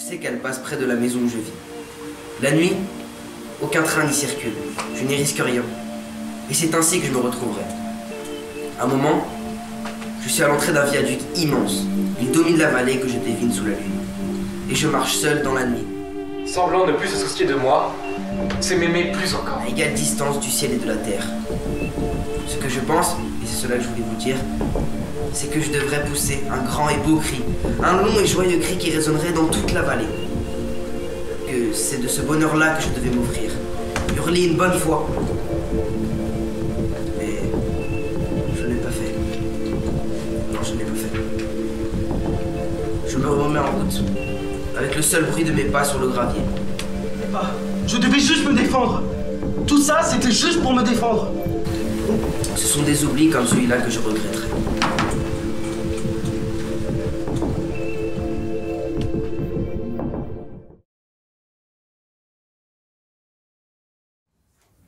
sais qu'elle passe près de la maison où je vis. La nuit, aucun train n'y circule. Je n'y risque rien. Et c'est ainsi que je me retrouverai. À un moment, je suis à l'entrée d'un viaduc immense. Il domine la vallée que je devine sous la lune. Et je marche seul dans la nuit. Semblant ne plus se soucier de moi, c'est m'aimer plus encore. À égale distance du ciel et de la terre. Ce que je pense, et c'est cela que je voulais vous dire, c'est que je devrais pousser un grand et beau cri, un long et joyeux cri qui résonnerait dans toute la vallée. Que c'est de ce bonheur-là que je devais m'offrir. Hurler une bonne fois. Mais je ne l'ai pas fait. Non, je ne l'ai pas fait. Je me remets en route, avec le seul bruit de mes pas sur le gravier. Ah, je devais juste me défendre. Tout ça, c'était juste pour me défendre. Ce sont des oublis comme celui-là que je regretterai.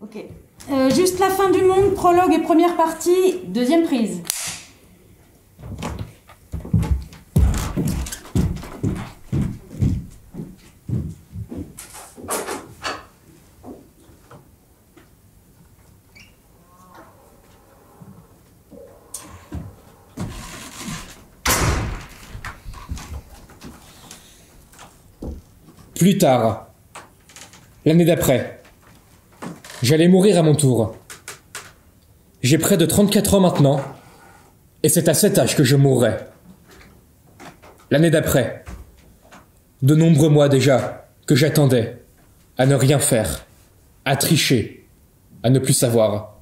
Ok. Juste la fin du monde, prologue et première partie, deuxième prise. Plus tard, l'année d'après, j'allais mourir à mon tour. J'ai près de 34 ans maintenant, et c'est à cet âge que je mourrai. L'année d'après, de nombreux mois déjà que j'attendais à ne rien faire, à tricher, à ne plus savoir.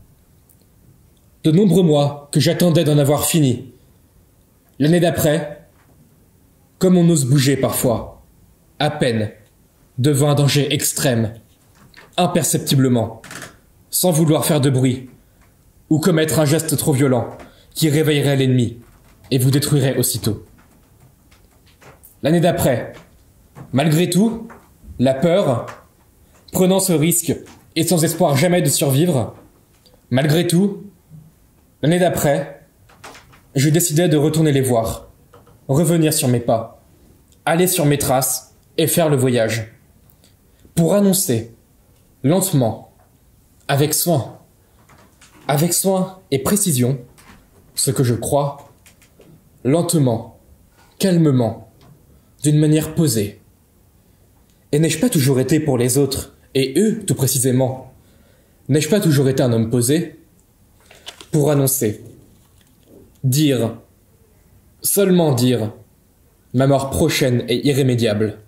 De nombreux mois que j'attendais d'en avoir fini. L'année d'après, comme on ose bouger parfois, à peine, devant un danger extrême, imperceptiblement, sans vouloir faire de bruit, ou commettre un geste trop violent qui réveillerait l'ennemi et vous détruirait aussitôt. L'année d'après, malgré tout, la peur, prenant ce risque et sans espoir jamais de survivre, malgré tout, l'année d'après, je décidai de retourner les voir, revenir sur mes pas, aller sur mes traces et faire le voyage. Pour annoncer, lentement, avec soin et précision, ce que je crois, lentement, calmement, d'une manière posée. Et n'ai-je pas toujours été pour les autres, et eux tout précisément, n'ai-je pas toujours été un homme posé? Pour annoncer, dire, seulement dire, ma mort prochaine et irrémédiable.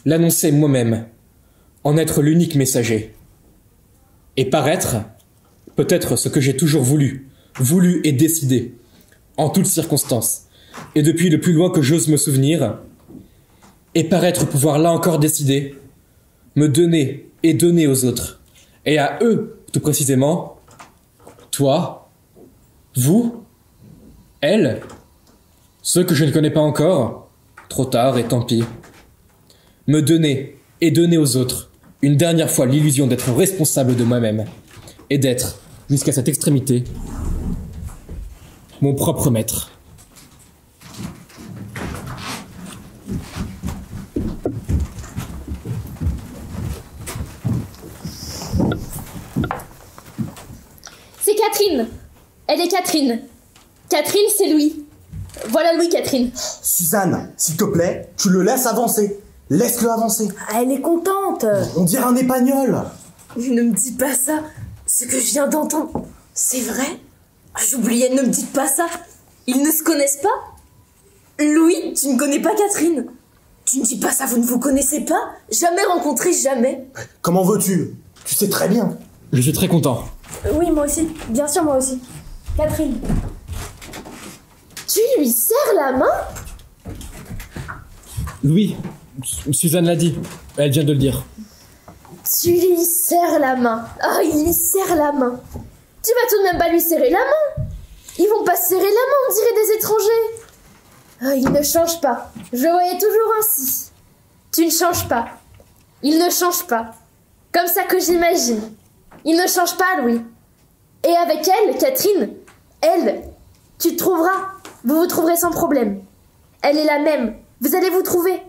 L'annoncer moi-même, en être l'unique messager. Et paraître, peut-être ce que j'ai toujours voulu et décidé, en toutes circonstances, et depuis le plus loin que j'ose me souvenir, et paraître pouvoir là encore décider, me donner et donner aux autres, et à eux, tout précisément, toi, vous, elle, ceux que je ne connais pas encore, trop tard et tant pis. Me donner et donner aux autres une dernière fois l'illusion d'être responsable de moi-même et d'être, jusqu'à cette extrémité, mon propre maître. C'est Catherine. Elle est Catherine. Catherine, c'est Louis. Voilà Louis, Catherine. Suzanne, s'il te plaît, tu le laisses avancer. Laisse-le avancer. Elle est contente. On dirait un épagnol. Ne me dis pas ça. Ce que je viens d'entendre, c'est vrai? J'oubliais, ne me dites pas ça. Ils ne se connaissent pas? Louis, tu ne connais pas Catherine? Tu ne dis pas ça, vous ne vous connaissez pas? Jamais rencontrés, jamais. Comment veux-tu? Tu sais très bien. Je suis très content. Oui, moi aussi. Bien sûr, moi aussi. Catherine. Tu lui serres la main? Oui, Suzanne l'a dit. Elle vient de le dire. Tu lui serres la main. Ah, il lui serre la main. Tu vas tout de même pas lui serrer la main. Ils vont pas se serrer la main, on dirait des étrangers. Ah, il ne change pas. Je le voyais toujours ainsi. Tu ne changes pas. Il ne change pas. Comme ça que j'imagine. Il ne change pas, Louis. Et avec elle, Catherine, elle, tu te trouveras. Vous vous trouverez sans problème. Elle est la même. Vous allez vous trouver.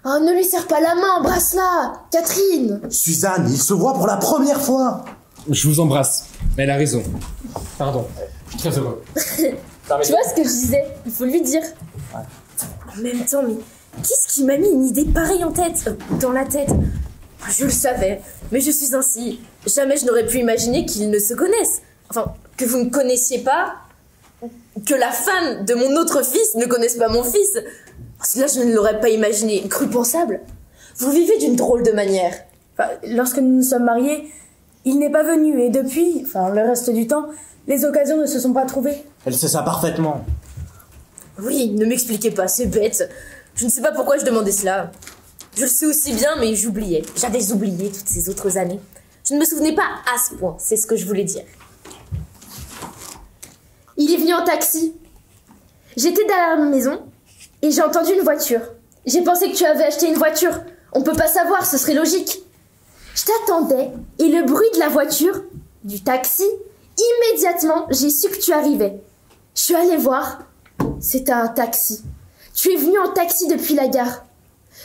Oh, ne lui serre pas la main, embrasse-la. Catherine. Suzanne, ils se voient pour la première fois. Je vous embrasse. Elle a raison. Pardon. Je suis très heureux. Tu vois ce que je disais? Il faut lui dire. En même temps, mais qu'est-ce qui m'a mis une idée pareille en tête, dans la tête? Je le savais, mais je suis ainsi. Jamais je n'aurais pu imaginer qu'ils ne se connaissent. Enfin, que vous ne connaissiez pas, que la femme de mon autre fils ne connaisse pas mon fils. Cela, je ne l'aurais pas imaginé. Cru pensable. Vous vivez d'une drôle de manière. Enfin, lorsque nous nous sommes mariés, il n'est pas venu et depuis, le reste du temps, les occasions ne se sont pas trouvées. Elle sait ça parfaitement. Oui, ne m'expliquez pas, c'est bête. Je ne sais pas pourquoi je demandais cela. Je le sais aussi bien, mais j'oubliais. J'avais oublié toutes ces autres années. Je ne me souvenais pas à ce point, c'est ce que je voulais dire. Il est venu en taxi. J'étais derrière la maison et j'ai entendu une voiture. J'ai pensé que tu avais acheté une voiture. On peut pas savoir, ce serait logique. Je t'attendais et le bruit de la voiture, du taxi, immédiatement, j'ai su que tu arrivais. Je suis allée voir. C'était un taxi. Tu es venu en taxi depuis la gare.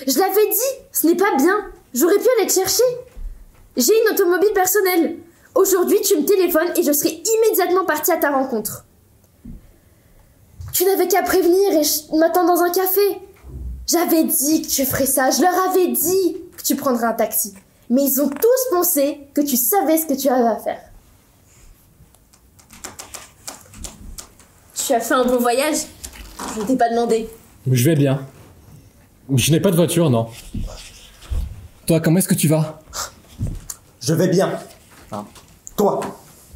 Je l'avais dit, ce n'est pas bien. J'aurais pu aller te chercher. J'ai une automobile personnelle. Aujourd'hui, tu me téléphones et je serai immédiatement partie à ta rencontre. Tu n'avais qu'à prévenir et je m'attends dans un café. J'avais dit que tu ferais ça. Je leur avais dit que tu prendrais un taxi. Mais ils ont tous pensé que tu savais ce que tu avais à faire. Tu as fait un bon voyage? Je ne t'ai pas demandé. Je vais bien. Je n'ai pas de voiture, non. Toi, comment est-ce que tu vas? Je vais bien. Hein. Toi,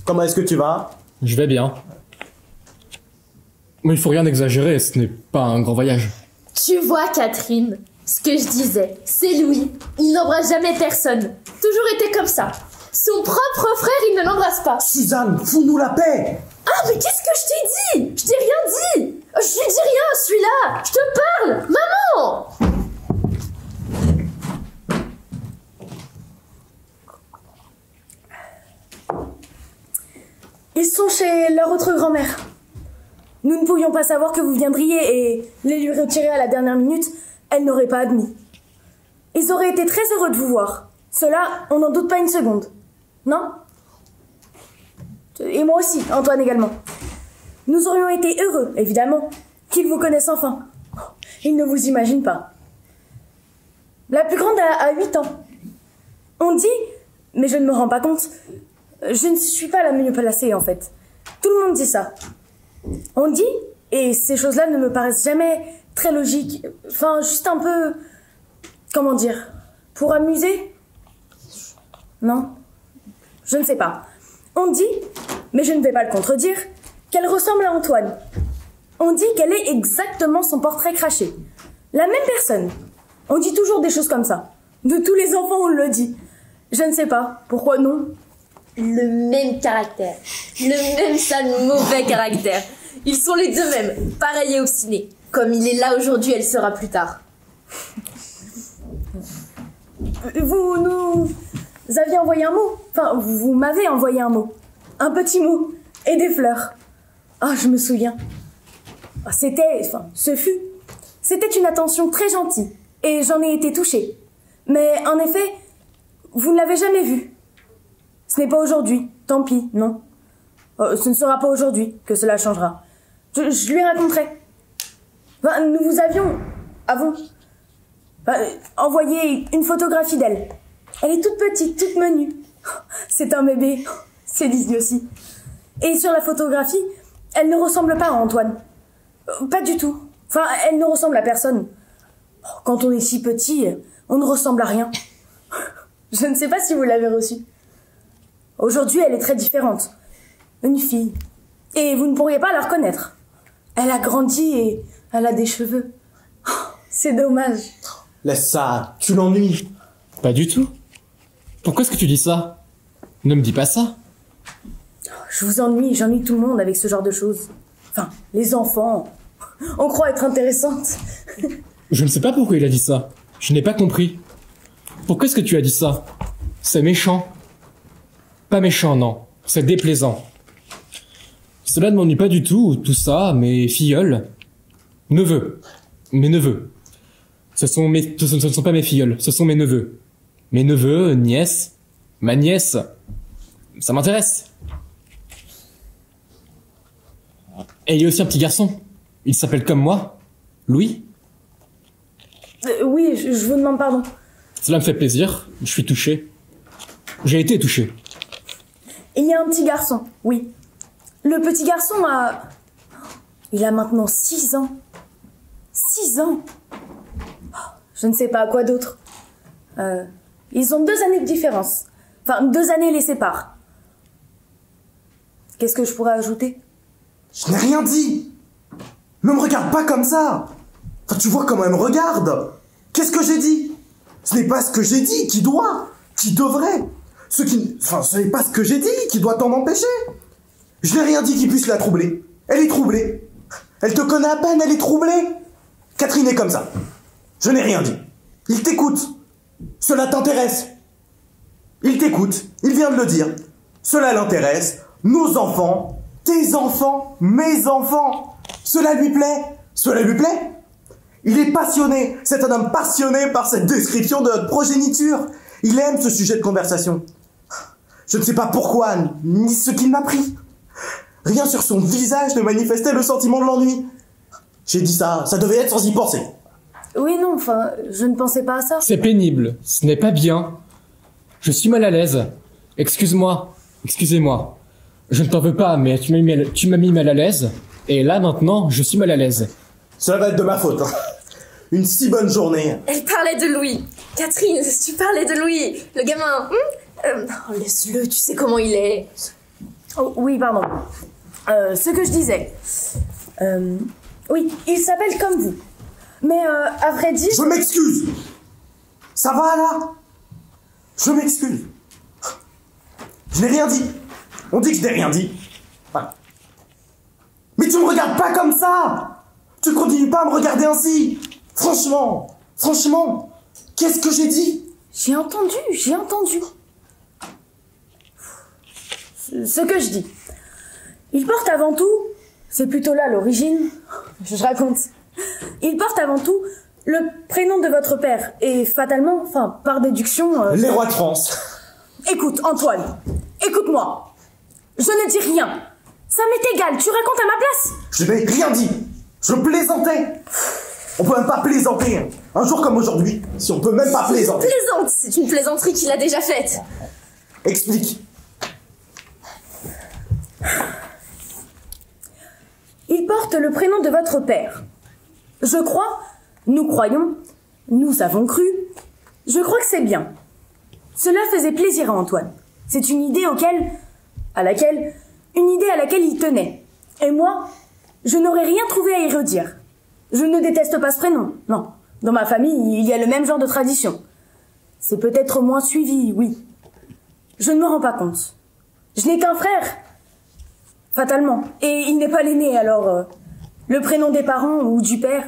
comment est-ce que tu vas? Je vais bien. Mais il faut rien exagérer, ce n'est pas un grand voyage. Tu vois, Catherine, ce que je disais, c'est Louis. Il n'embrasse jamais personne. Toujours été comme ça. Son propre frère, il ne l'embrasse pas. Suzanne, fous-nous la paix. Ah, mais qu'est-ce que je t'ai dit? Je t'ai rien dit. Je lui dis rien, celui-là. Je te parle. Maman! Ils sont chez leur autre grand-mère. Nous ne pouvions pas savoir que vous viendriez et les lui retirer à la dernière minute, elle n'aurait pas admis. Ils auraient été très heureux de vous voir. Cela, on n'en doute pas une seconde. Non? Et moi aussi, Antoine également. Nous aurions été heureux, évidemment, qu'ils vous connaissent enfin. Ils ne vous imaginent pas. La plus grande a 8 ans. On dit, mais je ne me rends pas compte, je ne suis pas la mieux placée en fait. Tout le monde dit ça. On dit, et ces choses-là ne me paraissent jamais très logiques, juste un peu, comment dire, pour amuser? Non? Je ne sais pas. On dit, mais je ne vais pas le contredire, qu'elle ressemble à Antoine. On dit qu'elle est exactement son portrait craché. La même personne. On dit toujours des choses comme ça. De tous les enfants, on le dit. Je ne sais pas. Pourquoi non? Le même caractère. Le même sale mauvais caractère. Ils sont les deux mêmes. Pareil et obstiné. Comme il est là aujourd'hui, elle sera plus tard. Vous nous aviez envoyé un mot. Vous m'avez envoyé un mot. Un petit mot. Et des fleurs. Ah, je me souviens. C'était une attention très gentille. Et j'en ai été touchée. Mais en effet, vous ne l'avez jamais vu. Ce n'est pas aujourd'hui. Tant pis, non. Ce ne sera pas aujourd'hui que cela changera. Je lui raconterai. Nous vous avons envoyé une photographie d'elle. Elle est toute petite, toute menue. C'est un bébé. C'est Lizzie aussi. Et sur la photographie, elle ne ressemble pas à Antoine. Pas du tout. Elle ne ressemble à personne. Quand on est si petit, on ne ressemble à rien. Je ne sais pas si vous l'avez reçue. Aujourd'hui, elle est très différente. Une fille. Et vous ne pourriez pas la reconnaître. Elle a grandi et elle a des cheveux. C'est dommage. Laisse ça, tu l'ennuies. Pas du tout. Pourquoi est-ce que tu dis ça? Ne me dis pas ça. Je vous ennuie, j'ennuie tout le monde avec ce genre de choses. Les enfants. On croit être intéressantes. Je ne sais pas pourquoi il a dit ça. Je n'ai pas compris. Pourquoi est-ce que tu as dit ça? C'est méchant. Pas méchant, non. C'est déplaisant. Cela ne m'ennuie pas du tout ça, mes filleuls. Neveux. Mes neveux. Ce ne sont pas mes filleuls, ce sont mes neveux. Mes neveux, nièces, ma nièce, ça m'intéresse. Et il y a aussi un petit garçon. Il s'appelle comme moi, Louis. Oui, je vous demande pardon. Cela me fait plaisir, je suis touché. J'ai été touché. Il y a un petit garçon, oui. Le petit garçon a... Il a maintenant 6 ans. 6 ans. Je ne sais pas quoi d'autre. Ils ont 2 années de différence. Enfin, 2 années les séparent. Qu'est-ce que je pourrais ajouter? Je n'ai rien dit. Ne me regarde pas comme ça. Enfin, tu vois comment elle me regarde. Qu'est-ce que j'ai dit? Ce n'est pas ce que j'ai dit qui doit, qui devrait. Ce n'est pas ce que j'ai dit qui doit t'en empêcher. Je n'ai rien dit qui puisse la troubler. Elle est troublée. Elle te connaît à peine, elle est troublée. Catherine est comme ça. Je n'ai rien dit. Il t'écoute. Cela t'intéresse. Il t'écoute. Il vient de le dire. Cela l'intéresse. Nos enfants, tes enfants, mes enfants. Cela lui plaît. Cela lui plaît. Il est passionné. C'est un homme passionné par cette description de notre progéniture. Il aime ce sujet de conversation. Je ne sais pas pourquoi, ni ce qu'il m'a pris. Rien sur son visage ne manifestait le sentiment de l'ennui. J'ai dit ça devait être sans y penser. Oui, non, enfin, je ne pensais pas à ça. C'est pénible, ce n'est pas bien. Je suis mal à l'aise. Excuse-moi, excusez-moi. Je ne t'en veux pas, mais tu m'as mis mal à l'aise. Et là, maintenant, je suis mal à l'aise. Cela va être de ma faute. Une si bonne journée. Elle parlait de Louis. Catherine, tu parlais de Louis, le gamin. Laisse-le, tu sais comment il est. Oh, oui, pardon. Ce que je disais. Oui, il s'appelle comme vous. Mais à vrai dire... Je m'excuse. Ça va là? Je m'excuse. Je n'ai rien dit. On dit que je n'ai rien dit. Voilà. Mais tu me regardes pas comme ça. Tu continues pas à me regarder ainsi. Franchement, qu'est-ce que j'ai dit? J'ai entendu. Ce que je dis. Il porte avant tout, c'est plutôt là l'origine, je raconte. Il porte avant tout le prénom de votre père, et fatalement, enfin, par déduction... Les rois de France. Écoute, Antoine, écoute-moi. Je ne dis rien. Ça m'est égal, tu racontes à ma place. Je n'ai rien dit. Je plaisantais. On peut même pas plaisanter. Un jour comme aujourd'hui, si on peut même pas plaisanter. Plaisante, c'est une plaisanterie qu'il a déjà faite. Explique. Il porte le prénom de votre père. Je crois, nous croyons, nous avons cru, je crois que c'est bien. Cela faisait plaisir à Antoine. C'est une idée à laquelle il tenait. Et moi, je n'aurais rien trouvé à y redire. Je ne déteste pas ce prénom, non. Dans ma famille, il y a le même genre de tradition. C'est peut-être moins suivi, oui. Je ne me rends pas compte. Je n'ai qu'un frère, fatalement. Et il n'est pas l'aîné, alors... le prénom des parents ou du père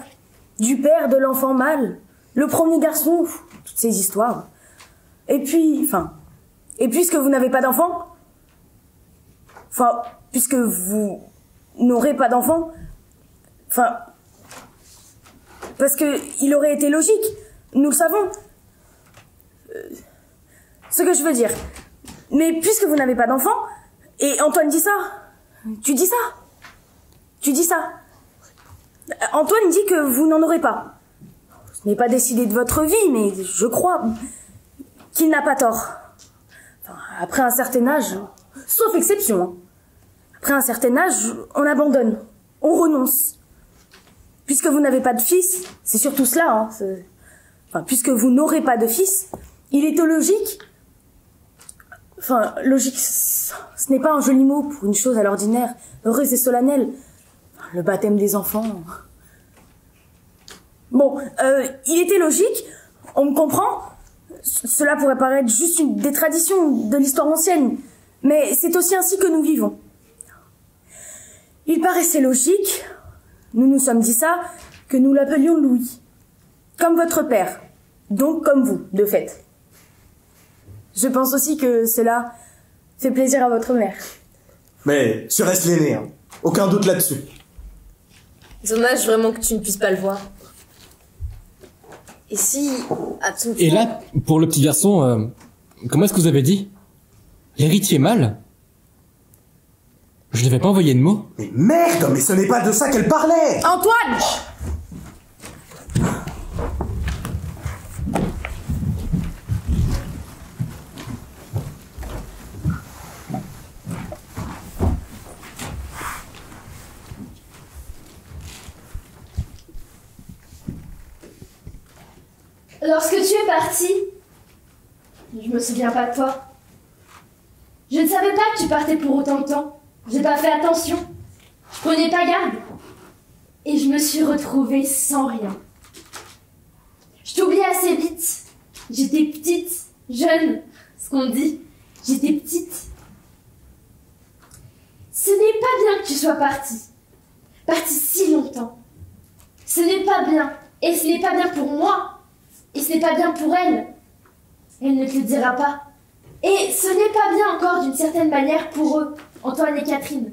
de l'enfant mâle, le premier garçon, toutes ces histoires. Et puisque vous n'avez pas d'enfant, puisque vous n'aurez pas d'enfant, parce que il aurait été logique, nous le savons. Ce que je veux dire. Mais puisque vous n'avez pas d'enfant, et Antoine dit ça, tu dis ça. Antoine dit que vous n'en aurez pas. Ce n'est pas décidé de votre vie, mais je crois qu'il n'a pas tort. Après un certain âge, sauf exception, hein. Après un certain âge, on abandonne, on renonce. Puisque vous n'avez pas de fils, c'est surtout cela, hein, puisque vous n'aurez pas de fils, il est logique. Logique, ce n'est pas un joli mot pour une chose à l'ordinaire, heureuse et solennelle. Le baptême des enfants. Bon, il était logique, on me comprend. Cela pourrait paraître juste des traditions de l'histoire ancienne, mais c'est aussi ainsi que nous vivons. Il paraissait logique, nous nous sommes dit ça, que nous l'appelions Louis. Comme votre père, donc comme vous, de fait. Je pense aussi que cela fait plaisir à votre mère. Mais tu restes l'aîné, hein. Aucun doute là-dessus. Dommage vraiment que tu ne puisses pas le voir. Et si, à ton Et là, pour le petit garçon, comment est-ce que vous avez dit? L'héritier mâle? Je n'avais pas envoyé de mots. Mais merde, mais ce n'est pas de ça qu'elle parlait! Antoine! Lorsque tu es parti, je me souviens pas de toi. Je ne savais pas que tu partais pour autant de temps. J'ai pas fait attention. Je prenais pas garde. Et je me suis retrouvée sans rien. Je t'oubliais assez vite. J'étais petite, jeune, ce qu'on dit. J'étais petite. Ce n'est pas bien que tu sois partie. Partie si longtemps. Ce n'est pas bien. Et ce n'est pas bien pour moi. Et ce n'est pas bien pour elle. Elle ne te le dira pas. Et ce n'est pas bien encore d'une certaine manière pour eux, Antoine et Catherine.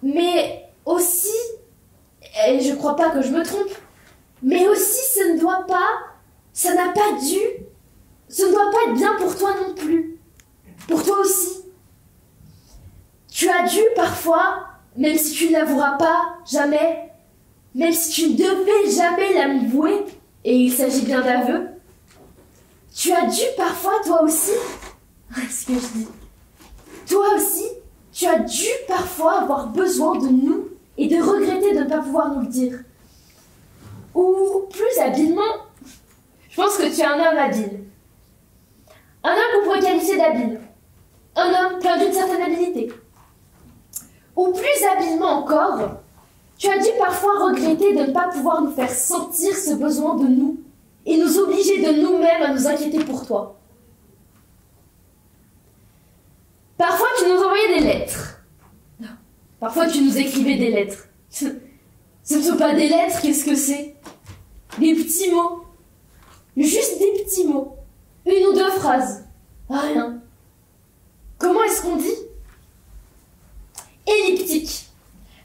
Mais aussi, et je crois pas que je me trompe, mais aussi ça ne doit pas, ça n'a pas dû, ce ne doit pas être bien pour toi non plus. Pour toi aussi. Tu as dû parfois, même si tu ne l'avoueras pas, jamais, même si tu ne devais jamais l'avouer, et il s'agit bien d'aveu, tu as dû parfois, toi aussi, ce que je dis, toi aussi, tu as dû parfois avoir besoin de nous et de regretter de ne pas pouvoir nous le dire. Ou plus habilement, je pense que tu es un homme habile. Un homme qu'on pourrait qualifier d'habile. Un homme plein d'une certaine habileté. Ou plus habilement encore, tu as dû parfois regretter de ne pas pouvoir nous faire sentir ce besoin de nous et nous obliger de nous-mêmes à nous inquiéter pour toi. Parfois, tu nous envoyais des lettres. Parfois, tu nous écrivais des lettres. Ce ne sont pas des lettres, qu'est-ce que c'est? Des petits mots. Juste des petits mots. Une ou deux phrases. Rien. Comment est-ce qu'on dit? Elliptique.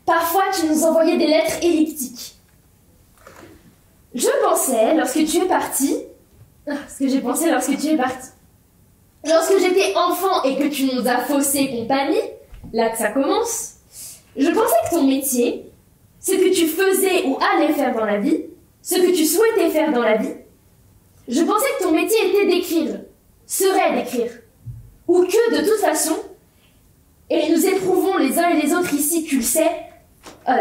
Parfois, tu nous envoyais des lettres elliptiques. Je pensais, lorsque tu es parti... Ce que j'ai pensé lorsque tu es parti. Lorsque j'étais enfant et que tu nous as faussé compagnie, là que ça commence, je pensais que ton métier, ce que tu faisais ou allais faire dans la vie, ce que tu souhaitais faire dans la vie, je pensais que ton métier était d'écrire, serait d'écrire. Ou que, de toute façon, et nous éprouvons les uns et les autres ici, tu le sais,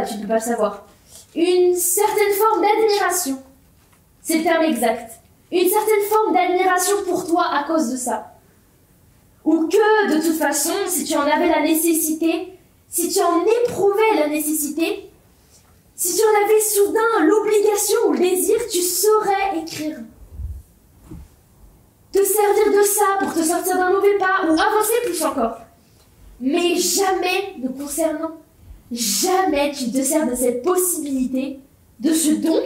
tu ne peux pas le savoir, une certaine forme d'admiration, c'est le terme exact, une certaine forme d'admiration pour toi à cause de ça. Ou que, de toute façon, si tu en avais la nécessité, si tu en éprouvais la nécessité, si tu en avais soudain l'obligation ou le désir, tu saurais écrire. Te servir de ça pour te sortir d'un mauvais pas ou avancer plus encore. Mais jamais nous concernant, jamais tu te sers de cette possibilité, de ce don.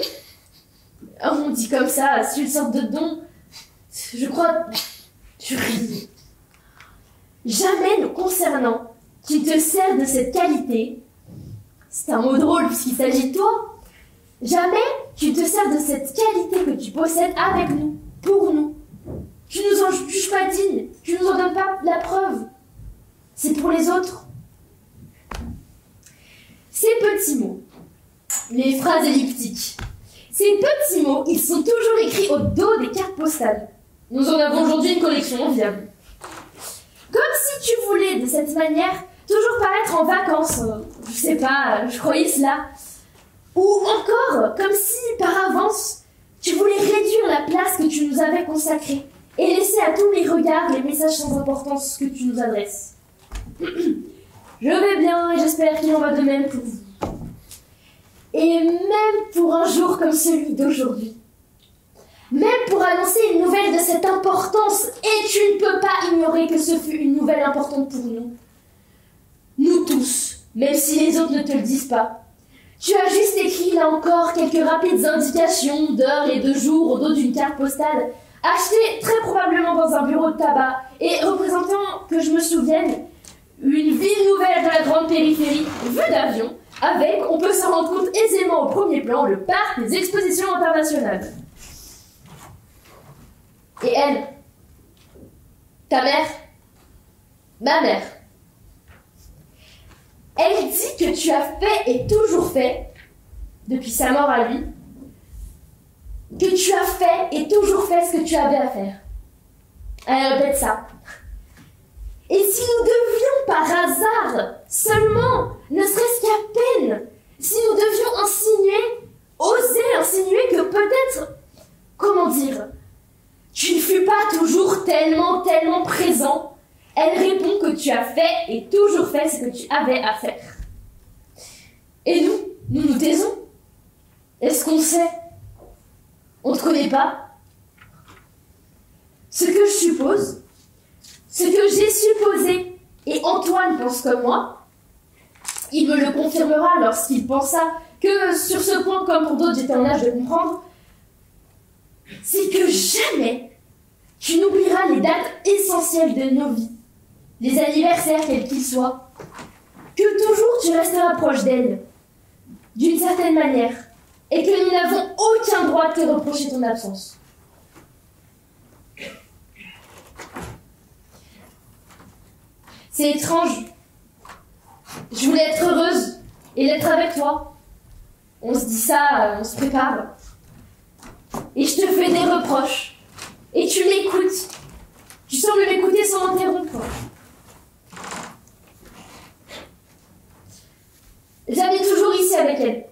On dit comme ça, c'est une sorte de don. Je crois, tu ris. Jamais nous concernant, tu te sers de cette qualité. C'est un mot drôle puisqu'il s'agit de toi. Jamais tu te sers de cette qualité que tu possèdes avec nous, pour nous. Tu nous en juges pas dignes, tu nous en donnes pas la preuve. C'est pour les autres. Ces petits mots, les phrases elliptiques, ces petits mots, ils sont toujours écrits au dos des cartes postales. Nous en avons aujourd'hui une collection enviable. Comme si tu voulais, de cette manière, toujours paraître en vacances. Je sais pas, je croyais cela. Ou encore, comme si, par avance, tu voulais réduire la place que tu nous avais consacrée et laisser à tous les regards les messages sans importance que tu nous adresses. Je vais bien et j'espère qu'il en va de même pour vous. Et même pour un jour comme celui d'aujourd'hui. Même pour annoncer une nouvelle de cette importance, et tu ne peux pas ignorer que ce fut une nouvelle importante pour nous. Nous tous, même si les autres ne te le disent pas. Tu as juste écrit là encore quelques rapides indications d'heures et de jours au dos d'une carte postale, achetée très probablement dans un bureau de tabac, et représentant, que je me souvienne, une ville nouvelle de la grande périphérie, vue d'avion, avec, on peut se rendre compte aisément au premier plan, le parc des expositions internationales. Et elle, ta mère, ma mère, elle dit que tu as fait et toujours fait, depuis sa mort à lui, que tu as fait et toujours fait ce que tu avais à faire. Elle répète ça. Et si nous devions par hasard, seulement, ne serait-ce qu'à peine, si nous devions insinuer, oser insinuer que peut-être, comment dire, tu ne fus pas toujours tellement présent, elle répond que tu as fait et toujours fait ce que tu avais à faire. Et nous taisons. Est-ce qu'on sait? On ne te connaît pas? Ce que je suppose, ce que j'ai supposé, et Antoine pense comme moi, il me le confirmera lorsqu'il pensa que sur ce point, comme pour d'autres, j'étais en âge de comprendre, c'est que jamais tu n'oublieras les dates essentielles de nos vies, les anniversaires quels qu'ils soient, que toujours tu resteras proche d'elle, d'une certaine manière, et que nous n'avons aucun droit de te reprocher ton absence. C'est étrange. Je voulais être heureuse et l'être avec toi. On se dit ça, on se prépare. Et je te fais des reproches. Et tu m'écoutes. Tu sembles m'écouter sans m'interrompre. J'habite toujours ici avec elle.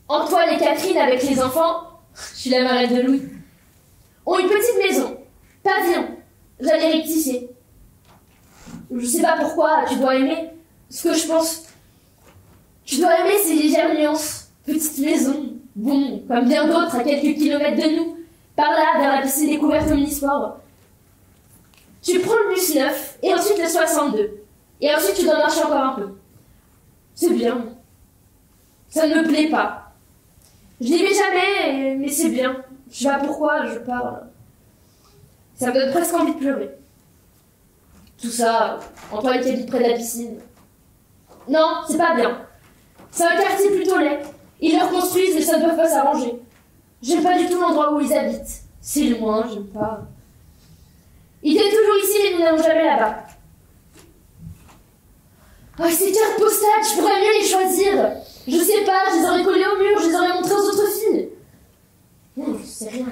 Antoine et Catherine avec les enfants, je suis la marraine de Louis, ont une petite maison, pavillon. J'allais rectifier. Je sais pas pourquoi, tu dois aimer ce que je pense. Tu dois aimer ces légères nuances. Petite maison, bon, comme bien d'autres à quelques kilomètres de nous, par là, vers la piscine découverte au Minisport. Tu prends le bus 9, et ensuite le 62. Et ensuite tu dois marcher encore un peu. C'est bien. Ça ne me plaît pas. Je n'y vais jamais, mais c'est bien. Je sais pas pourquoi, je parle. Ça me donne presque envie de pleurer. Tout ça, Antoine qui habite près de la piscine. Non, c'est pas bien. C'est un quartier plutôt laid. Ils le reconstruisent, mais ça ne peut pas s'arranger. J'aime pas du tout l'endroit où ils habitent. C'est loin, j'aime pas. Ils étaient toujours ici, mais nous n'allons jamais là-bas. Oh, ces cartes postales, je pourrais mieux les choisir. Je sais pas, je les aurais collées au mur, je les aurais montrées aux autres filles. Non, je sais rien.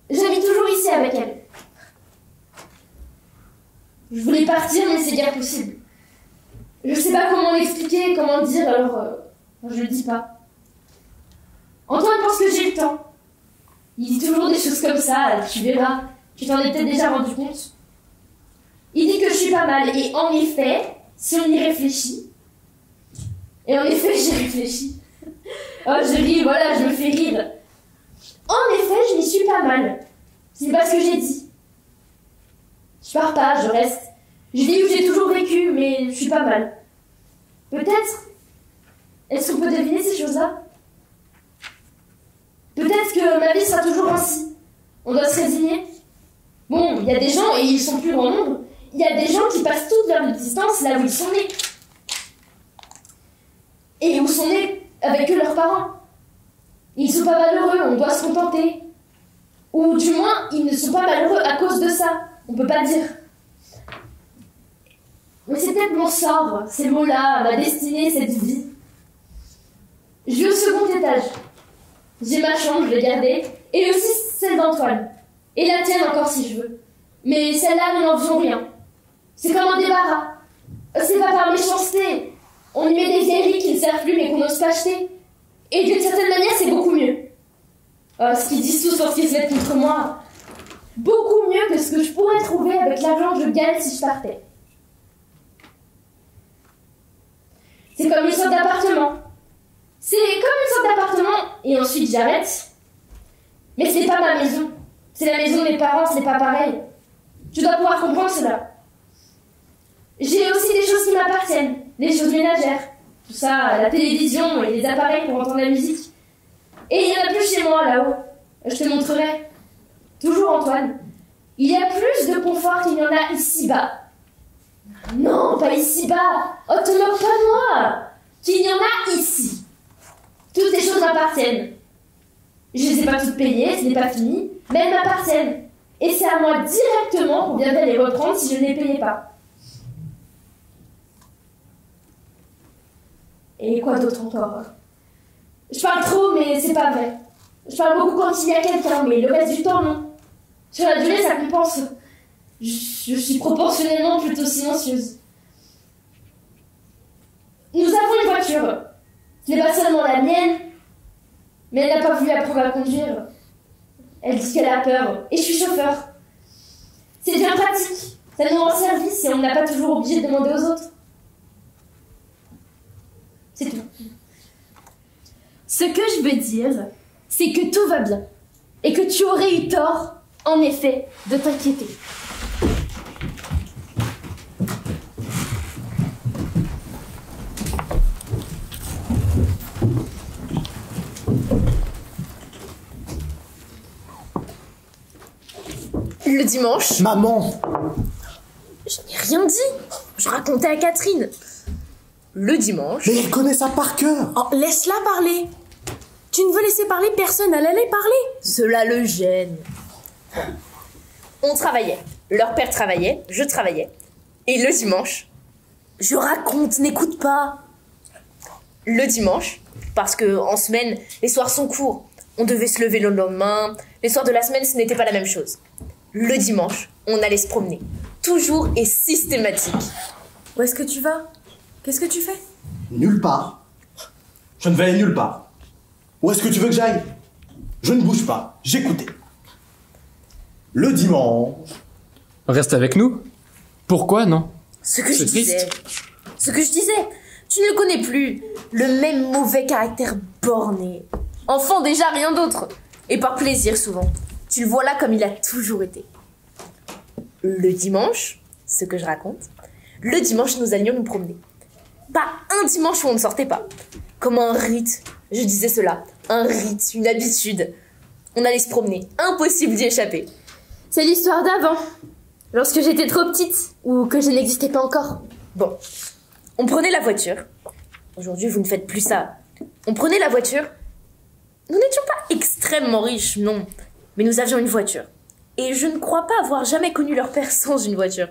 J'habite toujours ici avec elle. Je voulais partir, mais c'est bien possible. Je sais pas comment l'expliquer, comment le dire, alors je le dis pas. Antoine pense que j'ai le temps. Il dit toujours des choses comme ça, tu verras. Tu t'en es peut-être déjà rendu compte. Il dit que je suis pas mal, et en effet, si on y réfléchit, et en effet j'y réfléchis. Oh, je ris, voilà, je me fais rire. En effet, je n'y suis pas mal. C'est pas ce que j'ai dit. Je pars pas, je reste. Je dis où j'ai toujours vécu, mais je suis pas mal. Peut-être. Est-ce qu'on peut deviner ces choses-là? Peut-être que ma vie sera toujours ainsi. On doit se résigner. Bon, il y a des gens, et ils sont plus grand nombre, il y a des gens qui passent toute leur existence là où ils sont nés. Et où sont nés avec eux leurs parents. Ils sont pas malheureux, on doit se contenter. Ou du moins, ils ne sont pas malheureux à cause de ça. On peut pas dire. Mais c'est peut-être mon sort, ces mots-là, ma destinée, cette vie. Je vis au second étage. J'ai ma chambre, je l'ai gardée, et aussi celle d'Antoine. Et la tienne encore si je veux. Mais celle-là, nous n'en faisons rien. C'est comme un débarras. C'est pas par méchanceté. On y met des vieilleries qui ne servent plus mais qu'on n'ose pas acheter. Et d'une certaine manière, c'est beaucoup mieux. Ce qu'ils disent tous lorsqu'ils se mettent contre moi. Beaucoup mieux que ce que je pourrais trouver avec l'argent que je gagne si je partais. C'est comme une sorte d'appartement. C'est comme une sorte d'appartement, et ensuite j'arrête. Mais c'est pas ma maison. C'est la maison de mes parents, c'est pas pareil. Tu dois pouvoir comprendre cela. J'ai aussi des choses qui m'appartiennent, des choses ménagères. Tout ça, la télévision et les appareils pour entendre la musique. Et il y en a plus chez moi, là-haut. Je te montrerai. Toujours Antoine. Il y a plus de confort qu'il y en a ici-bas. Non, pas ici-bas. Oh, te moque pas de moi. Qu'il y en a ici. Toutes ces choses m'appartiennent. Je les ai pas toutes payées, ce n'est pas fini, mais elles m'appartiennent. Et c'est à moi directement qu'on viendrait les reprendre si je ne les payais pas. Et quoi d'autre encore? Je parle trop, mais c'est pas vrai. Je parle beaucoup quand il y a quelqu'un, mais le reste du temps, non. Sur la durée, ça compense. Je suis proportionnellement plutôt silencieuse. Nous avons une voiture. Ce n'est pas seulement la mienne, mais elle n'a pas voulu apprendre à conduire. Elle dit qu'elle a peur, et je suis chauffeur. C'est bien pratique. Ça nous rend service et on n'a pas toujours obligé de demander aux autres. C'est tout. Ce que je veux dire, c'est que tout va bien. Et que tu aurais eu tort, en effet, de t'inquiéter. Le dimanche, Maman! je n'ai rien dit. Je racontais à Catherine. Le dimanche... Mais elle connaît ça par cœur! Oh, laisse-la parler. Tu ne veux laisser parler personne, elle allait parler. Cela le gêne. On travaillait. Leur père travaillait, je travaillais. Et le dimanche... Je raconte, n'écoute pas. Le dimanche, parce que en semaine, les soirs sont courts. On devait se lever le lendemain. Les soirs de la semaine, ce n'était pas la même chose. Le dimanche, on allait se promener. Toujours et systématique. Où est-ce que tu vas? Qu'est-ce que tu fais? Nulle part. Je ne vais aller nulle part. Où est-ce que tu veux que j'aille? Je ne bouge pas. J'écoutais. Le dimanche... Reste avec nous? Pourquoi, non? Ce que je C'est disais. triste. Ce que je disais. Tu ne le connais plus. Le même mauvais caractère borné. Enfant déjà, rien d'autre. Et par plaisir souvent. Tu le vois là comme il a toujours été. Le dimanche, ce que je raconte, le dimanche nous allions nous promener. Pas un dimanche où on ne sortait pas. Comme un rite, je disais cela. Un rite, une habitude. On allait se promener. Impossible d'y échapper. C'est l'histoire d'avant. Lorsque j'étais trop petite, ou que je n'existais pas encore. Bon, on prenait la voiture. Aujourd'hui, vous ne faites plus ça. On prenait la voiture. Nous n'étions pas extrêmement riches, non. Mais nous avions une voiture. Et je ne crois pas avoir jamais connu leur père sans une voiture.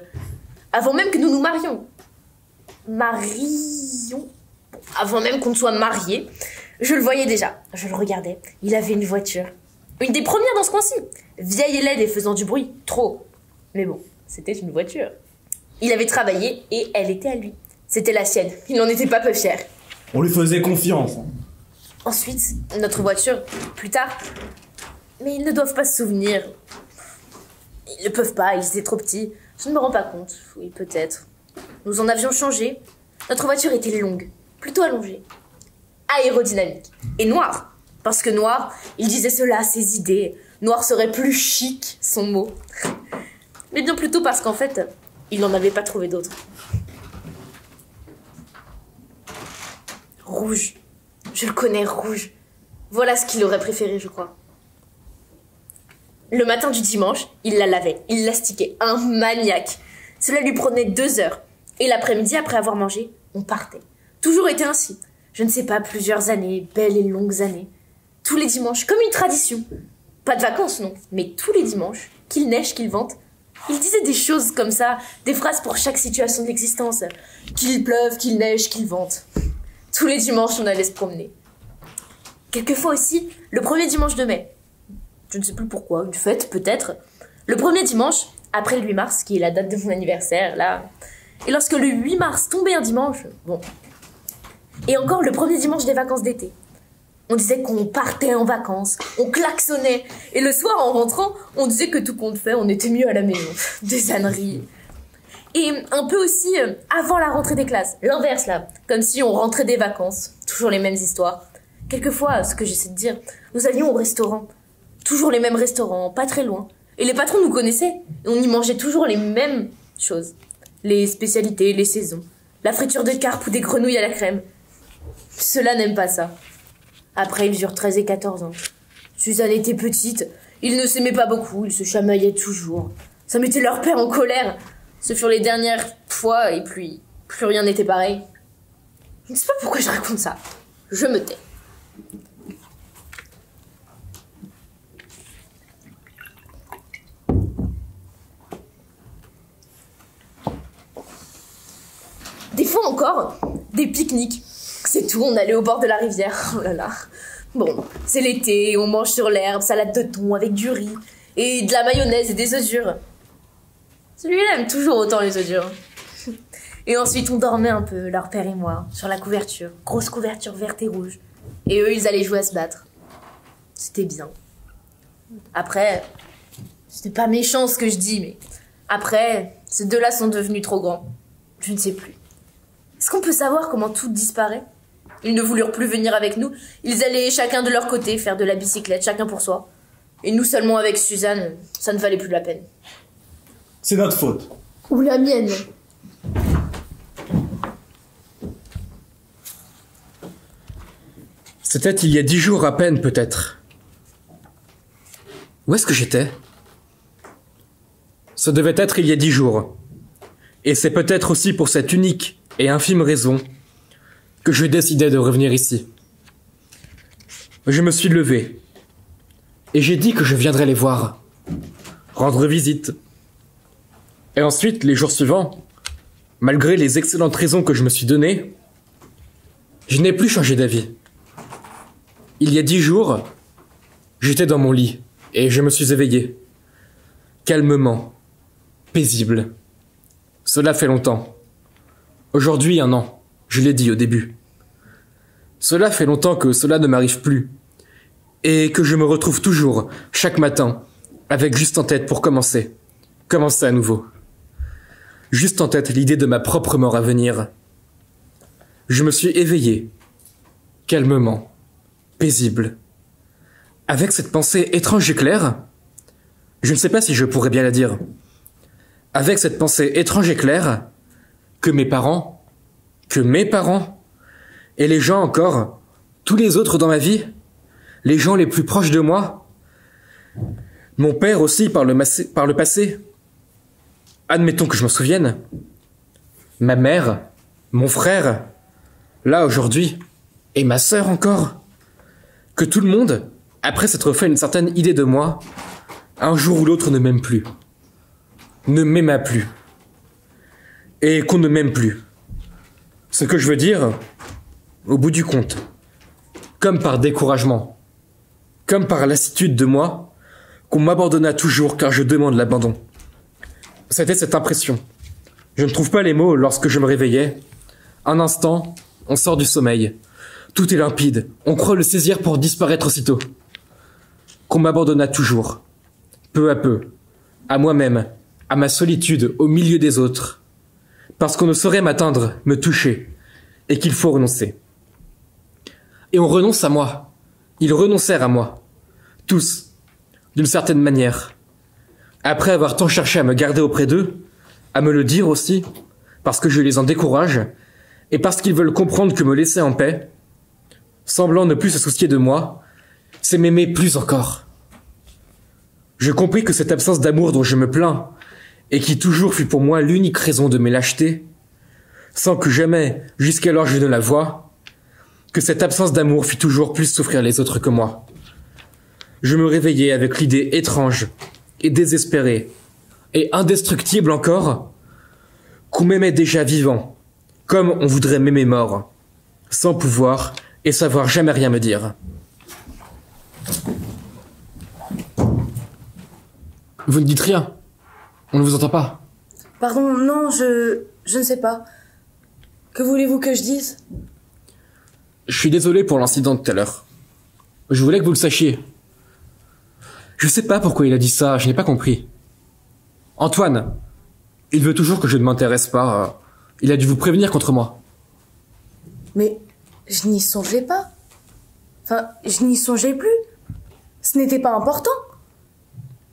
Avant même que nous nous marions. Avant même qu'on ne soit mariés, je le voyais déjà. Je le regardais. Il avait une voiture. Une des premières dans ce coin-ci. Vieille et laide et faisant du bruit. Trop. Mais bon, c'était une voiture. Il avait travaillé et elle était à lui. C'était la sienne. Il n'en était pas peu fier. On lui faisait confiance. Ensuite, notre voiture, plus tard. Mais ils ne doivent pas se souvenir. Ils ne peuvent pas, ils étaient trop petits. Je ne me rends pas compte. Oui, peut-être. Nous en avions changé. Notre voiture était longue, plutôt allongée. Aérodynamique. Et noire. Parce que noir, il disait cela, ses idées. Noir serait plus chic, son mot. Mais bien plutôt parce qu'en fait, il n'en avait pas trouvé d'autre. Rouge. Je le connais, rouge. Voilà ce qu'il aurait préféré, je crois. Le matin du dimanche, il la lavait, il l'astiquait. Un maniaque. Cela lui prenait 2 heures. Et l'après-midi, après avoir mangé, on partait. Toujours été ainsi. Je ne sais pas, plusieurs années, belles et longues années. Tous les dimanches, comme une tradition. Pas de vacances, non, mais tous les dimanches, qu'il neige, qu'il vente, il disait des choses comme ça, des phrases pour chaque situation de l'existence. Qu'il pleuve, qu'il neige, qu'il vente. Tous les dimanches, on allait se promener. Quelquefois aussi, le premier dimanche de mai. Je ne sais plus pourquoi, une fête peut-être. Le premier dimanche, après le 8 mars, qui est la date de mon anniversaire, là. Et lorsque le 8 mars tombait un dimanche, bon. Et encore le premier dimanche des vacances d'été. On disait qu'on partait en vacances, on klaxonnait. Et le soir, en rentrant, on disait que tout compte fait, on était mieux à la maison. Des âneries. Et un peu aussi avant la rentrée des classes. L'inverse, là. Comme si on rentrait des vacances. Toujours les mêmes histoires. Quelquefois, ce que j'essaie de dire, nous allions au restaurant. Toujours les mêmes restaurants, pas très loin. Et les patrons nous connaissaient. Et on y mangeait toujours les mêmes choses. Les spécialités, les saisons. La friture de carpe ou des grenouilles à la crème. Ceux-là n'aiment pas ça. Après, ils eurent 13 et 14 ans. Suzanne était petite. Ils ne s'aimaient pas beaucoup. Ils se chamaillaient toujours. Ça mettait leur père en colère. Ce furent les dernières fois et puis plus rien n'était pareil. Je ne sais pas pourquoi je raconte ça. Je me tais. pique-nique. C'est tout, on allait au bord de la rivière. Oh là là. Bon, c'est l'été, on mange sur l'herbe, salade de thon avec du riz, et de la mayonnaise et des œufs durs. Celui-là aime toujours autant les œufs durs. Et ensuite, on dormait un peu, leur père et moi, sur la couverture. Grosse couverture verte et rouge. Et eux, ils allaient jouer à se battre. C'était bien. Après, c'était pas méchant ce que je dis, mais... Après, ces deux-là sont devenus trop grands. Je ne sais plus. Est-ce qu'on peut savoir comment tout disparaît? Ils ne voulurent plus venir avec nous. Ils allaient chacun de leur côté faire de la bicyclette, chacun pour soi. Et nous seulement avec Suzanne, ça ne valait plus la peine. C'est notre faute. Ou la mienne. C'était il y a 10 jours à peine, peut-être. Où est-ce que j'étais? Ce devait être il y a 10 jours. Et c'est peut-être aussi pour cette unique et infime raison que je décidai de revenir ici. Je me suis levé. Et j'ai dit que je viendrais les voir. Rendre visite. Et ensuite, les jours suivants, malgré les excellentes raisons que je me suis données, je n'ai plus changé d'avis. Il y a 10 jours, j'étais dans mon lit et je me suis éveillé. Calmement. Paisible. Cela fait longtemps. Aujourd'hui, 1 an. Je l'ai dit au début. Cela fait longtemps que cela ne m'arrive plus. Et que je me retrouve toujours, chaque matin, avec juste en tête pour commencer. Commencer à nouveau. Juste en tête l'idée de ma propre mort à venir. Je me suis éveillé. Calmement. Paisible. Avec cette pensée étrange et claire, je ne sais pas si je pourrais bien la dire. Avec cette pensée étrange et claire, que mes parents, et les gens encore, tous les autres dans ma vie, les gens les plus proches de moi, mon père aussi par le passé, admettons que je m'en souvienne, ma mère, mon frère, là aujourd'hui, et ma sœur encore, que tout le monde, après s'être fait une certaine idée de moi, un jour ou l'autre ne m'aime plus, ne m'aima plus, et qu'on ne m'aime plus. Ce que je veux dire, au bout du compte, comme par découragement, comme par lassitude de moi, qu'on m'abandonna toujours car je demande l'abandon. C'était cette impression. Je ne trouve pas les mots lorsque je me réveillais. Un instant, on sort du sommeil. Tout est limpide. On croit le saisir pour disparaître aussitôt. Qu'on m'abandonna toujours. Peu à peu. À moi-même. À ma solitude au milieu des autres. Parce qu'on ne saurait m'atteindre, me toucher. Et qu'il faut renoncer. Et on renonce à moi. Ils renoncèrent à moi. Tous. D'une certaine manière. Après avoir tant cherché à me garder auprès d'eux, à me le dire aussi, parce que je les en décourage, et parce qu'ils veulent comprendre que me laisser en paix, semblant ne plus se soucier de moi, c'est m'aimer plus encore. Je compris que cette absence d'amour dont je me plains, et qui toujours fut pour moi l'unique raison de mes lâchetés, sans que jamais, jusqu'alors je ne la voie, que cette absence d'amour fit toujours plus souffrir les autres que moi. Je me réveillais avec l'idée étrange, et désespérée, et indestructible encore, qu'on m'aimait déjà vivant, comme on voudrait m'aimer mort, sans pouvoir et savoir jamais rien me dire. Vous ne dites rien. On ne vous entend pas. Pardon, non, je ne sais pas. Que voulez-vous que je dise? Je suis désolé pour l'incident de tout à l'heure. Je voulais que vous le sachiez. Je sais pas pourquoi il a dit ça, je n'ai pas compris. Antoine, il veut toujours que je ne m'intéresse pas. Il a dû vous prévenir contre moi. Mais je n'y songeais pas. Enfin, je n'y songeais plus. Ce n'était pas important.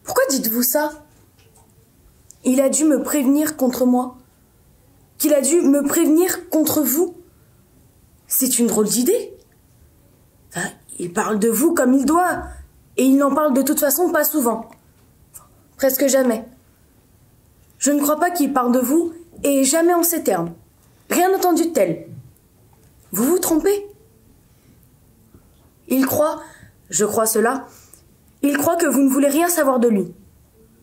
Pourquoi dites-vous ça? Il a dû me prévenir contre moi. Qu'il a dû me prévenir contre vous. C'est une drôle d'idée. Enfin, il parle de vous comme il doit. Et il n'en parle de toute façon pas souvent. Enfin, presque jamais. Je ne crois pas qu'il parle de vous, et jamais en ces termes. Rien entendu de tel. Vous vous trompez. Il croit, je crois cela, il croit que vous ne voulez rien savoir de lui.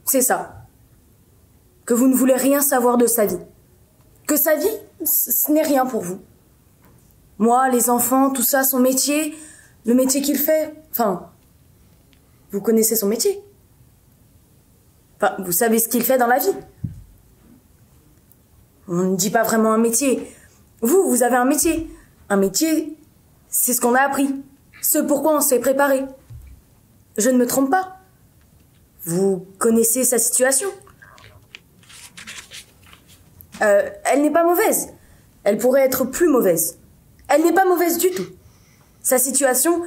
C'est ça. Que vous ne voulez rien savoir de sa vie. Que sa vie, ce n'est rien pour vous. Moi, les enfants, tout ça, son métier, le métier qu'il fait. Enfin, vous connaissez son métier. Enfin, vous savez ce qu'il fait dans la vie. On ne dit pas vraiment un métier. Vous avez un métier. Un métier, c'est ce qu'on a appris. Ce pourquoi on s'est préparé. Je ne me trompe pas. Vous connaissez sa situation. Elle n'est pas mauvaise. Elle pourrait être plus mauvaise. Elle n'est pas mauvaise du tout. Sa situation,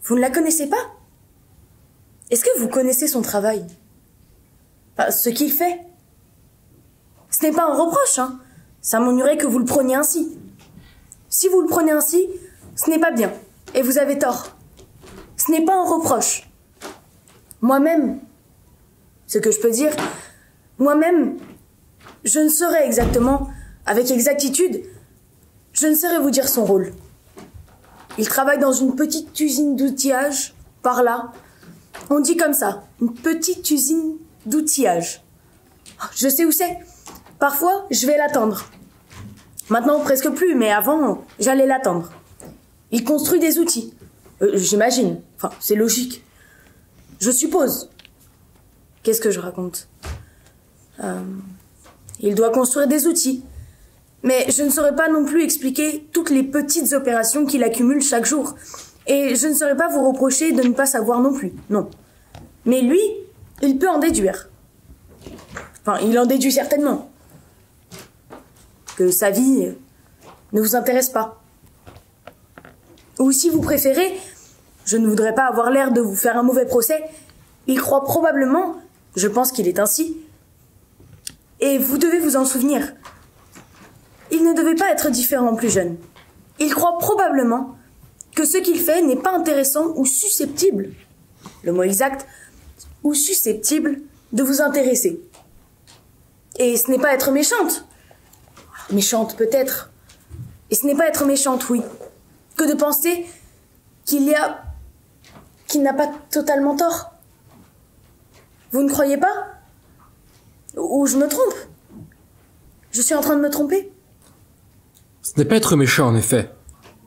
vous ne la connaissez pas? Est-ce que vous connaissez son travail? Enfin, ce qu'il fait? Ce n'est pas un reproche, hein. Ça m'ennuierait que vous le preniez ainsi. Si vous le prenez ainsi, ce n'est pas bien. Et vous avez tort. Ce n'est pas un reproche. Moi-même, ce que je peux dire, moi-même, je ne saurais exactement, avec exactitude, je ne saurais vous dire son rôle. Il travaille dans une petite usine d'outillage, par là. On dit comme ça, une petite usine d'outillage. Je sais où c'est. Parfois, je vais l'attendre. Maintenant, presque plus, mais avant, j'allais l'attendre. Il construit des outils. J'imagine. Enfin, c'est logique. Je suppose. Qu'est-ce que je raconte? Il doit construire des outils. Mais je ne saurais pas non plus expliquer toutes les petites opérations qu'il accumule chaque jour. Et je ne saurais pas vous reprocher de ne pas savoir non plus. Non. Mais lui, il peut en déduire. Enfin, il en déduit certainement. Que sa vie ne vous intéresse pas. Ou si vous préférez, je ne voudrais pas avoir l'air de vous faire un mauvais procès, il croit probablement, je pense qu'il est ainsi, et vous devez vous en souvenir, il ne devait pas être différent plus jeune. Il croit probablement que ce qu'il fait n'est pas intéressant ou susceptible, le mot exact, ou susceptible de vous intéresser. Et ce n'est pas être méchante. Méchante peut-être. Et ce n'est pas être méchante, oui. Que de penser qu'il n'a pas totalement tort. Vous ne croyez pas? Ou je me trompe? Je suis en train de me tromper? Ce n'est pas être méchant, en effet.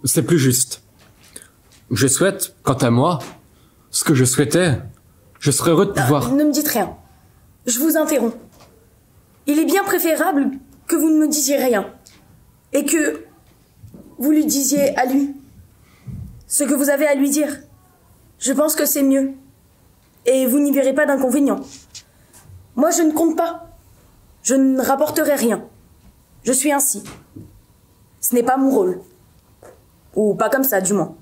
C'est plus juste. Je souhaite, quant à moi, ce que je souhaitais, je serais heureux de pouvoir... Ne me dites rien. Je vous interromps. Il est bien préférable que vous ne me disiez rien. Et que vous lui disiez à lui ce que vous avez à lui dire. Je pense que c'est mieux. Et vous n'y verrez pas d'inconvénient. Moi, je ne compte pas. Je ne rapporterai rien. Je suis ainsi. Ce n'est pas mon rôle. Ou pas comme ça, du moins.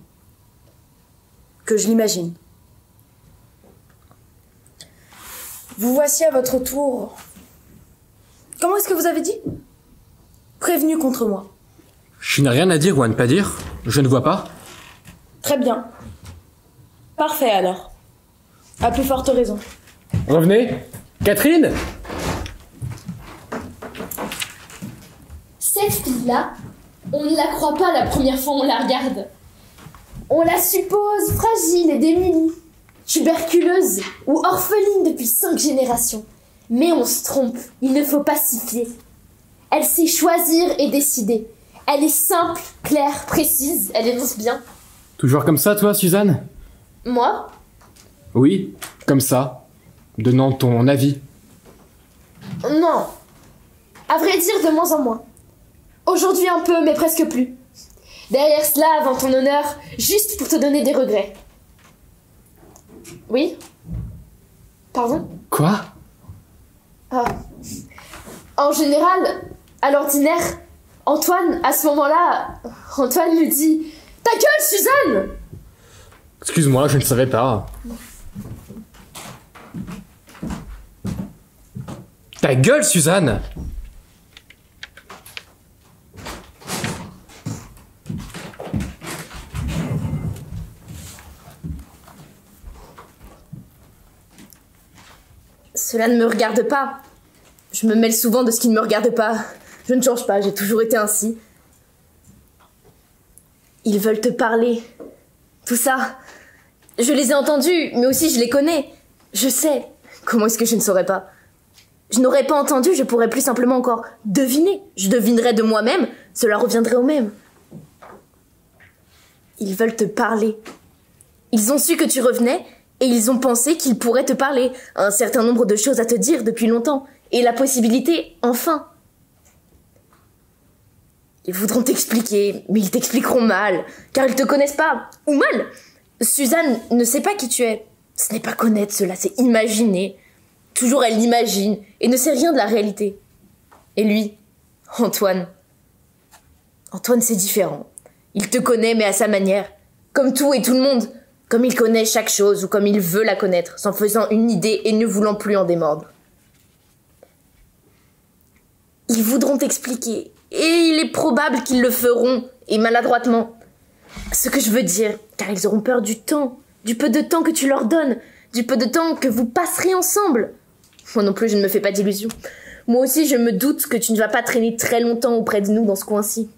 Que je l'imagine. Vous voici à votre tour. Comment est-ce que vous avez dit? Prévenu contre moi. Je n'ai rien à dire ou à ne pas dire. Je ne vois pas. Très bien. Parfait alors. À plus forte raison. Revenez. Catherine? Cette fille-là, on ne la croit pas la première fois où on la regarde. On la suppose fragile et démunie, tuberculeuse ou orpheline depuis 5 générations. Mais on se trompe, il ne faut pas s'y fier. Elle sait choisir et décider. Elle est simple, claire, précise, elle énonce bien. Toujours comme ça, toi, Suzanne? Moi? Oui, comme ça. Donnant ton avis. Non. À vrai dire, de moins en moins. Aujourd'hui un peu, mais presque plus. Derrière cela, avant ton honneur, juste pour te donner des regrets. Oui? Pardon? Quoi? Ah. En général, à l'ordinaire, Antoine, à ce moment-là, Antoine lui dit « Ta gueule, Suzanne !» Excuse-moi, je ne savais pas. Ta gueule, Suzanne! Cela ne me regarde pas. Je me mêle souvent de ce qui ne me regarde pas. Je ne change pas, j'ai toujours été ainsi. Ils veulent te parler. Tout ça. Je les ai entendus, mais aussi je les connais. Je sais. Comment est-ce que je ne saurais pas? Je n'aurais pas entendu, je pourrais plus simplement encore deviner. Je devinerais de moi-même, cela reviendrait au même. Ils veulent te parler. Ils ont su que tu revenais et ils ont pensé qu'ils pourraient te parler. Un certain nombre de choses à te dire depuis longtemps. Et la possibilité, enfin. Ils voudront t'expliquer, mais ils t'expliqueront mal, car ils te connaissent pas. Ou mal. Suzanne ne sait pas qui tu es. Ce n'est pas connaître cela, c'est imaginer. Toujours elle l'imagine et ne sait rien de la réalité. Et lui, Antoine, c'est différent. Il te connaît, mais à sa manière. Comme tout et tout le monde. Comme il connaît chaque chose ou comme il veut la connaître, s'en faisant une idée et ne voulant plus en démordre. Ils voudront t'expliquer. Et il est probable qu'ils le feront, et maladroitement. Ce que je veux dire, car ils auront peur du temps. Du peu de temps que tu leur donnes. Du peu de temps que vous passerez ensemble. Moi non plus, je ne me fais pas d'illusions. Moi aussi, je me doute que tu ne vas pas traîner très longtemps auprès de nous dans ce coin-ci.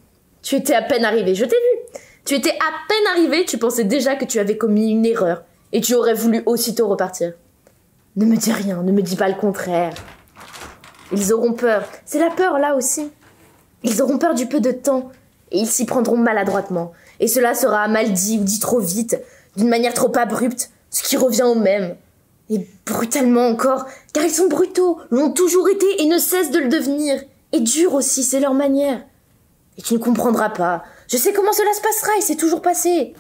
Tu étais à peine arrivé, je t'ai vu. Tu étais à peine arrivé, tu pensais déjà que tu avais commis une erreur. Et tu aurais voulu aussitôt repartir. Ne me dis rien, ne me dis pas le contraire. Ils auront peur. C'est la peur, là aussi. Ils auront peur du peu de temps. Et ils s'y prendront maladroitement. Et cela sera mal dit ou dit trop vite, d'une manière trop abrupte, ce qui revient au même. Et brutalement encore, car ils sont brutaux, l'ont toujours été et ne cessent de le devenir. Et durs aussi, c'est leur manière. Et tu ne comprendras pas. Je sais comment cela se passera et c'est toujours passé.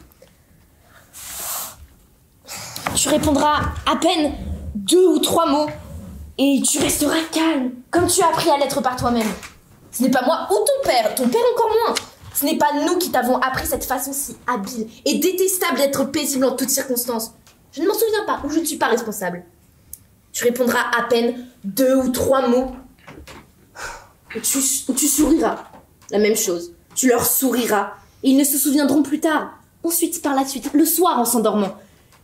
Tu répondras à peine 2 ou 3 mots. Et tu resteras calme, comme tu as appris à l'être par toi-même. Ce n'est pas moi ou ton père encore moins. Ce n'est pas nous qui t'avons appris cette façon si habile et détestable d'être paisible en toutes circonstances. Je ne m'en souviens pas ou je ne suis pas responsable. Tu répondras à peine 2 ou 3 mots. Ou tu souriras. La même chose. Tu leur souriras. Et ils ne se souviendront plus tard. Ensuite, par la suite, le soir en s'endormant.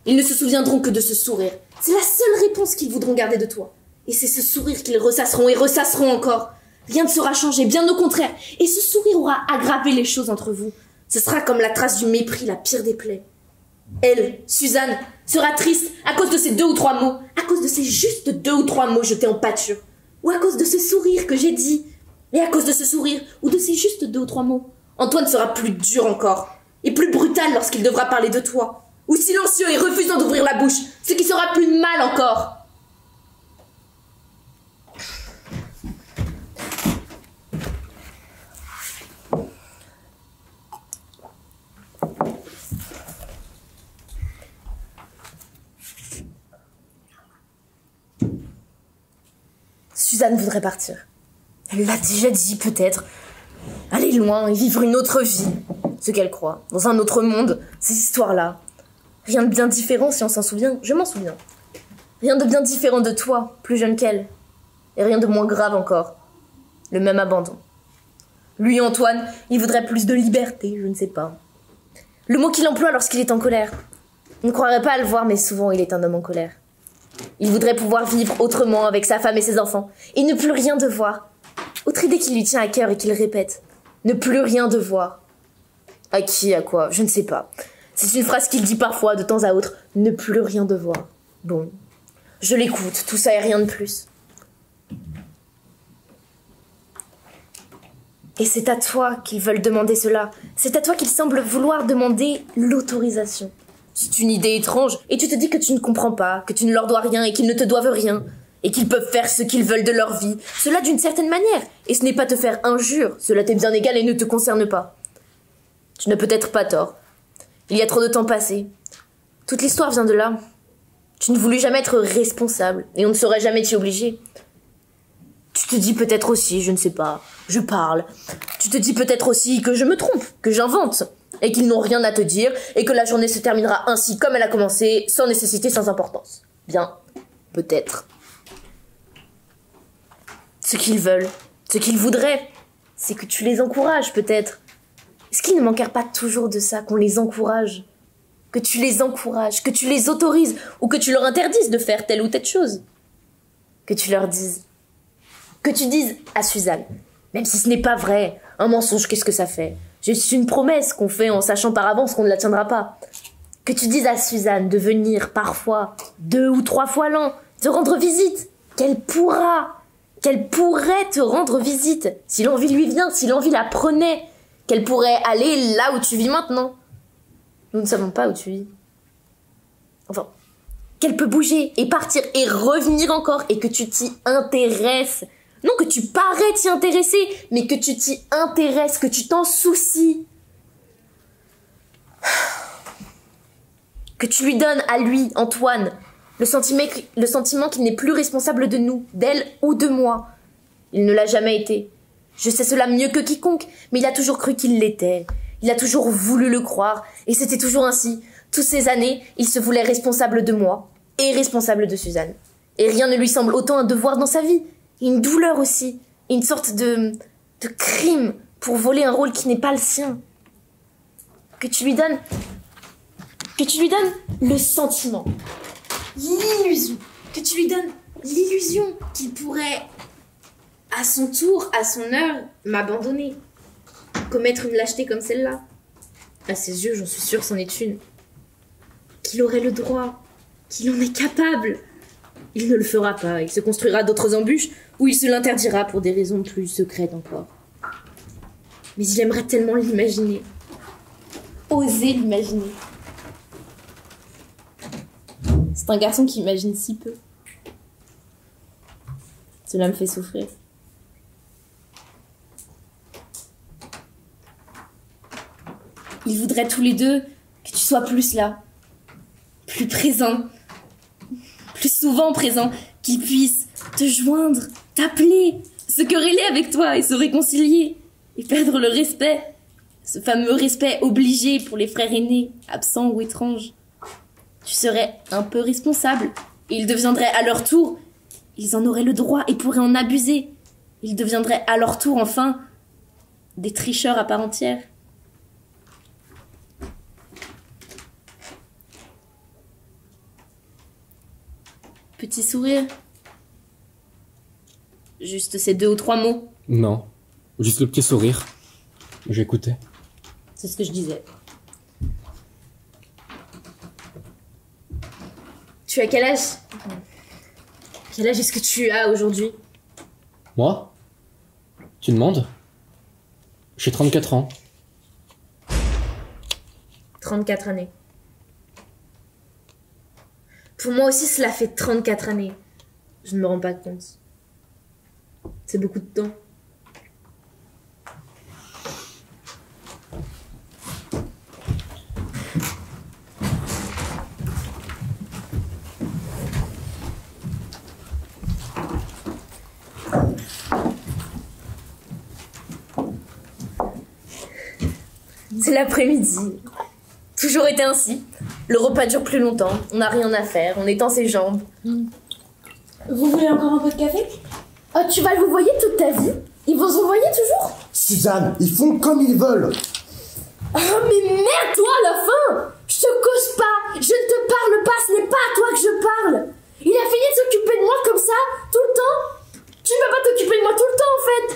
Ils ne se souviendront que de ce sourire. C'est la seule réponse qu'ils voudront garder de toi. Et c'est ce sourire qu'ils ressasseront et ressasseront encore. Rien ne sera changé, bien au contraire. Et ce sourire aura aggravé les choses entre vous. Ce sera comme la trace du mépris, la pire des plaies. Elle, Suzanne, sera triste à cause de ces 2 ou 3 mots. À cause de ces juste 2 ou 3 mots jetés en pâture. Ou à cause de ce sourire que j'ai dit. Et à cause de ce sourire, ou de ces juste 2 ou 3 mots, Antoine sera plus dur encore. Et plus brutal lorsqu'il devra parler de toi. Ou silencieux et refusant d'ouvrir la bouche. Ce qui sera plus mal encore. Suzanne voudrait partir. Elle l'a déjà dit, peut-être. Aller loin et vivre une autre vie. Ce qu'elle croit. Dans un autre monde. Ces histoires-là. Rien de bien différent si on s'en souvient. Je m'en souviens. Rien de bien différent de toi, plus jeune qu'elle. Et rien de moins grave encore. Le même abandon. Lui, Antoine, il voudrait plus de liberté, je ne sais pas. Le mot qu'il emploie lorsqu'il est en colère. On ne croirait pas à le voir, mais souvent il est un homme en colère. Il voudrait pouvoir vivre autrement avec sa femme et ses enfants, et ne plus rien devoir. Autre idée qui lui tient à cœur et qu'il répète. Ne plus rien devoir. À qui, à quoi, je ne sais pas. C'est une phrase qu'il dit parfois, de temps à autre. Ne plus rien devoir. Bon, je l'écoute, tout ça et rien de plus. Et c'est à toi qu'ils veulent demander cela. C'est à toi qu'ils semblent vouloir demander l'autorisation. C'est une idée étrange, et tu te dis que tu ne comprends pas, que tu ne leur dois rien et qu'ils ne te doivent rien, et qu'ils peuvent faire ce qu'ils veulent de leur vie, cela d'une certaine manière, et ce n'est pas te faire injure, cela t'est bien égal et ne te concerne pas. Tu n'as peut-être pas tort. Il y a trop de temps passé. Toute l'histoire vient de là. Tu ne voulus jamais être responsable, et on ne saurait jamais t'y obliger. Tu te dis peut-être aussi, je ne sais pas, je parle. Tu te dis peut-être aussi que je me trompe, que j'invente, et qu'ils n'ont rien à te dire, et que la journée se terminera ainsi comme elle a commencé, sans nécessité, sans importance. Bien, peut-être. Ce qu'ils veulent, ce qu'ils voudraient, c'est que tu les encourages peut-être. Est-ce qu'il ne manquerait pas toujours de ça, qu'on les encourage? Que tu les encourages, que tu les autorises, ou que tu leur interdises de faire telle ou telle chose? Que tu leur dises... Que tu dises à Suzanne, même si ce n'est pas vrai, un mensonge, qu'est-ce que ça fait? C'est une promesse qu'on fait en sachant par avance qu'on ne la tiendra pas. Que tu dises à Suzanne de venir parfois, 2 ou 3 fois l'an, te rendre visite. Qu'elle pourrait te rendre visite, si l'envie lui vient, si l'envie la prenait. Qu'elle pourrait aller là où tu vis maintenant. Nous ne savons pas où tu vis. Enfin, qu'elle peut bouger et partir et revenir encore et que tu t'y intéresses. Non que tu parais t'y intéresser, mais que tu t'y intéresses, que tu t'en soucies. Que tu lui donnes à lui, Antoine, le sentiment qu'il n'est plus responsable de nous, d'elle ou de moi. Il ne l'a jamais été. Je sais cela mieux que quiconque, mais il a toujours cru qu'il l'était. Il a toujours voulu le croire, et c'était toujours ainsi. Toutes ces années, il se voulait responsable de moi, et responsable de Suzanne. Et rien ne lui semble autant un devoir dans sa vie. Et une douleur aussi, et une sorte de crime pour voler un rôle qui n'est pas le sien. Que tu lui donnes le sentiment, l'illusion, que tu lui donnes l'illusion qu'il pourrait, à son tour, à son heure, m'abandonner, commettre une lâcheté comme celle-là. À ses yeux, j'en suis sûre, c'en est une. Qu'il aurait le droit, qu'il en est capable. Il ne le fera pas, il se construira d'autres embûches ou il se l'interdira pour des raisons plus secrètes encore. Mais il aimerait tellement l'imaginer. Oser l'imaginer. C'est un garçon qui imagine si peu. Cela me fait souffrir. Ils voudraient tous les deux que tu sois plus là, plus présent, plus souvent présent, qu'ils puissent te joindre, t'appeler, se quereller avec toi et se réconcilier, et perdre le respect, ce fameux respect obligé pour les frères aînés, absents ou étranges. Tu serais un peu responsable, et ils deviendraient à leur tour, ils en auraient le droit et pourraient en abuser. Ils deviendraient à leur tour, enfin, des tricheurs à part entière. Petit sourire. Juste ces 2 ou 3 mots. Non, juste le petit sourire. J'écoutais. C'est ce que je disais. Tu as quel âge? Quel âge est-ce que tu as aujourd'hui? Moi? Tu demandes? J'ai 34 ans. 34 années. Pour moi aussi, cela fait 34 années. Je ne me rends pas compte. C'est beaucoup de temps. C'est l'après-midi. Toujours été ainsi. Le repas dure plus longtemps. On n'a rien à faire. On étend ses jambes. Vous voulez encore un peu de café? Oh, tu vas le voyer toute ta vie? Ils vont se voyer toujours? Suzanne, ils font comme ils veulent. Oh, mais merde-toi à la fin! Je te cause pas! Je ne te parle pas! Ce n'est pas à toi que je parle! Il a fini de s'occuper de moi comme ça, tout le temps? Tu ne peux pas t'occuper de moi tout le temps, en fait!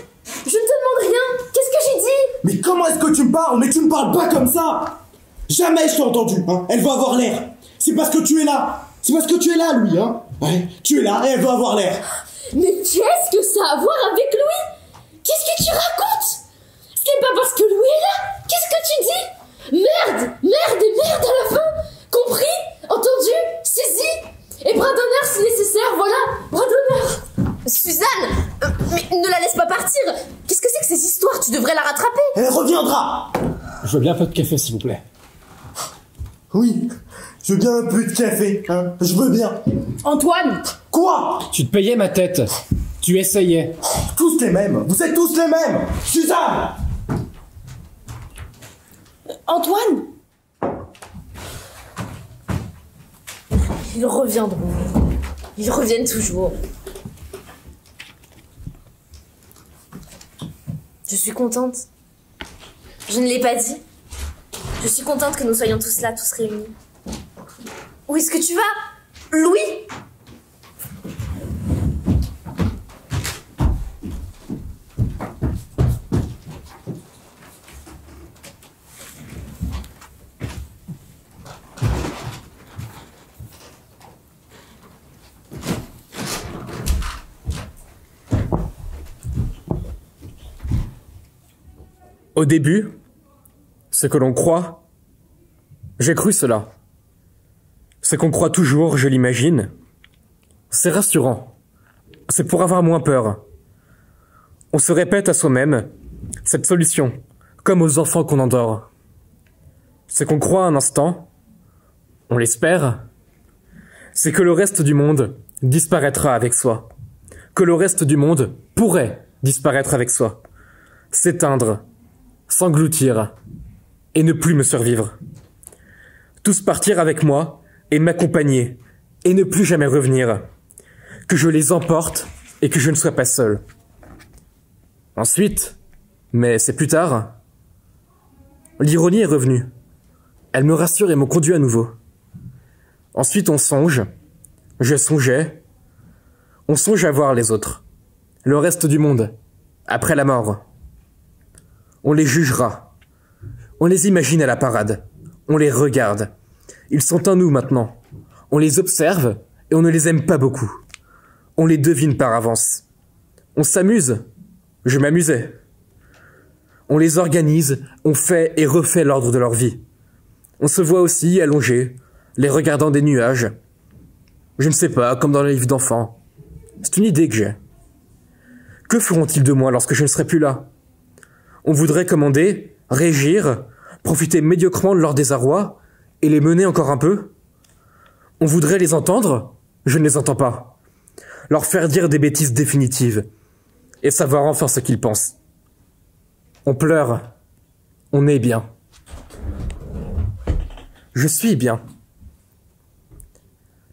Je ne te demande rien! Qu'est-ce que j'ai dit? Mais comment est-ce que tu me parles? Mais tu me parles pas comme ça! Jamais je t'ai entendu, hein. Elle veut avoir l'air. C'est parce que tu es là. C'est parce que tu es là, lui, hein. Ouais, tu es là et elle veut avoir l'air. Mais qu'est-ce que ça a à voir avec Louis? Qu'est-ce que tu racontes? Ce n'est pas parce que Louis est là. Qu'est-ce que tu dis? Merde, merde et merde à la fin. Compris? Entendu? Saisi? Et bras d'honneur si nécessaire, voilà. Bras d'honneur. Suzanne, mais ne la laisse pas partir. Qu'est-ce que c'est que ces histoires? Tu devrais la rattraper. Elle reviendra. Je veux bien un peu de café, s'il vous plaît. Oui, je veux bien un peu de café, hein. Je veux bien. Antoine! Quoi? Tu te payais ma tête. Tu essayais. Tous les mêmes. Vous êtes tous les mêmes. Suzanne! Antoine! Ils reviendront. Ils reviennent toujours. Je suis contente. Je ne l'ai pas dit. Je suis contente que nous soyons tous là, tous réunis. Où est-ce que tu vas, Louis? Au début, ce que l'on croit J'ai cru cela. C'est qu'on croit toujours, je l'imagine. C'est rassurant. C'est pour avoir moins peur. On se répète à soi-même cette solution, comme aux enfants qu'on endort. C'est qu'on croit un instant, on l'espère, c'est que le reste du monde disparaîtra avec soi. Que le reste du monde pourrait disparaître avec soi. S'éteindre, s'engloutir, et ne plus me survivre. Tous partir avec moi et m'accompagner, et ne plus jamais revenir. Que je les emporte et que je ne sois pas seul. Ensuite, mais c'est plus tard, l'ironie est revenue. Elle me rassure et me conduit à nouveau. Ensuite on songe, je songeais, on songe à voir les autres, le reste du monde, après la mort. On les jugera, on les imagine à la parade, on les regarde. Ils sont en nous maintenant, on les observe et on ne les aime pas beaucoup. On les devine par avance. On s'amuse, je m'amusais. On les organise, on fait et refait l'ordre de leur vie. On se voit aussi allongés, les regardant des nuages. Je ne sais pas, comme dans les livres d'enfants. C'est une idée que j'ai. Que feront-ils de moi lorsque je ne serai plus là? On voudrait commander, régir, profiter médiocrement de leur désarroi et les mener encore un peu? On voudrait les entendre? Je ne les entends pas. Leur faire dire des bêtises définitives et savoir enfin ce qu'ils pensent. On pleure. On est bien. Je suis bien.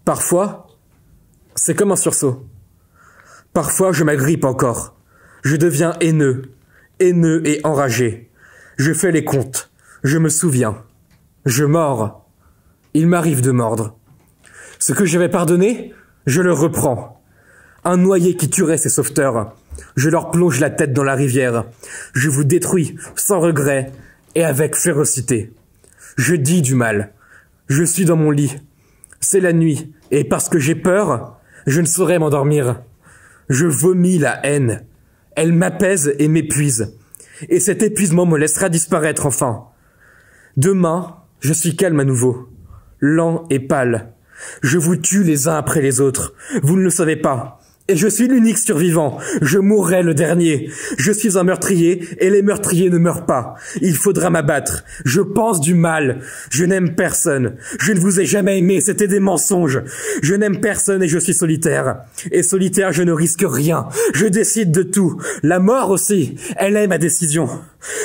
Parfois, c'est comme un sursaut. Parfois, je m'agrippe encore. Je deviens haineux et enragé. Je fais les comptes. Je me souviens. Je mords. Il m'arrive de mordre. Ce que j'avais pardonné, je le reprends. Un noyé qui tuerait ces sauveteurs. Je leur plonge la tête dans la rivière. Je vous détruis sans regret et avec férocité. Je dis du mal. Je suis dans mon lit. C'est la nuit, et parce que j'ai peur, je ne saurais m'endormir. Je vomis la haine. Elle m'apaise et m'épuise. Et cet épuisement me laissera disparaître enfin. Demain, je suis calme à nouveau, lent et pâle. Je vous tue les uns après les autres. Vous ne le savez pas. Et je suis l'unique survivant. Je mourrai le dernier. Je suis un meurtrier et les meurtriers ne meurent pas. Il faudra m'abattre. Je pense du mal. Je n'aime personne. Je ne vous ai jamais aimé. C'était des mensonges. Je n'aime personne et je suis solitaire. Et solitaire, je ne risque rien. Je décide de tout. La mort aussi. Elle est ma décision.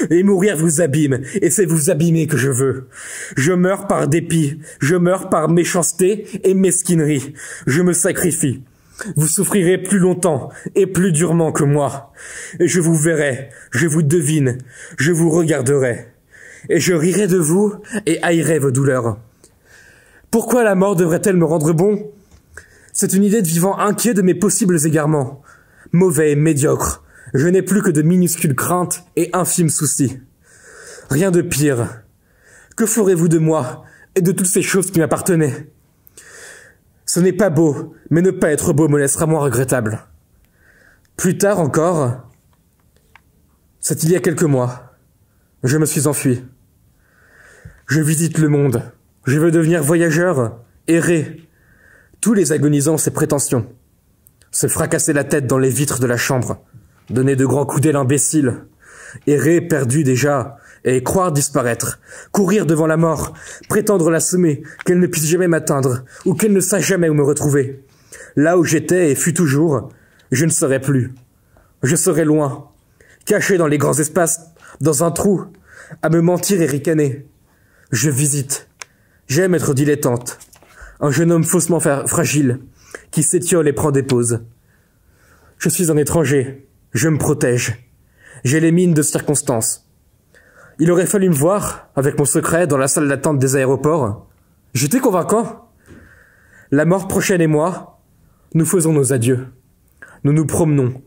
Et mourir vous abîme. Et c'est vous abîmer que je veux. Je meurs par dépit. Je meurs par méchanceté et mesquinerie. Je me sacrifie. Vous souffrirez plus longtemps et plus durement que moi. Et je vous verrai, je vous devine, je vous regarderai. Et je rirai de vous et haïrai vos douleurs. Pourquoi la mort devrait-elle me rendre bon? C'est une idée de vivant inquiet de mes possibles égarements. Mauvais et médiocre, je n'ai plus que de minuscules craintes et infimes soucis. Rien de pire. Que ferez-vous de moi et de toutes ces choses qui m'appartenaient? Ce n'est pas beau, mais ne pas être beau me laissera moins regrettable. Plus tard encore, c'est il y a quelques mois, je me suis enfui. Je visite le monde, je veux devenir voyageur, errer, tous les agonisants ces prétentions, se fracasser la tête dans les vitres de la chambre, donner de grands coups d'aile imbéciles, errer perdu déjà, et croire disparaître, courir devant la mort, prétendre la semer, qu'elle ne puisse jamais m'atteindre, ou qu'elle ne sache jamais où me retrouver. Là où j'étais et fus toujours, je ne serai plus. Je serai loin, caché dans les grands espaces, dans un trou, à me mentir et ricaner. Je visite. J'aime être dilettante. Un jeune homme faussement fragile, qui s'étiole et prend des pauses. Je suis un étranger. Je me protège. J'ai les mines de circonstance. Il aurait fallu me voir, avec mon secret, dans la salle d'attente des aéroports. J'étais convaincant. La mort prochaine et moi, nous faisons nos adieux. Nous nous promenons.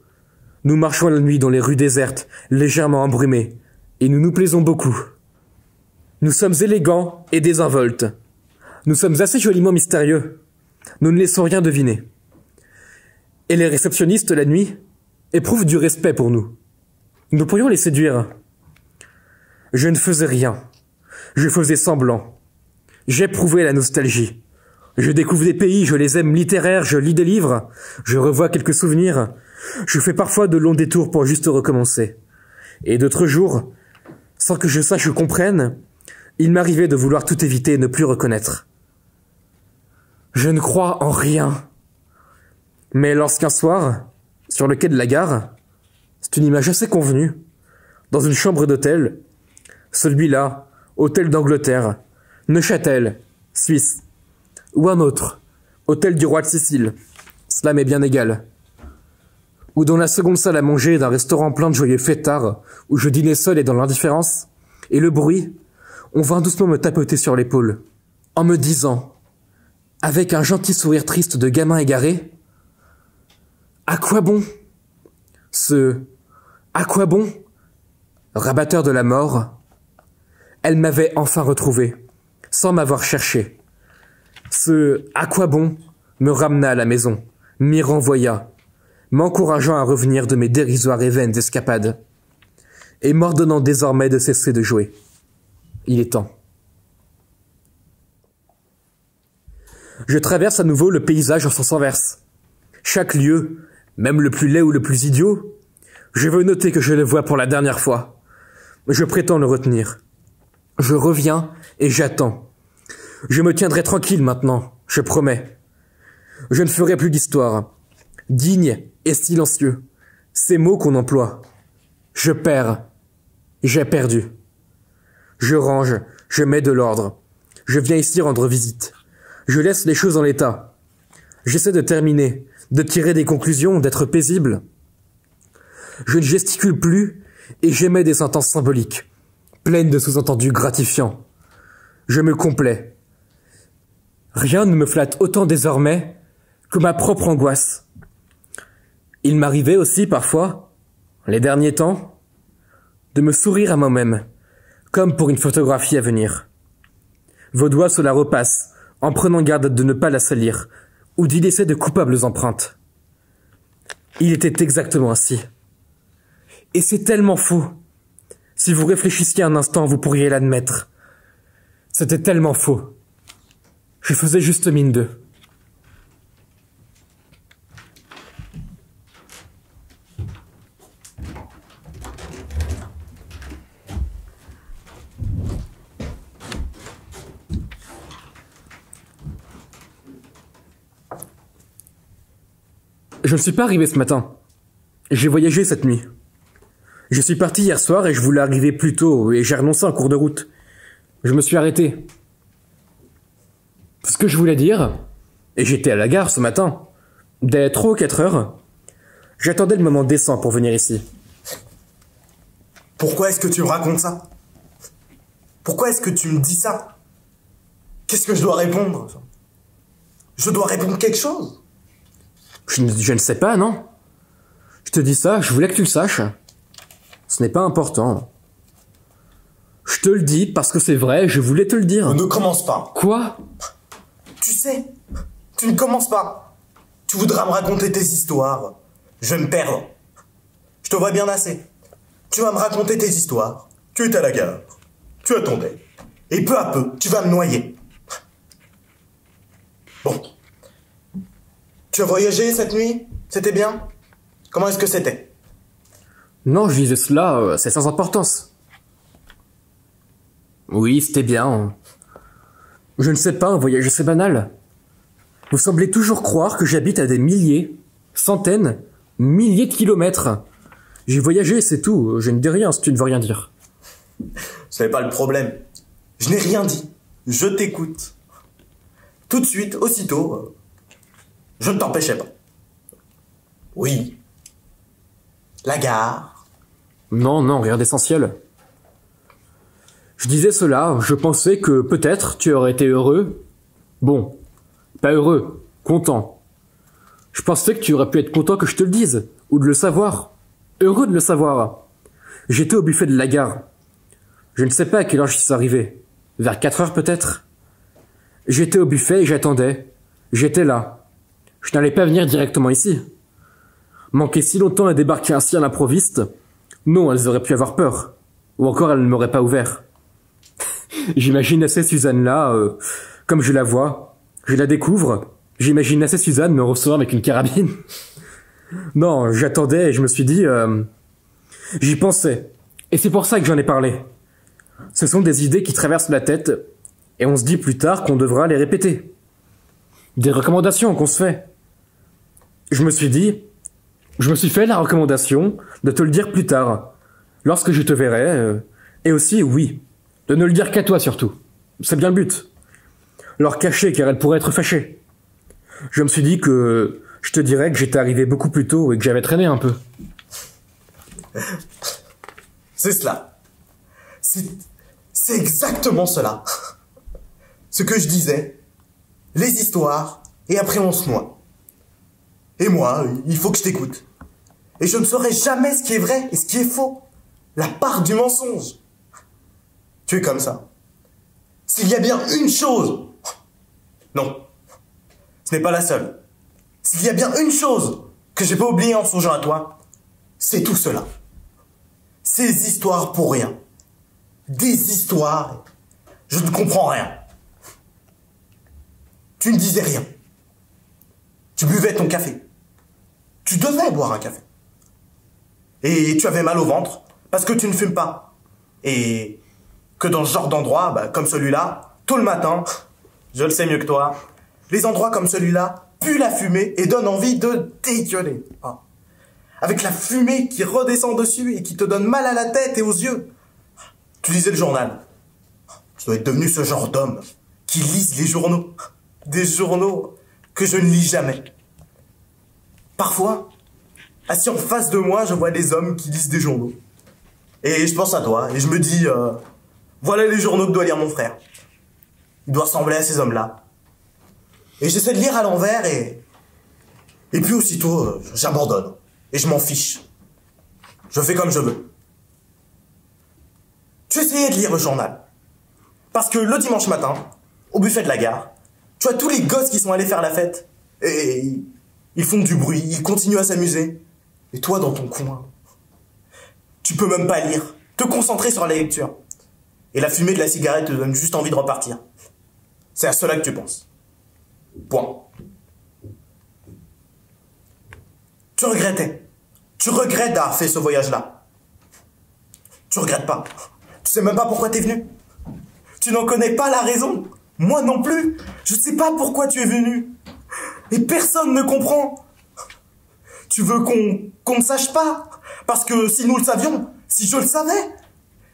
Nous marchons la nuit dans les rues désertes, légèrement embrumées, et nous nous plaisons beaucoup. Nous sommes élégants et désinvoltes. Nous sommes assez joliment mystérieux. Nous ne laissons rien deviner. Et les réceptionnistes, la nuit, éprouvent du respect pour nous. Nous pourrions les séduire. Je ne faisais rien. Je faisais semblant. J'éprouvais la nostalgie. Je découvre des pays, je les aime littéraires, je lis des livres, je revois quelques souvenirs. Je fais parfois de longs détours pour juste recommencer. Et d'autres jours, sans que je sache ou comprenne, il m'arrivait de vouloir tout éviter et ne plus reconnaître. Je ne crois en rien. Mais lorsqu'un soir, sur le quai de la gare, c'est une image assez convenue, dans une chambre d'hôtel, celui-là, hôtel d'Angleterre, Neuchâtel, Suisse, ou un autre, hôtel du roi de Sicile, cela m'est bien égal. Ou dans la seconde salle à manger d'un restaurant plein de joyeux fêtards, où je dînais seul et dans l'indifférence, et le bruit, on vint doucement me tapoter sur l'épaule, en me disant, avec un gentil sourire triste de gamin égaré, « À quoi bon ?» À quoi bon ?» Rabatteur de la mort, elle m'avait enfin retrouvé, sans m'avoir cherché. À quoi bon me ramena à la maison, m'y renvoya, m'encourageant à revenir de mes dérisoires et vaines escapades, et m'ordonnant désormais de cesser de jouer. Il est temps. Je traverse à nouveau le paysage en sens inverse. Chaque lieu, même le plus laid ou le plus idiot, je veux noter que je le vois pour la dernière fois. Je prétends le retenir. Je reviens et j'attends. Je me tiendrai tranquille maintenant, je promets. Je ne ferai plus d'histoire. Digne et silencieux, ces mots qu'on emploie. Je perds. J'ai perdu. Je range, je mets de l'ordre. Je viens ici rendre visite. Je laisse les choses en l'état. J'essaie de terminer, de tirer des conclusions, d'être paisible. Je ne gesticule plus et j'émets des sentences symboliques, pleines de sous-entendus gratifiants. Je me complais. Rien ne me flatte autant désormais que ma propre angoisse. Il m'arrivait aussi parfois, les derniers temps, de me sourire à moi-même, comme pour une photographie à venir. Vos doigts se la repassent, en prenant garde de ne pas la salir, ou d'y laisser de coupables empreintes. Il était exactement ainsi. Et c'est tellement faux. Si vous réfléchissiez un instant, vous pourriez l'admettre. C'était tellement faux. Je faisais juste mine d'eux. Je ne suis pas arrivé ce matin. J'ai voyagé cette nuit. Je suis parti hier soir et je voulais arriver plus tôt et j'ai renoncé en cours de route. Je me suis arrêté. Ce que je voulais dire, et j'étais à la gare ce matin, dès 3 ou 4 heures, j'attendais le moment décent pour venir ici. Pourquoi est-ce que tu me racontes ça? Pourquoi est-ce que tu me dis ça? Qu'est-ce que je dois répondre? Je dois répondre quelque chose? Je ne sais pas, non. Je te dis ça, je voulais que tu le saches. Ce n'est pas important. Je te le dis parce que c'est vrai, je voulais te le dire. Ne commence pas. Quoi? Tu sais, tu ne commences pas. Tu voudras me raconter tes histoires. Je vais me perdre. Je te vois bien assez. Tu vas me raconter tes histoires. Tu étais à la gare. Tu attendais. Et peu à peu, tu vas me noyer. Bon. Tu as voyagé cette nuit? C'était bien? Comment est-ce que c'était? Non, je disais cela, c'est sans importance. Oui, c'était bien. Je ne sais pas, un voyage assez banal. Vous semblez toujours croire que j'habite à des milliers, centaines, milliers de kilomètres. J'ai voyagé, c'est tout. Je ne dis rien si tu ne veux rien dire. Ce n'est pas le problème. Je n'ai rien dit. Je t'écoute. Tout de suite, aussitôt, je ne t'empêchais pas. Oui. La gare. Non, rien d'essentiel. Je disais cela, je pensais que peut-être tu aurais été heureux. Bon, pas heureux, content. Je pensais que tu aurais pu être content que je te le dise, ou de le savoir. Heureux de le savoir. J'étais au buffet de la gare. Je ne sais pas à quelle heure je suis arrivé. Vers 4 heures peut-être. J'étais au buffet et j'attendais. J'étais là. Je n'allais pas venir directement ici. Manquer si longtemps et débarquer ainsi à l'improviste, non, elles auraient pu avoir peur. Ou encore elles ne m'auraient pas ouvert. J'imagine assez Suzanne là, comme je la vois, je la découvre, j'imagine assez Suzanne me recevoir avec une carabine. Non, j'attendais et je me suis dit... J'y pensais. Et c'est pour ça que j'en ai parlé. Ce sont des idées qui traversent la tête et on se dit plus tard qu'on devra les répéter. Des recommandations qu'on se fait. Je me suis fait la recommandation de te le dire plus tard, lorsque je te verrai, et aussi, oui, de ne le dire qu'à toi surtout. C'est bien le but. Leur cacher car elle pourrait être fâchée. Je me suis dit que je te dirais que j'étais arrivé beaucoup plus tôt et que j'avais traîné un peu. C'est cela. C'est exactement cela. Ce que je disais. Les histoires, et après on se noie. Et moi, il faut que je t'écoute. Et je ne saurai jamais ce qui est vrai et ce qui est faux. La part du mensonge. Tu es comme ça. S'il y a bien une chose... Non. Ce n'est pas la seule. S'il y a bien une chose que j'ai pas oubliée en songeant à toi, c'est tout cela. Ces histoires pour rien. Des histoires... Je ne comprends rien. Tu ne disais rien. Tu buvais ton café. Tu devais boire un café. Et tu avais mal au ventre parce que tu ne fumes pas. Et que dans ce genre d'endroit, comme celui-là, tôt le matin, je le sais mieux que toi, les endroits comme celui-là puent la fumée et donnent envie de dégueuler. Avec la fumée qui redescend dessus et qui te donne mal à la tête et aux yeux. Tu lisais le journal. Tu dois être devenu ce genre d'homme qui lise les journaux. Des journaux que je ne lis jamais. Parfois, assis en face de moi, je vois des hommes qui lisent des journaux. Et je pense à toi, et je me dis, voilà les journaux que doit lire mon frère. Il doit ressembler à ces hommes-là. Et j'essaie de lire à l'envers, et puis aussitôt, j'abandonne. Et je m'en fiche. Je fais comme je veux. Tu essayais de lire le journal. Parce que le dimanche matin, au buffet de la gare, tu vois tous les gosses qui sont allés faire la fête. Et ils font du bruit, ils continuent à s'amuser. Et toi, dans ton coin, tu peux même pas lire, te concentrer sur la lecture. Et la fumée de la cigarette te donne juste envie de repartir. C'est à cela que tu penses. Point. Tu regrettais. Tu regrettes d'avoir fait ce voyage-là. Tu regrettes pas. Tu sais même pas pourquoi t'es venu. Tu n'en connais pas la raison. Moi non plus. Je sais pas pourquoi tu es venu. Et personne ne comprend. Tu veux qu'on ne sache pas. Parce que si nous le savions, si je le savais,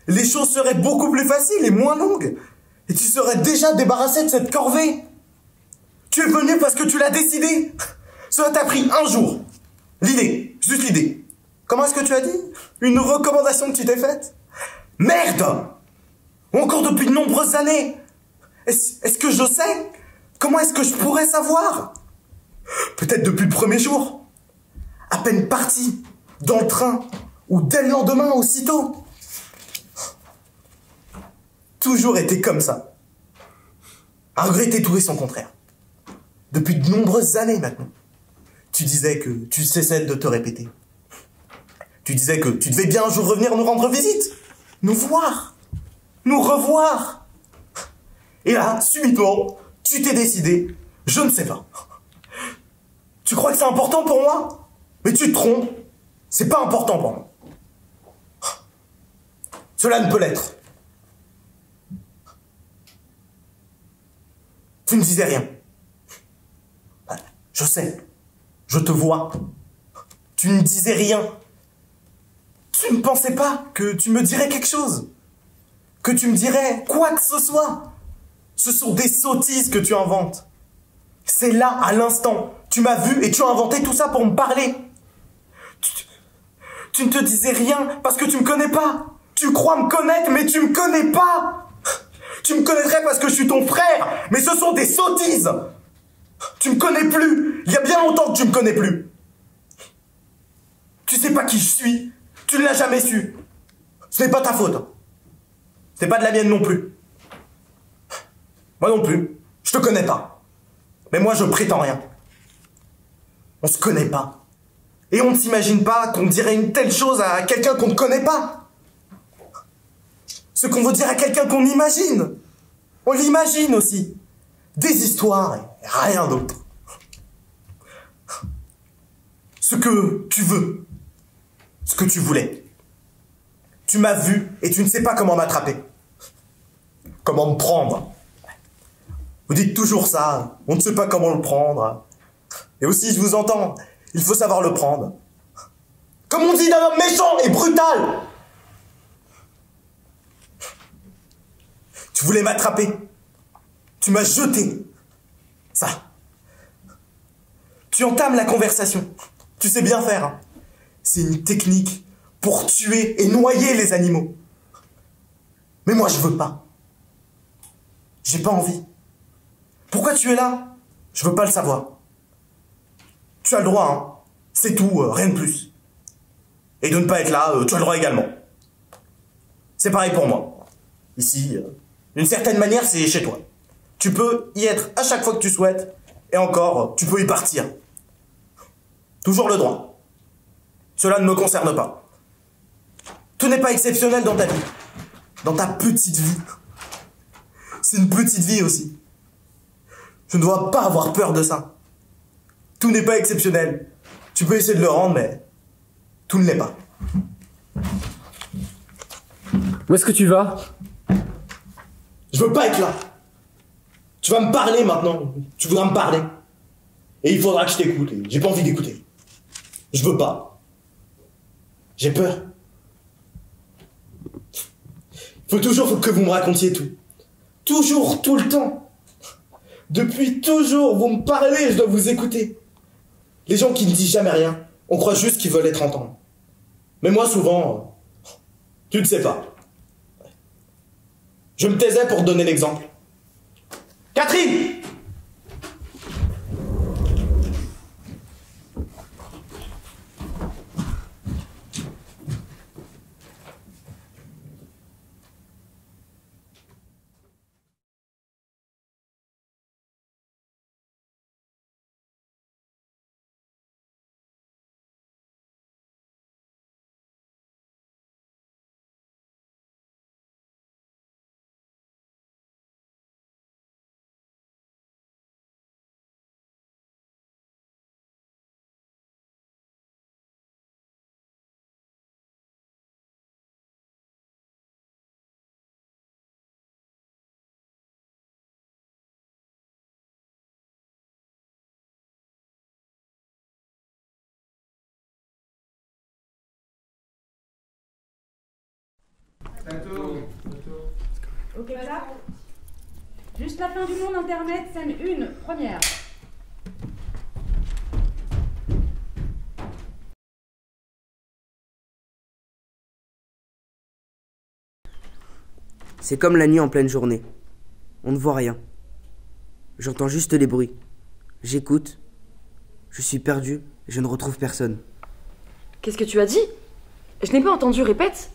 les choses seraient beaucoup plus faciles et moins longues. Et tu serais déjà débarrassé de cette corvée. Tu es venu parce que tu l'as décidé. Cela t'a pris un jour. L'idée, juste l'idée. Comment est-ce que tu as dit? Une recommandation que tu t'es faite? Merde! Ou encore depuis de nombreuses années. Est-ce que je sais? Comment est-ce que je pourrais savoir? Peut-être depuis le premier jour. À peine parti, dans le train, ou dès le lendemain, aussitôt. Toujours été comme ça. À regretter tout et son contraire. Depuis de nombreuses années maintenant. Tu disais que tu cessais de te répéter. Tu disais que tu devais bien un jour revenir nous rendre visite. Nous voir. Nous revoir. Et là, subitement, tu t'es décidé, je ne sais pas. Tu crois que c'est important pour moi? Mais tu te trompes. C'est pas important pour moi. Cela ne peut l'être. Tu ne disais rien. Je sais. Je te vois. Tu ne disais rien. Tu ne pensais pas que tu me dirais quelque chose. Que tu me dirais quoi que ce soit. Ce sont des sottises que tu inventes. C'est là, à l'instant. Tu m'as vu et tu as inventé tout ça pour me parler. Tu ne te disais rien parce que tu me connais pas. Tu crois me connaître, mais tu me connais pas. Tu me connaîtrais parce que je suis ton frère, mais ce sont des sottises. Tu me connais plus. Il y a bien longtemps que tu me connais plus. Tu sais pas qui je suis. Tu ne l'as jamais su. Ce n'est pas ta faute. Ce n'est pas de la mienne non plus. Moi non plus. Je te connais pas. Mais moi je prétends rien. On se connaît pas. Et on ne s'imagine pas qu'on dirait une telle chose à quelqu'un qu'on ne connaît pas. Ce qu'on veut dire à quelqu'un qu'on imagine. On l'imagine aussi. Des histoires et rien d'autre. Ce que tu veux. Ce que tu voulais. Tu m'as vu et tu ne sais pas comment m'attraper. Comment me prendre. Vous dites toujours ça. On ne sait pas comment le prendre. Et aussi, je vous entends. Il faut savoir le prendre. Comme on dit d'un homme méchant et brutal. Tu voulais m'attraper. Tu m'as jeté. Ça. Tu entames la conversation. Tu sais bien faire. Hein. C'est une technique pour tuer et noyer les animaux. Mais moi, je veux pas. J'ai pas envie. Pourquoi tu es là? Je veux pas le savoir. Tu as le droit, hein. C'est tout, rien de plus. Et de ne pas être là, tu as le droit également. C'est pareil pour moi. Ici, d'une certaine manière, c'est chez toi. Tu peux y être à chaque fois que tu souhaites, et encore, tu peux y partir. Toujours le droit. Cela ne me concerne pas. Tout n'est pas exceptionnel dans ta vie. Dans ta petite vie. C'est une petite vie aussi. Je ne dois pas avoir peur de ça. Tout n'est pas exceptionnel. Tu peux essayer de le rendre, mais tout ne l'est pas. Où est-ce que tu vas? Je veux pas être là. Tu vas me parler maintenant. Tu voudras me parler. Et il faudra que je t'écoute. Et j'ai pas envie d'écouter. Je veux pas. J'ai peur. Il faut toujours que vous me racontiez tout. Toujours, tout le temps. Depuis toujours, vous me parlez, je dois vous écouter. Les gens qui ne disent jamais rien, on croit juste qu'ils veulent être entendus. Mais moi, souvent, tu ne sais pas. Je me taisais pour te donner l'exemple. Catherine! Ok, voilà. Juste la fin du monde, Internet, scène 1, première. C'est comme la nuit en pleine journée. On ne voit rien. J'entends juste les bruits. J'écoute. Je suis perdu. Je ne retrouve personne. Qu'est-ce que tu as dit? Je n'ai pas entendu, répète.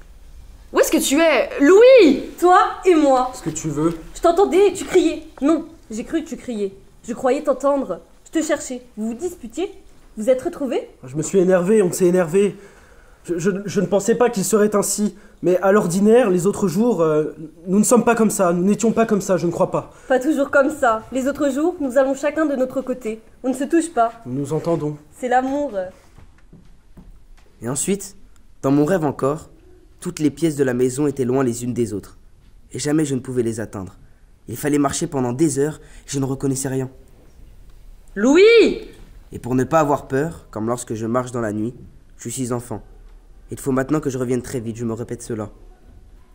Où est-ce que tu es? Louis! Toi et moi. Ce que tu veux. Je t'entendais, tu criais. Non, j'ai cru que tu criais. Je croyais t'entendre. Je te cherchais. Vous vous disputiez? Vous êtes retrouvés? Je me suis énervé, on s'est énervé. Je ne pensais pas qu'il serait ainsi. Mais à l'ordinaire, les autres jours, nous ne sommes pas comme ça. Nous n'étions pas comme ça, je ne crois pas. Pas toujours comme ça. Les autres jours, nous allons chacun de notre côté. On ne se touche pas. Nous nous entendons. C'est l'amour. Et ensuite, dans mon rêve encore, toutes les pièces de la maison étaient loin les unes des autres. Et jamais je ne pouvais les atteindre. Il fallait marcher pendant des heures et je ne reconnaissais rien. Louis! Et pour ne pas avoir peur, comme lorsque je marche dans la nuit, je suis enfant. Il faut maintenant que je revienne très vite, je me répète cela.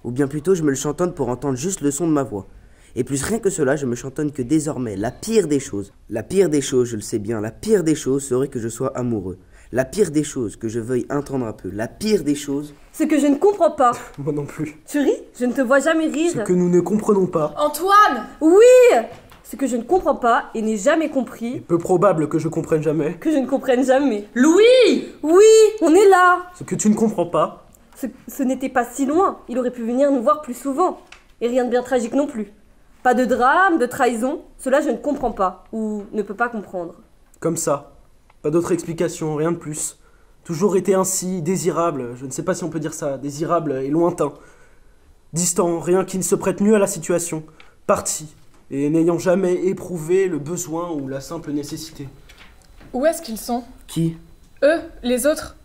Ou bien plutôt, je me le chantonne pour entendre juste le son de ma voix. Et plus rien que cela, je me chantonne que désormais, la pire des choses, je le sais bien, la pire des choses serait que je sois amoureux. La pire des choses, que je veuille entendre un peu. La pire des choses... Ce que je ne comprends pas. Moi non plus. Tu ris? Je ne te vois jamais rire. Ce que nous ne comprenons pas. Antoine! Oui! Ce que je ne comprends pas et n'ai jamais compris. Il est peu probable que je comprenne jamais. Que je ne comprenne jamais. Louis! Oui, on est là. Ce que tu ne comprends pas. Ce n'était pas si loin. Il aurait pu venir nous voir plus souvent. Et rien de bien tragique non plus. Pas de drame, de trahison. Cela je ne comprends pas. Ou ne peux pas comprendre. Comme ça. Pas d'autre explication, rien de plus. Toujours été ainsi, désirable, je ne sais pas si on peut dire ça, désirable et lointain. Distant, rien qui ne se prête mieux à la situation. parti, et n'ayant jamais éprouvé le besoin ou la simple nécessité. Où est-ce qu'ils sont? Qui? Eux, les autres.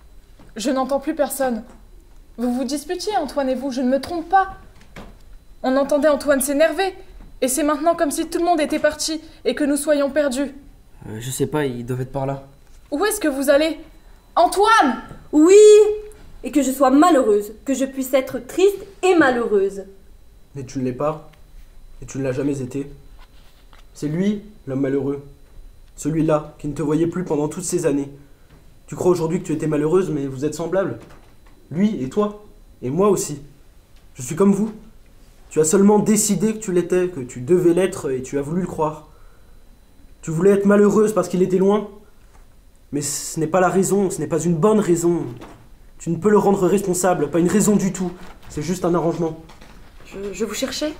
Je n'entends plus personne. Vous vous disputiez, Antoine et vous, je ne me trompe pas. On entendait Antoine s'énerver, et c'est maintenant comme si tout le monde était parti et que nous soyons perdus. Je sais pas, ils doivent être par là. Où est-ce que vous allez? Antoine! Oui! Et que je sois malheureuse, que je puisse être triste et malheureuse. Mais tu ne l'es pas, et tu ne l'as jamais été. C'est lui, l'homme malheureux. Celui-là, qui ne te voyait plus pendant toutes ces années. Tu crois aujourd'hui que tu étais malheureuse, mais vous êtes semblables. Lui et toi, et moi aussi. Je suis comme vous. Tu as seulement décidé que tu l'étais, que tu devais l'être, et tu as voulu le croire. Tu voulais être malheureuse parce qu'il était loin, mais ce n'est pas la raison, ce n'est pas une bonne raison. Tu ne peux le rendre responsable, pas une raison du tout. C'est juste un arrangement. Je vous cherchais.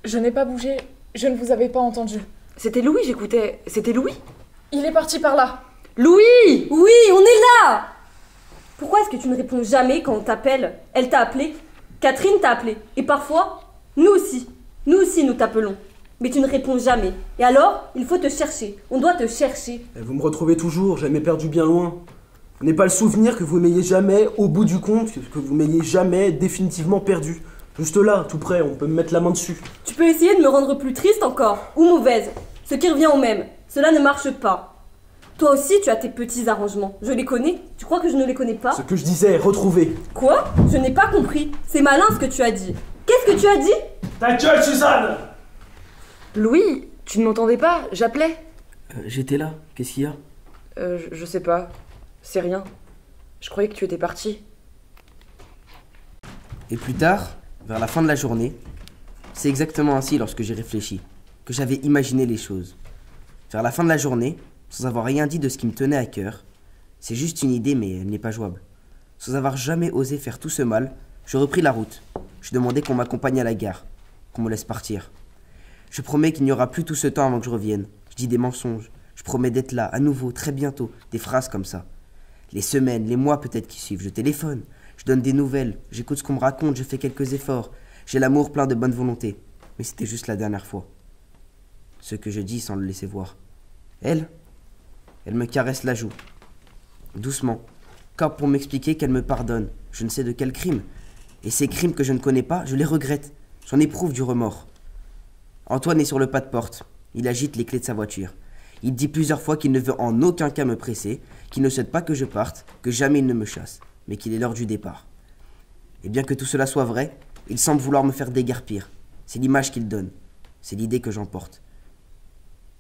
Je n'ai pas bougé, je ne vous avais pas entendu. C'était Louis, j'écoutais. C'était Louis? Il est parti par là. Louis! Oui, on est là! Pourquoi est-ce que tu ne réponds jamais quand on t'appelle? Elle t'a appelé, Catherine t'a appelé, et parfois, nous aussi nous t'appelons. Mais tu ne réponds jamais. Et alors, il faut te chercher. On doit te chercher. Et vous me retrouvez toujours, jamais perdu bien loin. Vous n'avez pas le souvenir que vous m'ayez jamais, au bout du compte, que vous m'ayez jamais définitivement perdu. Juste là, tout près, on peut me mettre la main dessus. Tu peux essayer de me rendre plus triste encore, ou mauvaise. Ce qui revient au même. Cela ne marche pas. Toi aussi, tu as tes petits arrangements. Je les connais. Tu crois que je ne les connais pas? Ce que je disais, retrouver. Quoi? Je n'ai pas compris. C'est malin ce que tu as dit. Qu'est-ce que tu as dit? Ta gueule, Suzanne! Louis, tu ne m'entendais pas? J'appelais. J'étais là, qu'est-ce qu'il y a? Je sais pas. C'est rien. Je croyais que tu étais parti. Et plus tard, vers la fin de la journée, c'est exactement ainsi lorsque j'ai réfléchi, que j'avais imaginé les choses. Vers la fin de la journée, sans avoir rien dit de ce qui me tenait à cœur, c'est juste une idée mais elle n'est pas jouable. Sans avoir jamais osé faire tout ce mal, je repris la route. Je demandais qu'on m'accompagne à la gare, qu'on me laisse partir. Je promets qu'il n'y aura plus tout ce temps avant que je revienne. Je dis des mensonges. Je promets d'être là, à nouveau, très bientôt. Des phrases comme ça. Les semaines, les mois peut-être qui suivent, je téléphone. Je donne des nouvelles. J'écoute ce qu'on me raconte, je fais quelques efforts. J'ai l'amour plein de bonne volonté. Mais c'était juste la dernière fois. Ce que je dis sans le laisser voir. Elle me caresse la joue. Doucement. Comme pour m'expliquer qu'elle me pardonne. Je ne sais de quel crime. Et ces crimes que je ne connais pas, je les regrette. J'en éprouve du remords. Antoine est sur le pas de porte. Il agite les clés de sa voiture. Il dit plusieurs fois qu'il ne veut en aucun cas me presser, qu'il ne souhaite pas que je parte, que jamais il ne me chasse, mais qu'il est l'heure du départ. Et bien que tout cela soit vrai, il semble vouloir me faire déguerpir. C'est l'image qu'il donne. C'est l'idée que j'emporte.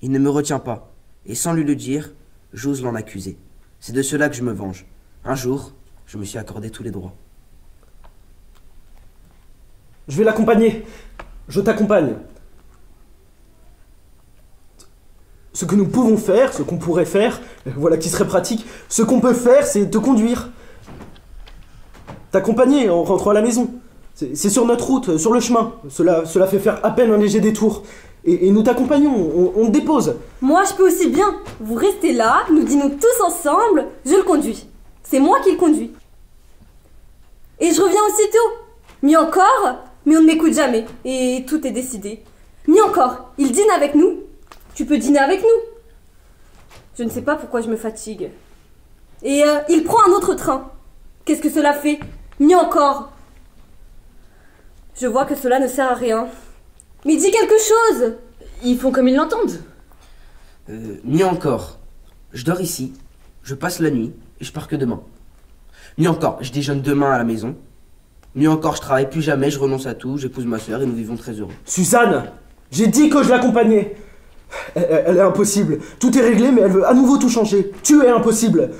Il ne me retient pas, et sans lui le dire, j'ose l'en accuser. C'est de cela que je me venge. Un jour, je me suis accordé tous les droits. Je vais l'accompagner. Je t'accompagne. Ce que nous pouvons faire, ce qu'on pourrait faire, voilà qui serait pratique, ce qu'on peut faire, c'est te conduire. T'accompagner en rentrant à la maison. C'est sur notre route, sur le chemin. Cela fait faire à peine un léger détour. Et nous t'accompagnons, on te dépose. Moi, je peux aussi bien. Vous restez là, nous dînons tous ensemble, je le conduis. C'est moi qui le conduis. Et je reviens aussitôt. Mieux encore, mais on ne m'écoute jamais. Et tout est décidé. Mieux encore, il dîne avec nous. Tu peux dîner avec nous. Je ne sais pas pourquoi je me fatigue. Et il prend un autre train. Qu'est-ce que cela fait? Mieux encore. Je vois que cela ne sert à rien. Mais dis quelque chose. Ils font comme ils l'entendent. Mieux encore. Je dors ici, je passe la nuit et je pars que demain. Mieux encore, je déjeune demain à la maison. Mieux encore, je travaille plus jamais, je renonce à tout, j'épouse ma soeur et nous vivons très heureux. Suzanne, j'ai dit que je l'accompagnais. Elle est impossible. Tout est réglé, mais elle veut à nouveau tout changer. Tu es impossible.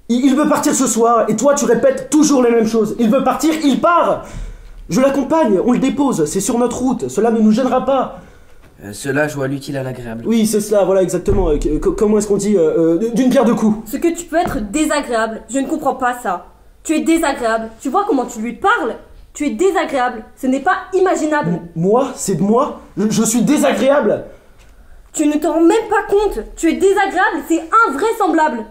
Il veut partir ce soir, et toi tu répètes toujours les mêmes choses. Il veut partir, il part. Je l'accompagne, on le dépose, c'est sur notre route, cela ne nous gênera pas. Cela joue à l'utile à l'agréable. Oui, c'est cela, voilà exactement. Comment est-ce qu'on dit d'une pierre deux coups. Ce que tu peux être désagréable, je ne comprends pas ça. Tu es désagréable, tu vois comment tu lui parles? Tu es désagréable, ce n'est pas imaginable. Moi? C'est de moi? Je suis désagréable? Tu ne t'en rends même pas compte. Tu es désagréable, c'est invraisemblable.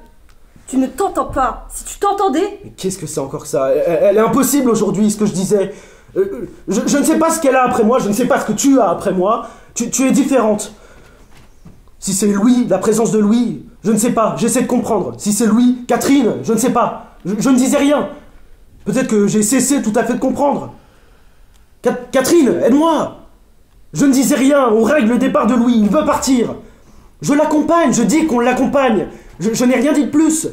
Tu ne t'entends pas. Si tu t'entendais... Mais qu'est-ce que c'est encore que ça? Elle est impossible aujourd'hui, ce que je disais. Je ne sais pas ce qu'elle a après moi, je ne sais pas ce que tu as après moi, Tu es différente. Si c'est Louis, la présence de Louis, je ne sais pas, j'essaie de comprendre. Si c'est Louis, Catherine, je ne sais pas. Je ne disais rien. Peut-être que j'ai cessé tout à fait de comprendre. Catherine, aide-moi. Je ne disais rien, on règle le départ de Louis, il veut partir. Je l'accompagne, je dis qu'on l'accompagne. Je n'ai rien dit de plus.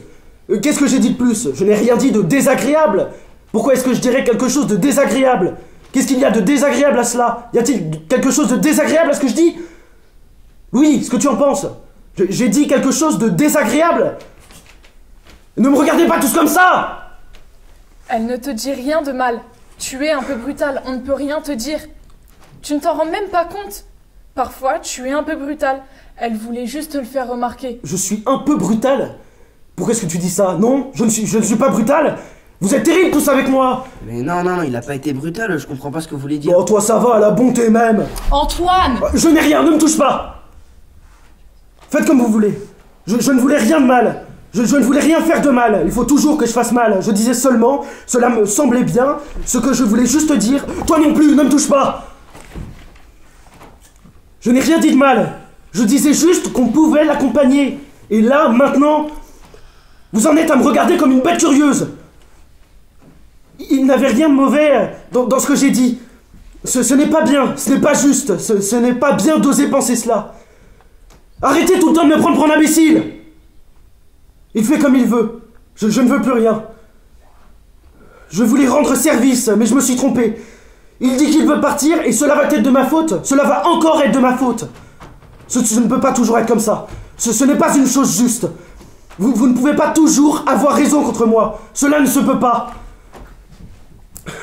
Qu'est-ce que j'ai dit de plus? Je n'ai rien dit de désagréable. Pourquoi est-ce que je dirais quelque chose de désagréable? Qu'est-ce qu'il y a de désagréable à cela? Y a-t-il quelque chose de désagréable à ce que je dis? Louis, ce que tu en penses? J'ai dit quelque chose de désagréable? Ne me regardez pas tous comme ça! Elle ne te dit rien de mal. Tu es un peu brutal, on ne peut rien te dire. Tu ne t'en rends même pas compte. Parfois, tu es un peu brutal. Elle voulait juste te le faire remarquer. Je suis un peu brutal? Pourquoi est-ce que tu dis ça? Non, je ne suis pas brutal. Vous êtes terribles tous avec moi. Mais non, il a pas été brutal, je comprends pas ce que vous voulez dire. Oh, toi ça va, la bonté même. Antoine! Je n'ai rien, ne me touche pas. Faites comme vous voulez. Je ne voulais rien de mal. Je ne voulais rien faire de mal. Il faut toujours que je fasse mal. Je disais seulement, cela me semblait bien, ce que je voulais juste dire. Toi non plus, ne me touche pas. Je n'ai rien dit de mal. Je disais juste qu'on pouvait l'accompagner. Et là, maintenant, vous en êtes à me regarder comme une bête curieuse. Il n'avait rien de mauvais dans ce que j'ai dit. Ce n'est pas bien, ce n'est pas juste, ce n'est pas bien d'oser penser cela. Arrêtez tout le temps de me prendre pour un imbécile. Il fait comme il veut. Je ne veux plus rien. Je voulais rendre service, mais je me suis trompé. Il dit qu'il veut partir et cela va être de ma faute. Cela va encore être de ma faute. Ce ne peut pas toujours être comme ça. Ce n'est pas une chose juste. Vous ne pouvez pas toujours avoir raison contre moi. Cela ne se peut pas.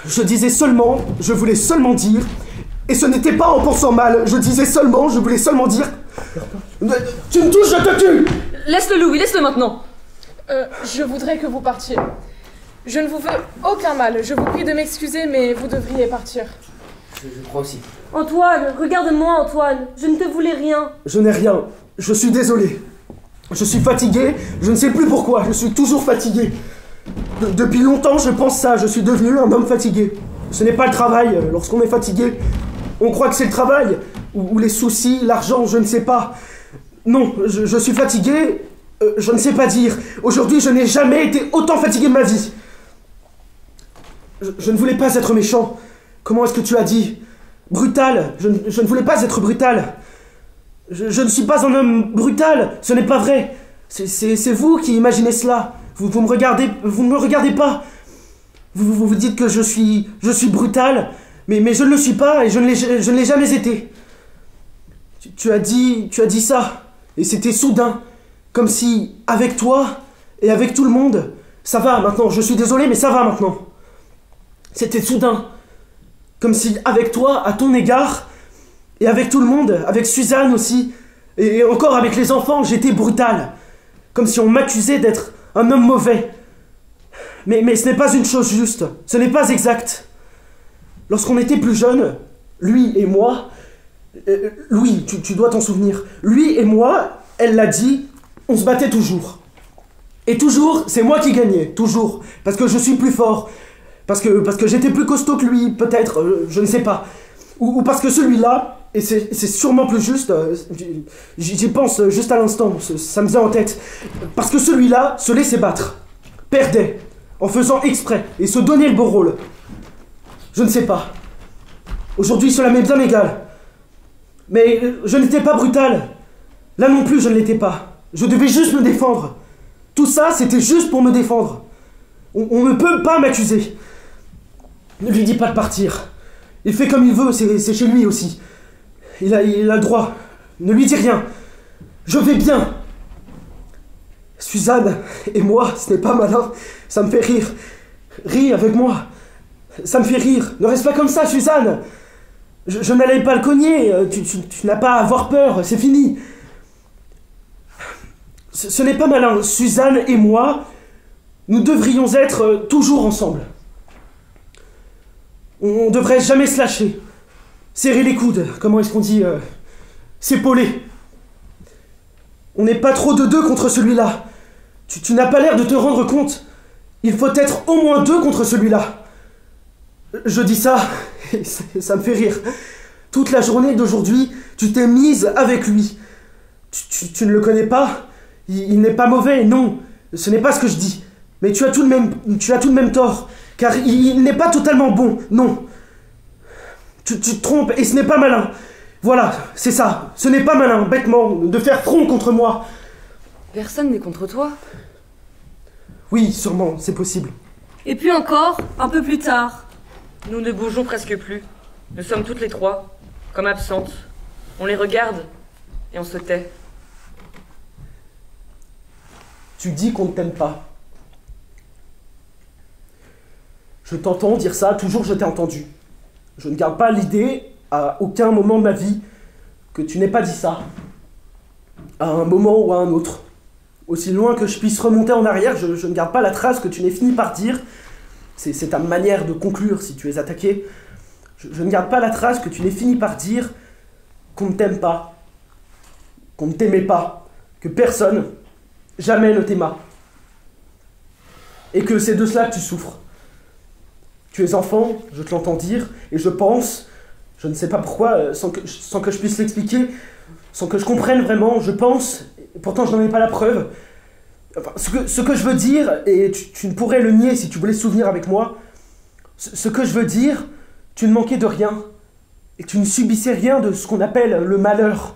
Je disais seulement, je voulais seulement dire, et ce n'était pas en pensant mal, je disais seulement, je voulais seulement dire... Tu me touches, je te tue! Laisse-le, Louis, laisse-le maintenant. Je voudrais que vous partiez. Je ne vous veux aucun mal. Je vous prie de m'excuser, mais vous devriez partir. Je crois aussi. Antoine, regarde-moi, Antoine. Je ne te voulais rien. Je n'ai rien. Je suis désolé. Je suis fatigué. Je ne sais plus pourquoi. Je suis toujours fatigué. Depuis longtemps, je pense ça. Je suis devenu un homme fatigué. Ce n'est pas le travail. Lorsqu'on est fatigué, on croit que c'est le travail. Ou les soucis, l'argent, je ne sais pas. Non, je suis fatigué. Je ne sais pas dire. Aujourd'hui, je n'ai jamais été autant fatigué de ma vie. Je ne voulais pas être méchant. Comment est-ce que tu as dit? Brutal. Je ne voulais pas être brutal. Je ne suis pas un homme brutal. Ce n'est pas vrai. C'est vous qui imaginez cela. Vous ne me regardez pas. Vous dites que je suis brutal. Mais je ne le suis pas et je ne l'ai jamais été. Tu as dit ça. Et c'était soudain. Comme si, avec toi et avec tout le monde, ça va maintenant. Je suis désolé, mais ça va maintenant. C'était soudain. Comme si, avec toi, à ton égard, et avec tout le monde, avec Suzanne aussi, et encore avec les enfants, j'étais brutal. Comme si on m'accusait d'être un homme mauvais. Mais ce n'est pas une chose juste. Ce n'est pas exact. Lorsqu'on était plus jeunes, lui et moi... Louis, tu dois t'en souvenir. Lui et moi, elle l'a dit, on se battait toujours. Et toujours, c'est moi qui gagnais. Toujours. Parce que je suis plus fort. Parce que j'étais plus costaud que lui, peut-être, je ne sais pas. Ou parce que celui-là, et c'est sûrement plus juste, j'y pense juste à l'instant, ça me vient en tête. Parce que celui-là se laissait battre, perdait, en faisant exprès, et se donnait le beau rôle. Je ne sais pas. Aujourd'hui, cela m'est bien égal. Mais je n'étais pas brutal. Là non plus, je ne l'étais pas. Je devais juste me défendre. Tout ça, c'était juste pour me défendre. On ne peut pas m'accuser. Ne lui dis pas de partir. Il fait comme il veut, c'est chez lui aussi. Il a le droit. Ne lui dis rien. Je vais bien. Suzanne et moi, ce n'est pas malin. Ça me fait rire. Ris avec moi. Ça me fait rire. Ne reste pas comme ça, Suzanne. Je n'allais pas le cogner. Tu n'as pas à avoir peur. C'est fini. Ce n'est pas malin. Suzanne et moi, nous devrions être toujours ensemble. On devrait jamais se lâcher. Serrer les coudes. Comment est-ce qu'on dit s'épauler. On n'est pas trop de deux contre celui-là. Tu n'as pas l'air de te rendre compte. Il faut être au moins deux contre celui-là. Je dis ça, et ça me fait rire. Toute la journée d'aujourd'hui, tu t'es mise avec lui. Tu ne le connais pas. Il n'est pas mauvais, non. Ce n'est pas ce que je dis. Mais tu as tout de même tort. Car il n'est pas totalement bon, non. Tu te trompes et ce n'est pas malin. Voilà, c'est ça. Ce n'est pas malin, bêtement, de faire front contre moi. Personne n'est contre toi. Oui, sûrement, c'est possible. Et puis encore, un peu plus tard. Nous ne bougeons presque plus. Nous sommes toutes les trois, comme absentes. On les regarde et on se tait. Tu dis qu'on ne t'aime pas. Je t'entends dire ça, toujours je t'ai entendu. Je ne garde pas l'idée, à aucun moment de ma vie, que tu n'aies pas dit ça. À un moment ou à un autre. Aussi loin que je puisse remonter en arrière, je ne garde pas la trace que tu n'aies fini par dire. C'est ta manière de conclure si tu es attaqué. Je ne garde pas la trace que tu n'aies fini par dire qu'on ne t'aime pas, qu'on ne t'aimait pas, que personne, jamais ne t'aima. Et que c'est de cela que tu souffres. Tu es enfant, je te l'entends dire, et je pense, je ne sais pas pourquoi, sans que je puisse l'expliquer, sans que je comprenne vraiment, je pense, et pourtant je n'en ai pas la preuve. Enfin, ce que je veux dire, et tu ne pourrais le nier si tu voulais te souvenir avec moi, ce que je veux dire, tu ne manquais de rien, et tu ne subissais rien de ce qu'on appelle le malheur,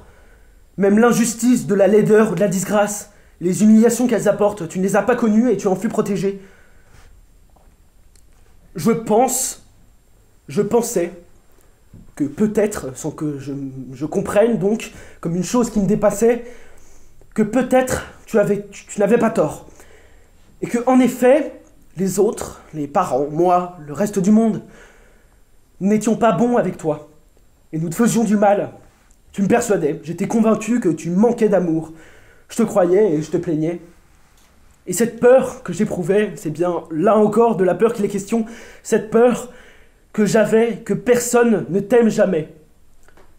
même l'injustice de la laideur ou de la disgrâce, les humiliations qu'elles apportent, tu ne les as pas connues et tu en fus protégé. Je pensais que peut-être, sans que je comprenne donc, comme une chose qui me dépassait, que peut-être tu n'avais pas tort. Et que, en effet, les autres, les parents, moi, le reste du monde, nous n'étions pas bons avec toi. Et nous te faisions du mal. Tu me persuadais, j'étais convaincu que tu manquais d'amour. Je te croyais et je te plaignais. Et cette peur que j'éprouvais, c'est bien là encore de la peur qu'il est question, cette peur que j'avais, que personne ne t'aime jamais.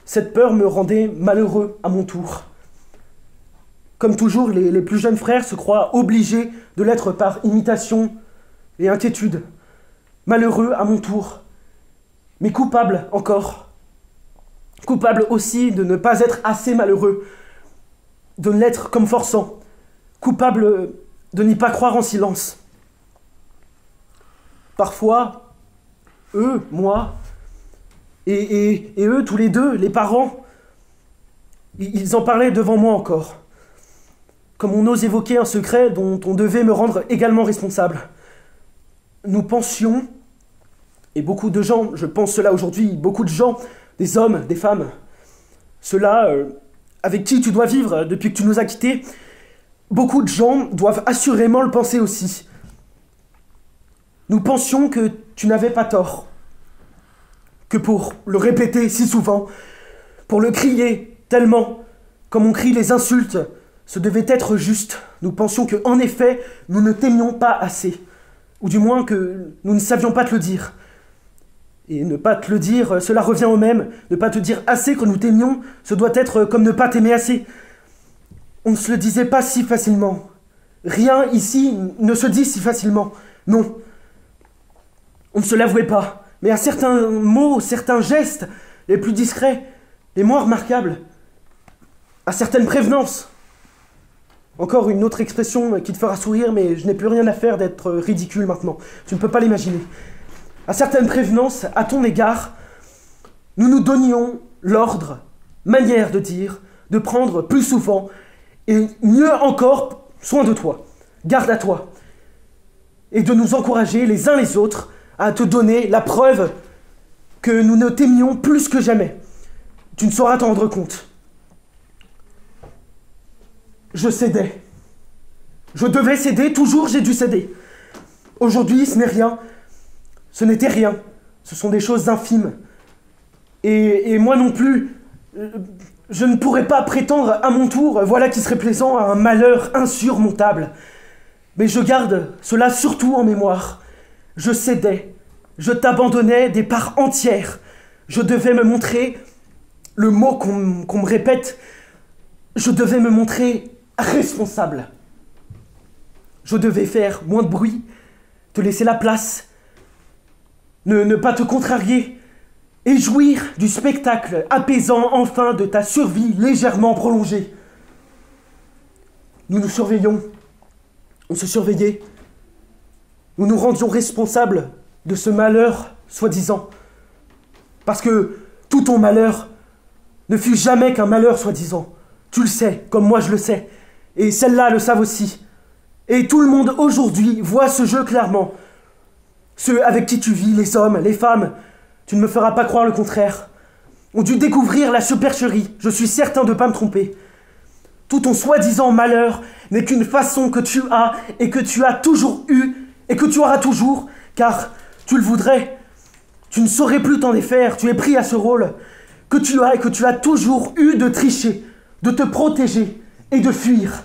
Cette peur me rendait malheureux à mon tour. Comme toujours, les plus jeunes frères se croient obligés de l'être par imitation et inquiétude. Malheureux à mon tour, mais coupable encore. Coupable aussi de ne pas être assez malheureux, de ne l'être comme forçant. Coupable de n'y pas croire en silence. Parfois, eux, moi, et eux, tous les deux, les parents, ils en parlaient devant moi encore. Comme on ose évoquer un secret dont on devait me rendre également responsable. Nous pensions, et beaucoup de gens, je pense cela aujourd'hui, beaucoup de gens, des hommes, des femmes, ceux-là avec qui tu dois vivre depuis que tu nous as quittés, beaucoup de gens doivent assurément le penser aussi. Nous pensions que tu n'avais pas tort. Que pour le répéter si souvent, pour le crier tellement, comme on crie les insultes, ce devait être juste. Nous pensions que, en effet, nous ne t'aimions pas assez. Ou du moins que nous ne savions pas te le dire. Et ne pas te le dire, cela revient au même. Ne pas te dire assez que nous t'aimions, ce doit être comme ne pas t'aimer assez. On ne se le disait pas si facilement. Rien ici ne se dit si facilement. Non. On ne se l'avouait pas. Mais à certains mots, certains gestes, les plus discrets, les moins remarquables, à certaines prévenances. Encore une autre expression qui te fera sourire, mais je n'ai plus rien à faire d'être ridicule maintenant. Tu ne peux pas l'imaginer. À certaines prévenances, à ton égard, nous nous donnions l'ordre, manière de dire, de prendre plus souvent, et mieux encore, soin de toi, garde à toi, et de nous encourager les uns les autres à te donner la preuve que nous ne t'aimions plus que jamais. Tu ne sauras t'en rendre compte. Je cédais. Je devais céder, toujours j'ai dû céder. Aujourd'hui, ce n'est rien. Ce n'était rien. Ce sont des choses infimes. Et moi non plus, je ne pourrais pas prétendre à mon tour, voilà qui serait plaisant, à un malheur insurmontable. Mais je garde cela surtout en mémoire. Je cédais. Je t'abandonnais des parts entières. Je devais me montrer, le mot qu'on me répète, je devais me montrer responsable. Je devais faire moins de bruit, te laisser la place, ne pas te contrarier, et jouir du spectacle apaisant enfin de ta survie légèrement prolongée. Nous nous surveillions, on se surveillait, nous nous rendions responsables de ce malheur soi-disant. Parce que tout ton malheur ne fut jamais qu'un malheur soi-disant. Tu le sais, comme moi je le sais, et celles-là le savent aussi. Et tout le monde aujourd'hui voit ce jeu clairement. Ceux avec qui tu vis, les hommes, les femmes, tu ne me feras pas croire le contraire, ont dû découvrir la supercherie, je suis certain de ne pas me tromper. Tout ton soi-disant malheur n'est qu'une façon que tu as et que tu as toujours eu et que tu auras toujours, car tu le voudrais. Tu ne saurais plus t'en défaire, tu es pris à ce rôle que tu as et que tu as toujours eu de tricher, de te protéger et de fuir.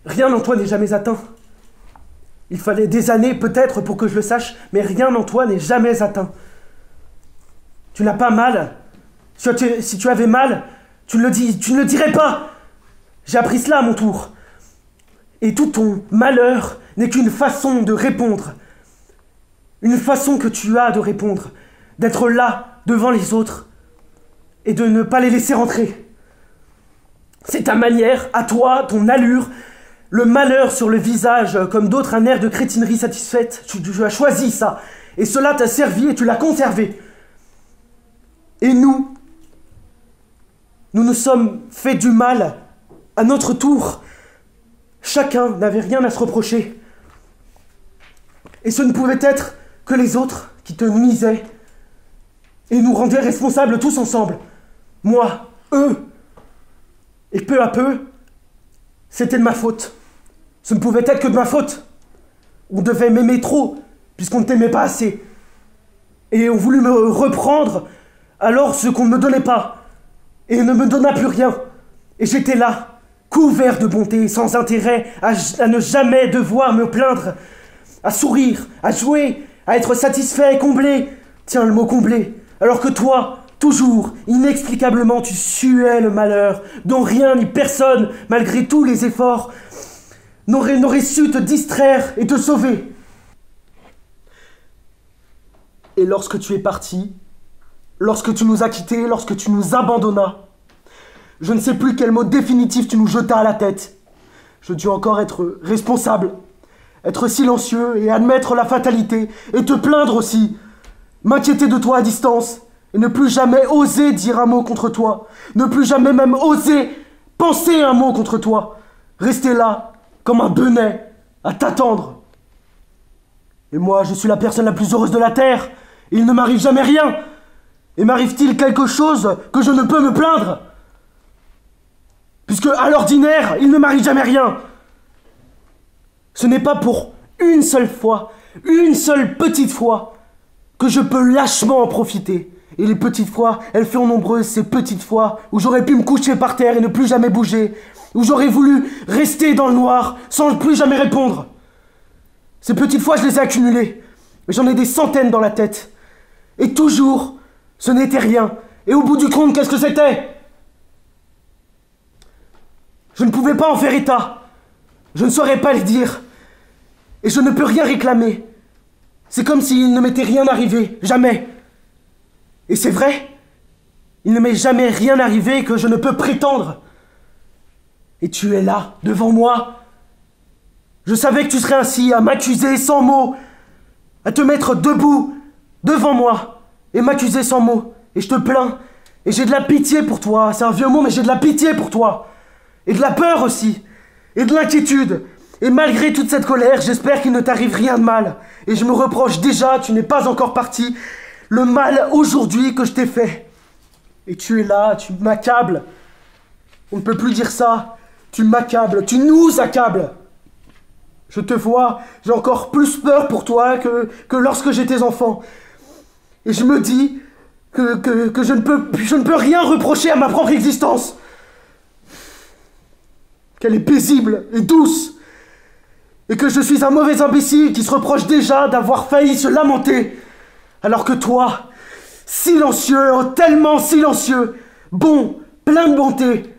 Rien en toi n'est jamais atteint. Il fallait des années peut-être pour que je le sache, mais rien en toi n'est jamais atteint. Tu n'as pas mal. Si tu avais mal, tu ne le dirais pas. J'ai appris cela à mon tour. Et tout ton malheur n'est qu'une façon de répondre. Une façon que tu as de répondre. D'être là, devant les autres, et de ne pas les laisser rentrer. C'est ta manière, à toi, ton allure, le malheur sur le visage, comme d'autres un air de crétinerie satisfaite. Tu as choisi ça, et cela t'a servi et tu l'as conservé. Et nous nous sommes fait du mal à notre tour. Chacun n'avait rien à se reprocher. Et ce ne pouvait être que les autres qui te nuisaient et nous rendaient responsables tous ensemble. Moi, eux. Et peu à peu, c'était de ma faute. Ce ne pouvait être que de ma faute. On devait m'aimer trop, puisqu'on ne t'aimait pas assez. Et on voulut me reprendre alors ce qu'on ne me donnait pas. Et ne me donna plus rien. Et j'étais là, couvert de bonté, sans intérêt, à ne jamais devoir me plaindre, à sourire, à jouer, à être satisfait et comblé. Tiens, le mot comblé. Alors que toi, toujours, inexplicablement, tu suais le malheur, dont rien ni personne, malgré tous les efforts, n'aurait su te distraire et te sauver. Et lorsque tu es parti, lorsque tu nous as quittés, lorsque tu nous abandonnas, je ne sais plus quel mot définitif tu nous jetas à la tête. Je dus encore être responsable, être silencieux et admettre la fatalité, et te plaindre aussi, m'inquiéter de toi à distance, et ne plus jamais oser dire un mot contre toi, ne plus jamais même oser penser un mot contre toi, rester là, comme un benêt, à t'attendre. Et moi, je suis la personne la plus heureuse de la terre, et il ne m'arrive jamais rien. Et m'arrive-t-il quelque chose que je ne peux me plaindre? Puisque, à l'ordinaire, il ne m'arrive jamais rien. Ce n'est pas pour une seule fois, une seule petite fois, que je peux lâchement en profiter. Et les petites fois, elles furent nombreuses, ces petites fois, où j'aurais pu me coucher par terre et ne plus jamais bouger, où j'aurais voulu rester dans le noir, sans plus jamais répondre. Ces petites fois, je les ai accumulées, mais j'en ai des centaines dans la tête. Et toujours, ce n'était rien. Et au bout du compte, qu'est-ce que c'était? Je ne pouvais pas en faire état. Je ne saurais pas le dire. Et je ne peux rien réclamer. C'est comme s'il ne m'était rien arrivé, jamais. Et c'est vrai, il ne m'est jamais rien arrivé que je ne peux prétendre. Et tu es là, devant moi. Je savais que tu serais ainsi, à m'accuser sans mots, à te mettre debout, devant moi, et m'accuser sans mots. Et je te plains, et j'ai de la pitié pour toi. C'est un vieux mot, mais j'ai de la pitié pour toi. Et de la peur aussi, et de l'inquiétude. Et malgré toute cette colère, j'espère qu'il ne t'arrive rien de mal. Et je me reproche déjà, tu n'es pas encore parti, le mal aujourd'hui que je t'ai fait. Et tu es là, tu m'accables. On ne peut plus dire ça. Tu m'accables, tu nous accables. Je te vois, j'ai encore plus peur pour toi que lorsque j'étais enfant. Et je me dis que je ne peux rien reprocher à ma propre existence. Qu'elle est paisible et douce. Et que je suis un mauvais imbécile qui se reproche déjà d'avoir failli se lamenter. Alors que toi, silencieux, oh, tellement silencieux, bon, plein de bonté,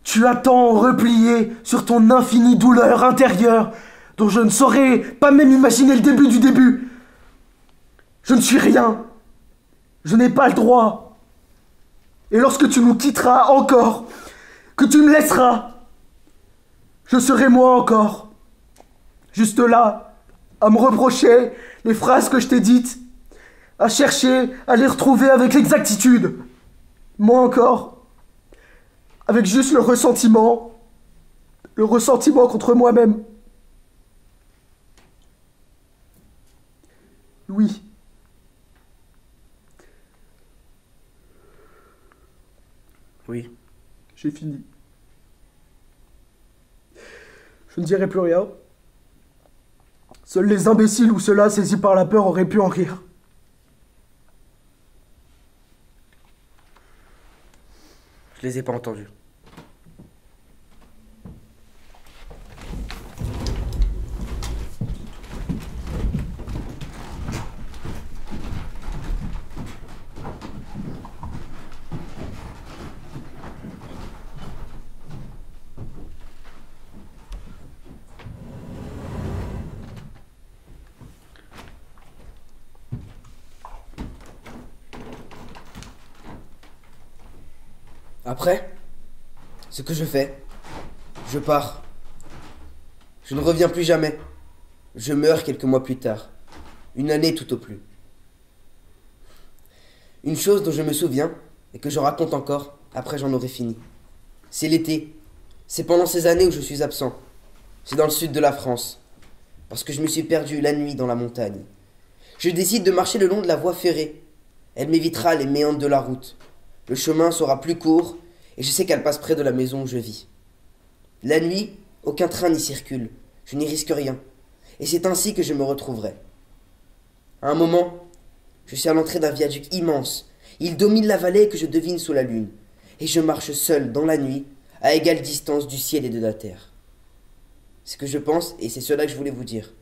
tu attends replié sur ton infinie douleur intérieure, dont je ne saurais pas même imaginer le début du début. Je ne suis rien, Je n'ai pas le droit. Et lorsque tu nous quitteras encore, que tu me laisseras, je serai moi encore. Juste là, à me reprocher les phrases que je t'ai dites, à chercher à les retrouver avec l'exactitude. Moi encore, avec juste le ressentiment contre moi-même. Louis. Oui. J'ai fini. Je ne dirai plus rien. Seuls les imbéciles ou ceux-là saisis par la peur auraient pu en rire. Je les ai pas entendus. Après, ce que je fais, je pars. Je ne reviens plus jamais. Je meurs quelques mois plus tard. Une année tout au plus. Une chose dont je me souviens, et que je raconte encore, après j'en aurai fini. C'est l'été. C'est pendant ces années où je suis absent. C'est dans le sud de la France. Parce que je me suis perdu la nuit dans la montagne. Je décide de marcher le long de la voie ferrée. Elle m'évitera les méandres de la route. Le chemin sera plus court, et je sais qu'elle passe près de la maison où je vis. La nuit, aucun train n'y circule. Je n'y risque rien. Et c'est ainsi que je me retrouverai. À un moment, je suis à l'entrée d'un viaduc immense. Il domine la vallée que je devine sous la lune. Et je marche seul dans la nuit, à égale distance du ciel et de la terre. Ce que je pense, et c'est cela que je voulais vous dire,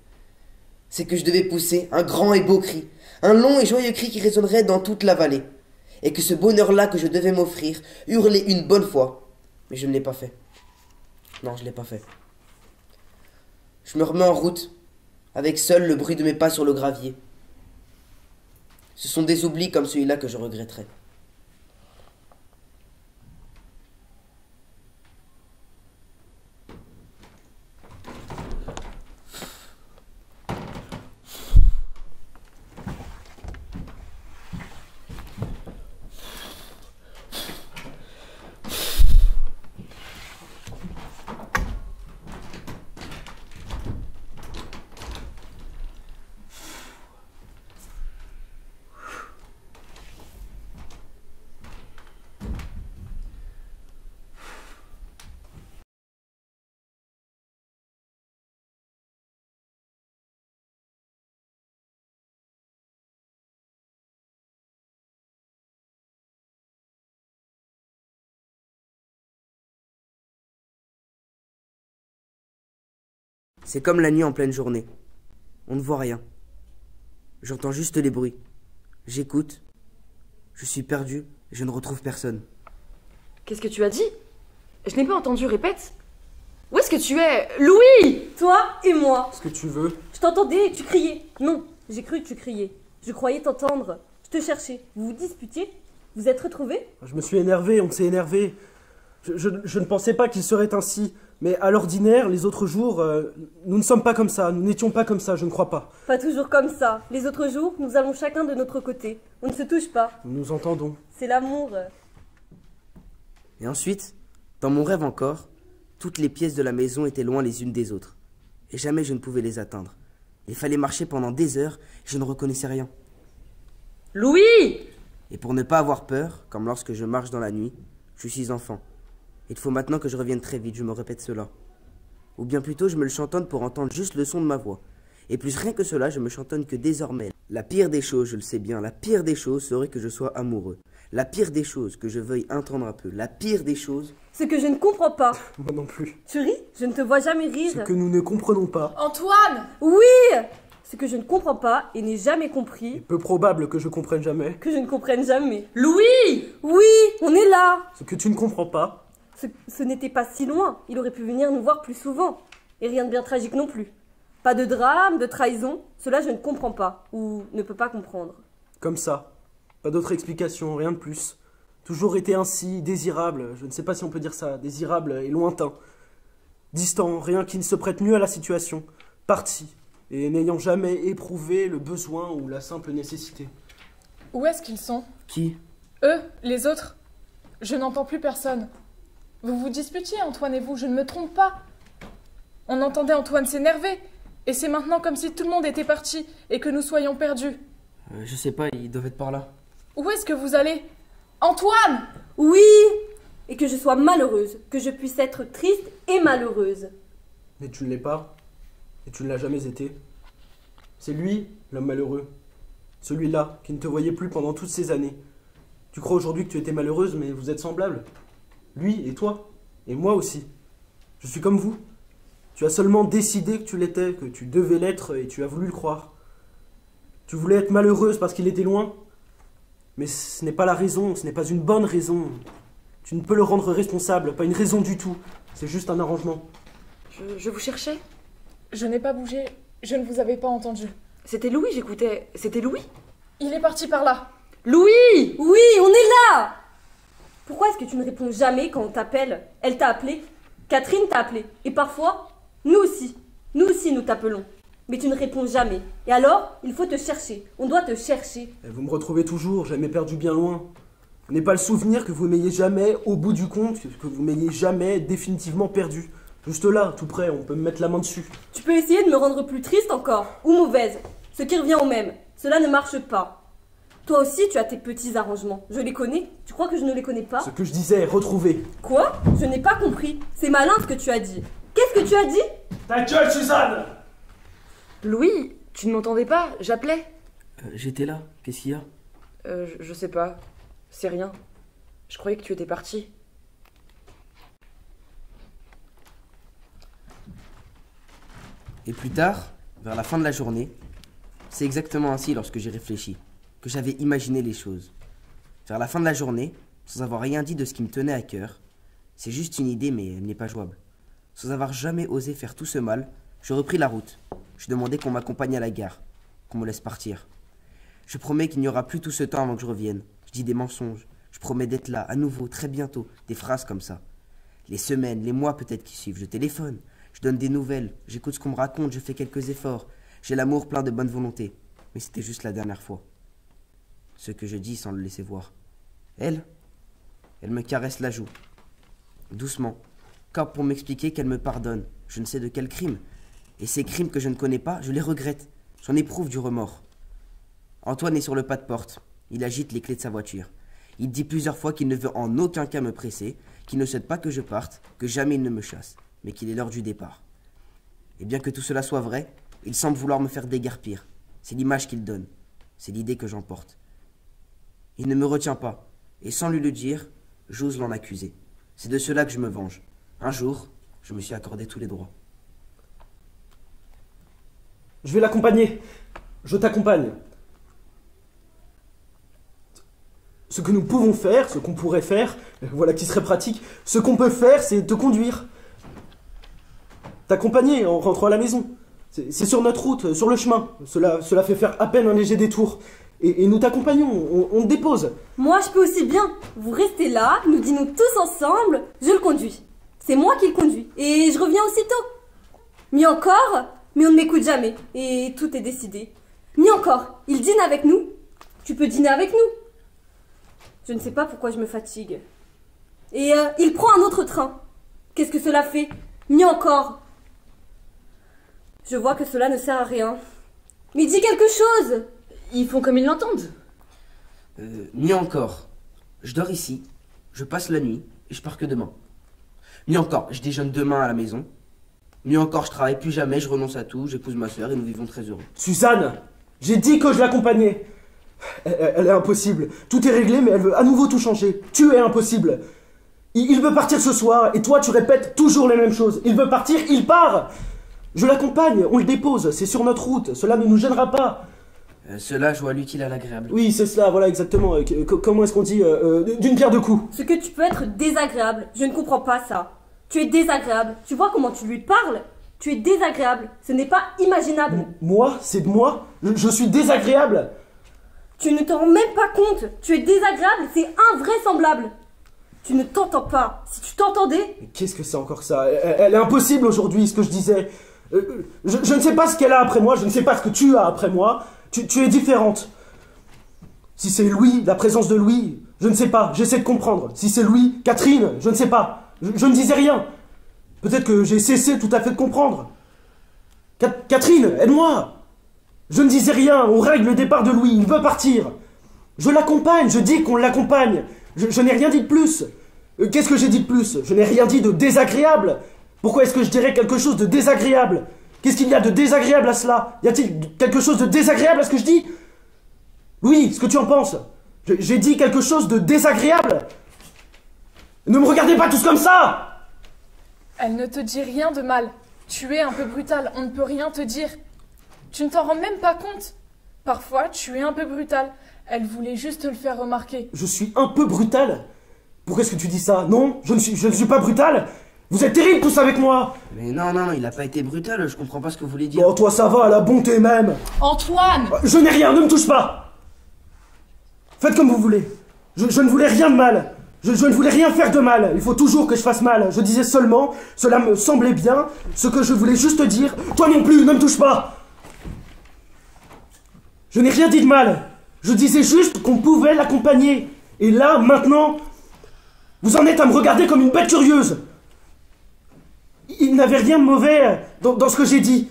c'est que je devais pousser un grand et beau cri, un long et joyeux cri qui résonnerait dans toute la vallée, et que ce bonheur-là que je devais m'offrir hurlait une bonne fois, mais je ne l'ai pas fait. Non, je ne l'ai pas fait. Je me remets en route, avec seul le bruit de mes pas sur le gravier. Ce sont des oublis comme celui-là que je regretterai. C'est comme la nuit en pleine journée. On ne voit rien. J'entends juste les bruits. J'écoute. Je suis perdu. Je ne retrouve personne. Qu'est-ce que tu as dit? Je n'ai pas entendu, répète. Où est-ce que tu es? Louis! Toi et moi. Ce que tu veux. Je t'entendais et tu criais. Non, j'ai cru que tu criais. Je croyais t'entendre. Je te cherchais. Vous vous disputiez? Vous êtes retrouvés? Je me suis énervé, on s'est énervé. Je ne pensais pas qu'il serait ainsi. Mais à l'ordinaire, les autres jours, nous ne sommes pas comme ça. Nous n'étions pas comme ça, je ne crois pas. Pas toujours comme ça. Les autres jours, nous allons chacun de notre côté. On ne se touche pas. Nous nous entendons. C'est l'amour. Et ensuite, dans mon rêve encore, toutes les pièces de la maison étaient loin les unes des autres. Et jamais je ne pouvais les atteindre. Il fallait marcher pendant des heures et je ne reconnaissais rien. Louis! Et pour ne pas avoir peur, comme lorsque je marche dans la nuit, je suis enfant. Il faut maintenant que je revienne très vite, je me répète cela. Ou bien plutôt, je me le chantonne pour entendre juste le son de ma voix. Et plus rien que cela, je me chantonne que désormais, la pire des choses, je le sais bien, la pire des choses serait que je sois amoureux. La pire des choses, que je veuille entendre un peu. La pire des choses... Ce que je ne comprends pas. Moi non plus. Tu ris? Je ne te vois jamais rire. Ce que nous ne comprenons pas. Antoine! Oui! Ce que je ne comprends pas et n'ai jamais compris. Peu probable que je comprenne jamais. Que je ne comprenne jamais. Louis! Oui, on est là. Ce que tu ne comprends pas. Ce n'était pas si loin. Il aurait pu venir nous voir plus souvent. Et rien de bien tragique non plus. Pas de drame, de trahison. Cela je ne comprends pas. Ou ne peux pas comprendre. Comme ça. Pas d'autre explication, rien de plus. Toujours été ainsi, désirable, je ne sais pas si on peut dire ça, désirable et lointain. Distant, rien qui ne se prête mieux à la situation. Parti, et n'ayant jamais éprouvé le besoin ou la simple nécessité. Où est-ce qu'ils sont? Qui? Eux, les autres. Je n'entends plus personne. Vous vous disputiez, Antoine et vous, je ne me trompe pas. On entendait Antoine s'énerver, et c'est maintenant comme si tout le monde était parti et que nous soyons perdus. Je sais pas, ils doivent être par là. Où est-ce que vous allez? Antoine! Oui! Et que je sois malheureuse, que je puisse être triste et malheureuse. Mais tu ne l'es pas, et tu ne l'as jamais été. C'est lui, l'homme malheureux. Celui-là, qui ne te voyait plus pendant toutes ces années. Tu crois aujourd'hui que tu étais malheureuse, mais vous êtes semblables. Lui et toi, et moi aussi. Je suis comme vous. Tu as seulement décidé que tu l'étais, que tu devais l'être, et tu as voulu le croire. Tu voulais être malheureuse parce qu'il était loin. Mais ce n'est pas la raison, ce n'est pas une bonne raison. Tu ne peux le rendre responsable, pas une raison du tout. C'est juste un arrangement. Je vous cherchais. Je n'ai pas bougé, je ne vous avais pas entendu. C'était Louis, j'écoutais. C'était Louis? Il est parti par là. Louis! Oui, on est là! Pourquoi est-ce que tu ne réponds jamais quand on t'appelle? Elle t'a appelé, Catherine t'a appelé, et parfois, nous aussi nous t'appelons. Mais tu ne réponds jamais. Et alors, il faut te chercher. On doit te chercher. Et vous me retrouvez toujours, jamais perdu bien loin. Ce n'est pas le souvenir que vous m'ayez jamais, au bout du compte, que vous m'ayez jamais définitivement perdu. Juste là, tout près, on peut me mettre la main dessus. Tu peux essayer de me rendre plus triste encore, ou mauvaise. Ce qui revient au même. Cela ne marche pas. Toi aussi, tu as tes petits arrangements. Je les connais. Tu crois que je ne les connais pas? Ce que je disais, retrouver. Quoi? Je n'ai pas compris. C'est malin ce que tu as dit. Qu'est-ce que tu as dit? Ta gueule, Suzanne! Louis, tu ne m'entendais pas? J'appelais. J'étais là, qu'est-ce qu'il y a? Je sais pas. C'est rien. Je croyais que tu étais parti. Et plus tard, vers la fin de la journée, c'est exactement ainsi lorsque j'ai réfléchi, que j'avais imaginé les choses. Vers la fin de la journée, sans avoir rien dit de ce qui me tenait à cœur, c'est juste une idée mais elle n'est pas jouable. Sans avoir jamais osé faire tout ce mal, je repris la route. Je demandais qu'on m'accompagne à la gare, qu'on me laisse partir. Je promets qu'il n'y aura plus tout ce temps avant que je revienne. Je dis des mensonges. Je promets d'être là, à nouveau, très bientôt. Des phrases comme ça. Les semaines, les mois peut-être qui suivent, je téléphone. Je donne des nouvelles, j'écoute ce qu'on me raconte, je fais quelques efforts. J'ai l'amour plein de bonne volonté. Mais c'était juste la dernière fois. Ce que je dis sans le laisser voir. Elle me caresse la joue. Doucement. Comme pour m'expliquer qu'elle me pardonne. Je ne sais de quel crime. Et ces crimes que je ne connais pas, je les regrette. J'en éprouve du remords. Antoine est sur le pas de porte. Il agite les clés de sa voiture. Il dit plusieurs fois qu'il ne veut en aucun cas me presser, qu'il ne souhaite pas que je parte, que jamais il ne me chasse, mais qu'il est l'heure du départ. Et bien que tout cela soit vrai, il semble vouloir me faire déguerpir. C'est l'image qu'il donne. C'est l'idée que j'emporte. Il ne me retient pas, et sans lui le dire, j'ose l'en accuser. C'est de cela que je me venge. Un jour, je me suis accordé tous les droits. Je vais l'accompagner. Je t'accompagne. Ce que nous pouvons faire, ce qu'on pourrait faire, voilà qui serait pratique, ce qu'on peut faire, c'est te conduire. T'accompagner en rentrant à la maison. C'est sur notre route, sur le chemin. Cela fait faire à peine un léger détour. Et nous t'accompagnons, on te dépose. Moi, je peux aussi bien. Vous restez là, nous dînons tous ensemble, je le conduis. C'est moi qui le conduis, et je reviens aussitôt. Mieux encore, mais on ne m'écoute jamais, et tout est décidé. Mieux encore, il dîne avec nous. Tu peux dîner avec nous. Je ne sais pas pourquoi je me fatigue. Et il prend un autre train. Qu'est-ce que cela fait? Mieux encore. Je vois que cela ne sert à rien. Mais dis quelque chose. Ils font comme ils l'entendent. Mieux encore. Je dors ici, je passe la nuit, et je pars que demain. Mieux encore, je déjeune demain à la maison. Mieux encore, je travaille plus jamais, je renonce à tout, j'épouse ma soeur et nous vivons très heureux. Suzanne, j'ai dit que je l'accompagnais. Elle est impossible. Tout est réglé, mais elle veut à nouveau tout changer. Tu es impossible. Il veut partir ce soir, et toi tu répètes toujours les mêmes choses. Il veut partir, il part. Je l'accompagne, on le dépose, c'est sur notre route, cela ne nous gênera pas. Cela joue à l'utile à l'agréable. Oui, c'est cela, voilà exactement. Comment est-ce qu'on dit d'une pierre deux coups. Ce que tu peux être désagréable, je ne comprends pas ça. Tu es désagréable, tu vois comment tu lui parles? Tu es désagréable, ce n'est pas imaginable. Moi? C'est de moi? Je suis désagréable? Tu ne t'en rends même pas compte. Tu es désagréable, c'est invraisemblable. Tu ne t'entends pas. Si tu t'entendais... Mais qu'est-ce que c'est encore ça? Elle est impossible aujourd'hui, ce que je disais. Je ne sais pas ce qu'elle a après moi, je ne sais pas ce que tu as après moi. Tu es différente. Si c'est Louis, la présence de Louis, je ne sais pas, j'essaie de comprendre. Si c'est Louis, Catherine, je ne sais pas. Je ne disais rien. Peut-être que j'ai cessé tout à fait de comprendre. Catherine, aide-moi! Je ne disais rien, on règle le départ de Louis, il veut partir. Je l'accompagne, je dis qu'on l'accompagne. Je n'ai rien dit de plus. Qu'est-ce que j'ai dit de plus? Je n'ai rien dit de désagréable. Pourquoi est-ce que je dirais quelque chose de désagréable? Qu'est-ce qu'il y a de désagréable à cela? Y a-t-il quelque chose de désagréable à ce que je dis? Louis, ce que tu en penses? J'ai dit quelque chose de désagréable? Ne me regardez pas tous comme ça! Elle ne te dit rien de mal. Tu es un peu brutal, on ne peut rien te dire. Tu ne t'en rends même pas compte. Parfois, tu es un peu brutal. Elle voulait juste te le faire remarquer. Je suis un peu brutal? Pourquoi est-ce que tu dis ça? Non, je ne suis pas brutal. Vous êtes terribles tous avec moi. Mais non, il a pas été brutal, je comprends pas ce que vous voulez dire. Oh, toi ça va, la bonté même. Antoine! Je n'ai rien, ne me touche pas. Faites comme vous voulez. Je ne voulais rien de mal. Je ne voulais rien faire de mal. Il faut toujours que je fasse mal. Je disais seulement, cela me semblait bien, ce que je voulais juste dire. Toi non plus, ne me touche pas. Je n'ai rien dit de mal. Je disais juste qu'on pouvait l'accompagner. Et là, maintenant, vous en êtes à me regarder comme une bête curieuse. Il n'avait rien de mauvais dans ce que j'ai dit.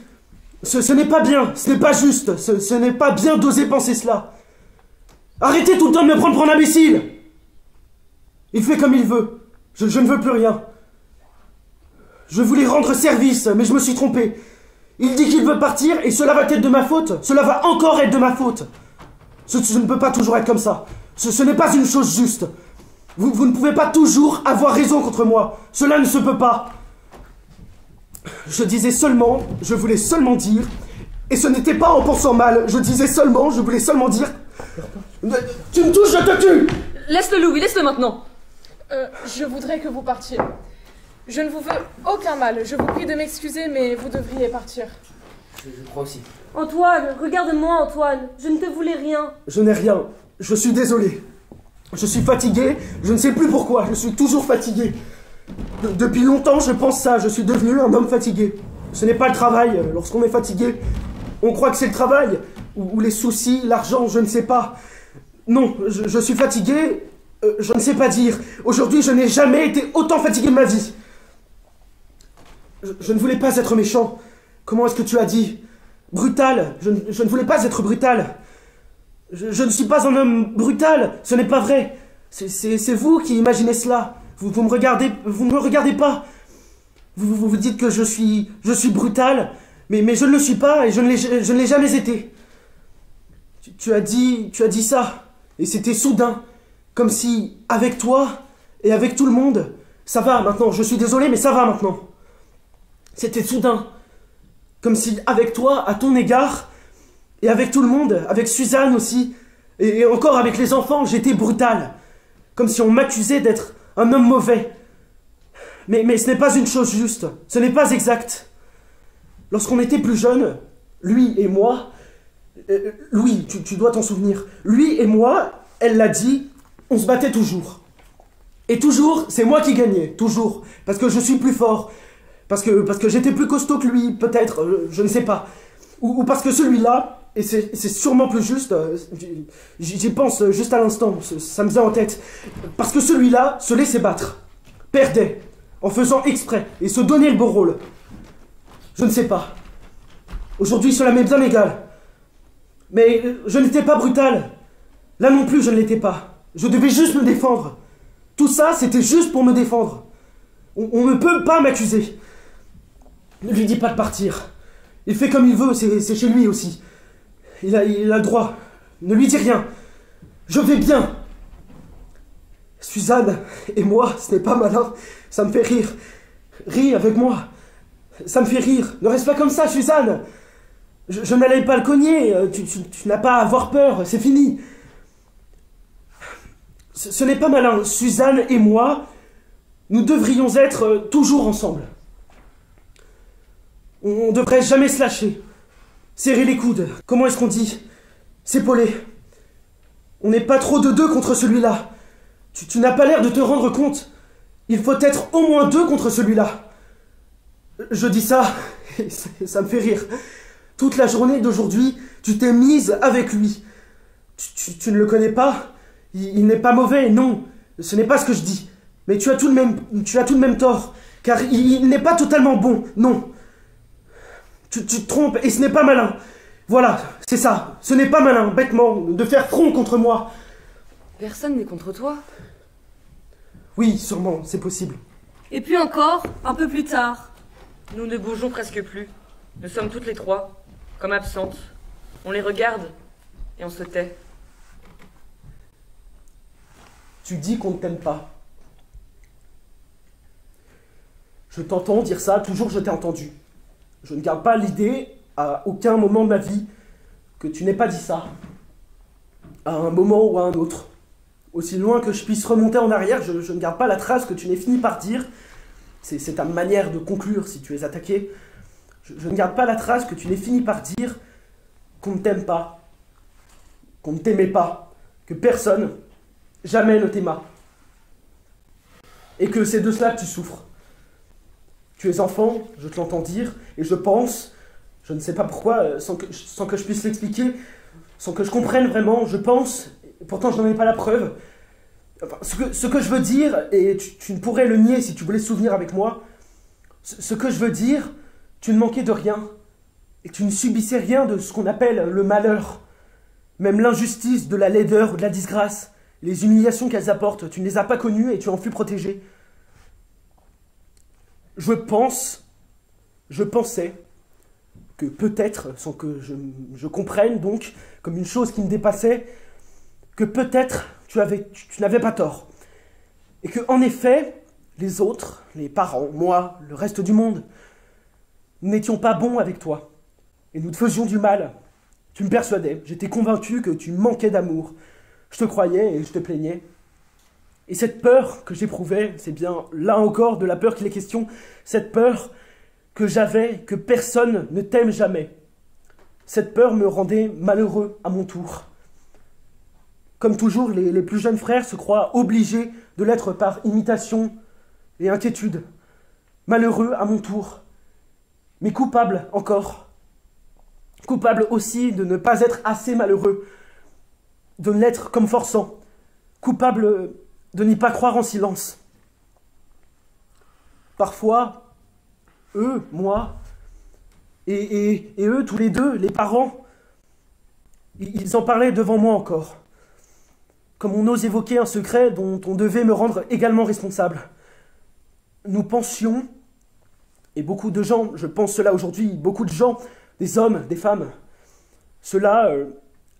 Ce n'est pas bien, ce n'est pas juste, ce n'est pas bien d'oser penser cela. Arrêtez tout le temps de me prendre pour un imbécile. Il fait comme il veut. Je ne veux plus rien. Je voulais rendre service, mais je me suis trompé. Il dit qu'il veut partir et cela va être de ma faute. Cela va encore être de ma faute. Ce ne peut pas toujours être comme ça. Ce n'est pas une chose juste. Vous ne pouvez pas toujours avoir raison contre moi. Cela ne se peut pas. Je disais seulement, je voulais seulement dire, et ce n'était pas en pensant mal, je disais seulement, je voulais seulement dire... Tu me touches, je te tue! Laisse-le, Louis, laisse-le maintenant. Je voudrais que vous partiez. Je ne vous veux aucun mal. Je vous prie de m'excuser, mais vous devriez partir. Je crois aussi. Antoine, regarde-moi, Antoine. Je ne te voulais rien. Je n'ai rien. Je suis désolé. Je suis fatigué. Je ne sais plus pourquoi. Je suis toujours fatigué. Depuis longtemps, je pense ça. Je suis devenu un homme fatigué. Ce n'est pas le travail. Lorsqu'on est fatigué, on croit que c'est le travail. Ou les soucis, l'argent, je ne sais pas. Non, je suis fatigué. Je ne sais pas dire. Aujourd'hui, je n'ai jamais été autant fatigué de ma vie. Je ne voulais pas être méchant. Comment est-ce que tu as dit? Brutal. Je ne voulais pas être brutal. Je ne suis pas un homme brutal. Ce n'est pas vrai. C'est vous qui imaginez cela. Vous me regardez. Vous ne me regardez pas. Vous dites que je suis brutal. Mais je ne le suis pas et je ne l'ai jamais été. Tu as dit ça. Et c'était soudain. Comme si, avec toi et avec tout le monde, ça va maintenant. Je suis désolé, mais ça va maintenant. C'était soudain. Comme si, avec toi, à ton égard, et avec tout le monde, avec Suzanne aussi, et encore avec les enfants, j'étais brutal. Comme si on m'accusait d'être un homme mauvais. Mais ce n'est pas une chose juste. Ce n'est pas exact. Lorsqu'on était plus jeunes, lui et moi... Louis, tu dois t'en souvenir. Lui et moi, elle l'a dit, on se battait toujours. Et toujours, c'est moi qui gagnais. Toujours. Parce que je suis plus fort. Parce que j'étais plus costaud que lui, peut-être, je ne sais pas. Ou parce que celui-là, et c'est sûrement plus juste, j'y pense juste à l'instant, ça me vient en tête. Parce que celui-là se laissait battre, perdait, en faisant exprès, et se donnait le beau rôle. Je ne sais pas. Aujourd'hui, cela m'est bien égal. Mais je n'étais pas brutal. Là non plus, je ne l'étais pas. Je devais juste me défendre. Tout ça, c'était juste pour me défendre. On ne peut pas m'accuser. Ne lui dis pas de partir. Il fait comme il veut, c'est chez lui aussi. Il a le droit. Ne lui dis rien. Je vais bien. Suzanne et moi, ce n'est pas malin. Ça me fait rire. Ris avec moi. Ça me fait rire. Ne reste pas comme ça, Suzanne. Je n'allais pas le cogner. Tu n'as pas à avoir peur. C'est fini. Ce n'est pas malin. Suzanne et moi, nous devrions être toujours ensemble. On ne devrait jamais se lâcher. Serrer les coudes. Comment est-ce qu'on dit? S'épauler. On n'est pas trop de deux contre celui-là. Tu n'as pas l'air de te rendre compte. Il faut être au moins deux contre celui-là. Je dis ça, et ça me fait rire. Toute la journée d'aujourd'hui, tu t'es mise avec lui. Tu ne le connais pas. Il n'est pas mauvais, non. Ce n'est pas ce que je dis. Mais tu as tout de même tort. Car il n'est pas totalement bon, non. Tu te trompes et ce n'est pas malin. Voilà, c'est ça. Ce n'est pas malin, bêtement, de faire front contre moi. Personne n'est contre toi. Oui, sûrement, c'est possible. Et puis encore, un peu plus tard. Nous ne bougeons presque plus. Nous sommes toutes les trois, comme absentes. On les regarde et on se tait. Tu dis qu'on ne t'aime pas. Je t'entends dire ça, toujours je t'ai entendu. Je ne garde pas l'idée, à aucun moment de ma vie, que tu n'aies pas dit ça. À un moment ou à un autre. Aussi loin que je puisse remonter en arrière, je ne garde pas la trace que tu n'aies fini par dire. C'est ta manière de conclure si tu es attaqué. Je ne garde pas la trace que tu n'aies fini par dire qu'on ne t'aime pas, qu'on ne t'aimait pas, que personne, jamais ne t'aima. Et que c'est de cela que tu souffres. Tu es enfant, je te l'entends dire, et je pense, je ne sais pas pourquoi, sans que je puisse l'expliquer, sans que je comprenne vraiment, je pense, et pourtant je n'en ai pas la preuve, enfin, ce que je veux dire, et tu ne pourrais le nier si tu voulais te souvenir avec moi, ce que je veux dire, tu ne manquais de rien, et tu ne subissais rien de ce qu'on appelle le malheur, même l'injustice de la laideur ou de la disgrâce, les humiliations qu'elles apportent, tu ne les as pas connues et tu en fus protégé. Je pensais que peut-être, sans que je comprenne donc, comme une chose qui me dépassait, que peut-être tu n'avais pas tort. Et que, en effet, les autres, les parents, moi, le reste du monde, nous n'étions pas bons avec toi. Et nous te faisions du mal. Tu me persuadais, j'étais convaincu que tu manquais d'amour. Je te croyais et je te plaignais. Et cette peur que j'éprouvais, c'est bien là encore de la peur qu'il est question, cette peur que j'avais, que personne ne t'aime jamais. Cette peur me rendait malheureux à mon tour. Comme toujours, les plus jeunes frères se croient obligés de l'être par imitation et inquiétude. Malheureux à mon tour, mais coupable encore. Coupable aussi de ne pas être assez malheureux, de ne l'être comme forçant. Coupable de n'y pas croire en silence. Parfois, eux, moi, et eux, tous les deux, les parents, ils en parlaient devant moi encore. Comme on ose évoquer un secret dont on devait me rendre également responsable. Nous pensions, et beaucoup de gens, je pense cela aujourd'hui, beaucoup de gens, des hommes, des femmes, ceux-là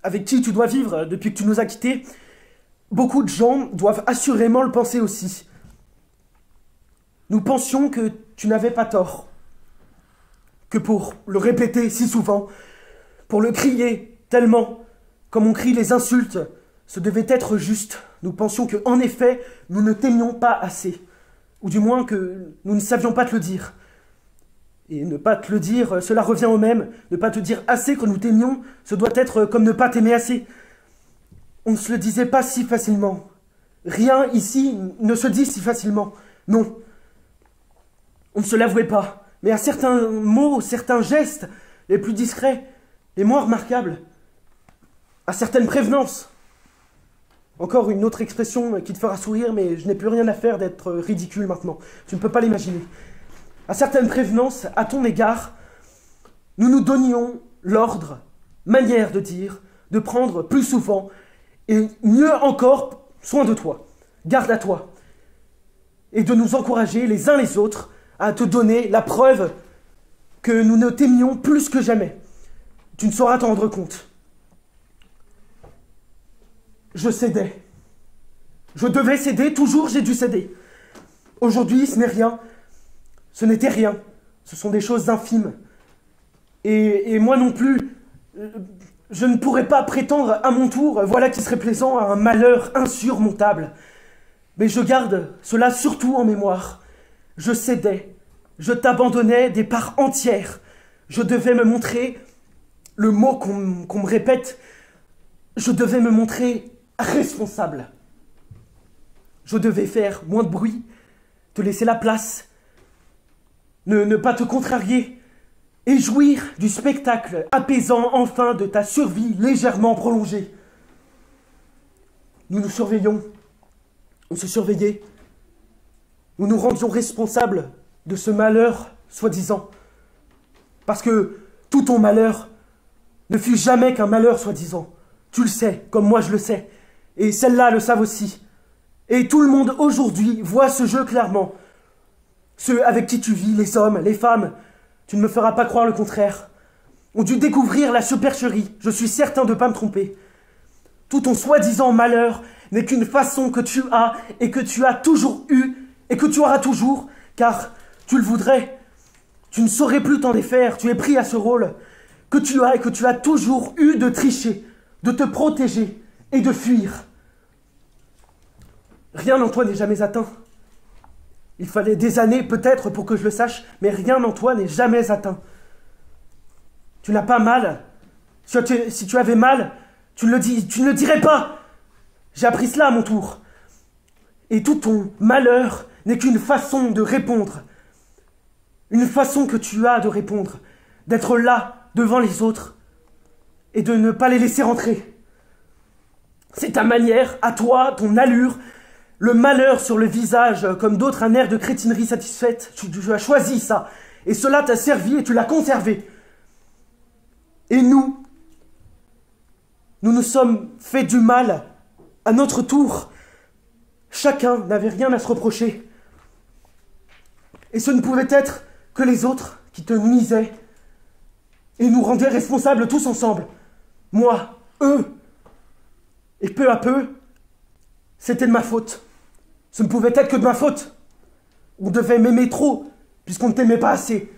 avec qui tu dois vivre depuis que tu nous as quittés, beaucoup de gens doivent assurément le penser aussi. Nous pensions que tu n'avais pas tort. Que pour le répéter si souvent, pour le crier tellement, comme on crie les insultes, ce devait être juste. Nous pensions que, en effet, nous ne t'aimions pas assez. Ou du moins que nous ne savions pas te le dire. Et ne pas te le dire, cela revient au même. Ne pas te dire assez que nous t'aimions, ce doit être comme ne pas t'aimer assez. On ne se le disait pas si facilement. Rien ici ne se dit si facilement. Non. On ne se l'avouait pas. Mais à certains mots, certains gestes, les plus discrets, les moins remarquables, à certaines prévenances. Encore une autre expression qui te fera sourire, mais je n'ai plus rien à faire d'être ridicule maintenant. Tu ne peux pas l'imaginer. À certaines prévenances, à ton égard, nous nous donnions l'ordre, manière de dire, de prendre plus souvent, et mieux encore, soin de toi, garde à toi, et de nous encourager les uns les autres à te donner la preuve que nous ne t'aimions plus que jamais. Tu ne sauras t'en rendre compte. Je cédais. Je devais céder, toujours j'ai dû céder. Aujourd'hui, ce n'est rien. Ce n'était rien. Ce sont des choses infimes. Et moi non plus, je ne pourrais pas prétendre à mon tour, voilà qui serait plaisant, à un malheur insurmontable. Mais je garde cela surtout en mémoire. Je cédais, je t'abandonnais des parts entières. Je devais me montrer, le mot qu'on me répète, je devais me montrer responsable. Je devais faire moins de bruit, te laisser la place, ne pas te contrarier et jouir du spectacle apaisant enfin de ta survie légèrement prolongée. Nous nous surveillions, on se surveillait, nous nous rendions responsables de ce malheur soi-disant. Parce que tout ton malheur ne fut jamais qu'un malheur soi-disant. Tu le sais, comme moi je le sais, et celles-là le savent aussi. Et tout le monde aujourd'hui voit ce jeu clairement. Ceux avec qui tu vis, les hommes, les femmes, tu ne me feras pas croire le contraire, ont dû découvrir la supercherie, je suis certain de ne pas me tromper. Tout ton soi-disant malheur n'est qu'une façon que tu as et que tu as toujours eue et que tu auras toujours, car tu le voudrais. Tu ne saurais plus t'en défaire, tu es pris à ce rôle que tu as et que tu as toujours eu de tricher, de te protéger et de fuir. Rien en toi n'est jamais atteint. Il fallait des années peut-être pour que je le sache, mais rien en toi n'est jamais atteint. Tu n'as pas mal. Si tu avais mal, tu ne le dirais pas. J'ai appris cela à mon tour. Et tout ton malheur n'est qu'une façon de répondre. Une façon que tu as de répondre. D'être là, devant les autres, et de ne pas les laisser rentrer. C'est ta manière, à toi, ton allure, le malheur sur le visage, comme d'autres un air de crétinerie satisfaite. Tu as choisi ça, et cela t'a servi et tu l'as conservé. Et nous nous sommes fait du mal à notre tour. Chacun n'avait rien à se reprocher. Et ce ne pouvait être que les autres qui te nuisaient et nous rendaient responsables tous ensemble. Moi, eux. Et peu à peu, c'était de ma faute. Ce ne pouvait être que de ma faute. On devait m'aimer trop, puisqu'on ne t'aimait pas assez.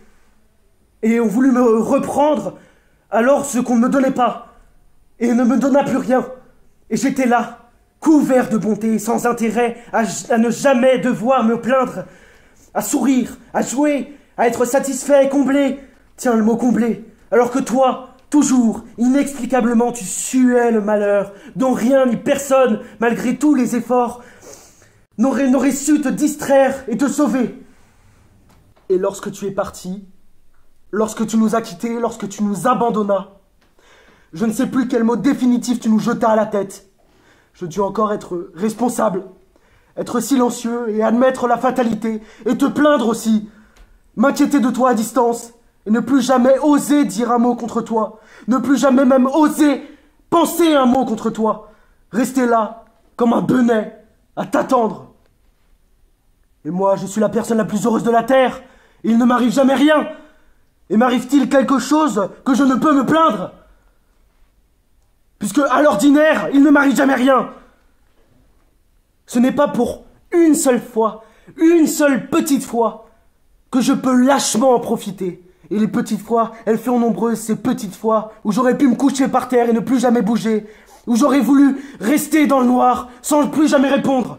Et on voulut me reprendre alors ce qu'on ne me donnait pas. Et ne me donna plus rien. Et j'étais là, couvert de bonté, sans intérêt, à ne jamais devoir me plaindre, à sourire, à jouer, à être satisfait et comblé. Tiens, le mot comblé. Alors que toi, toujours, inexplicablement, tu suais le malheur, dont rien ni personne, malgré tous les efforts, n'aurait su te distraire et te sauver. Et lorsque tu es parti, lorsque tu nous as quittés, lorsque tu nous abandonnas, je ne sais plus quel mot définitif tu nous jetas à la tête. Je dus encore être responsable, être silencieux et admettre la fatalité, et te plaindre aussi, m'inquiéter de toi à distance, et ne plus jamais oser dire un mot contre toi, ne plus jamais même oser penser un mot contre toi, rester là, comme un benêt, à t'attendre. Et moi, je suis la personne la plus heureuse de la terre, et il ne m'arrive jamais rien. Et m'arrive-t-il quelque chose que je ne peux me plaindre? Puisque, à l'ordinaire, il ne m'arrive jamais rien. Ce n'est pas pour une seule fois, une seule petite fois, que je peux lâchement en profiter. Et les petites fois, elles furent nombreuses, ces petites fois, où j'aurais pu me coucher par terre et ne plus jamais bouger, où j'aurais voulu rester dans le noir, sans plus jamais répondre.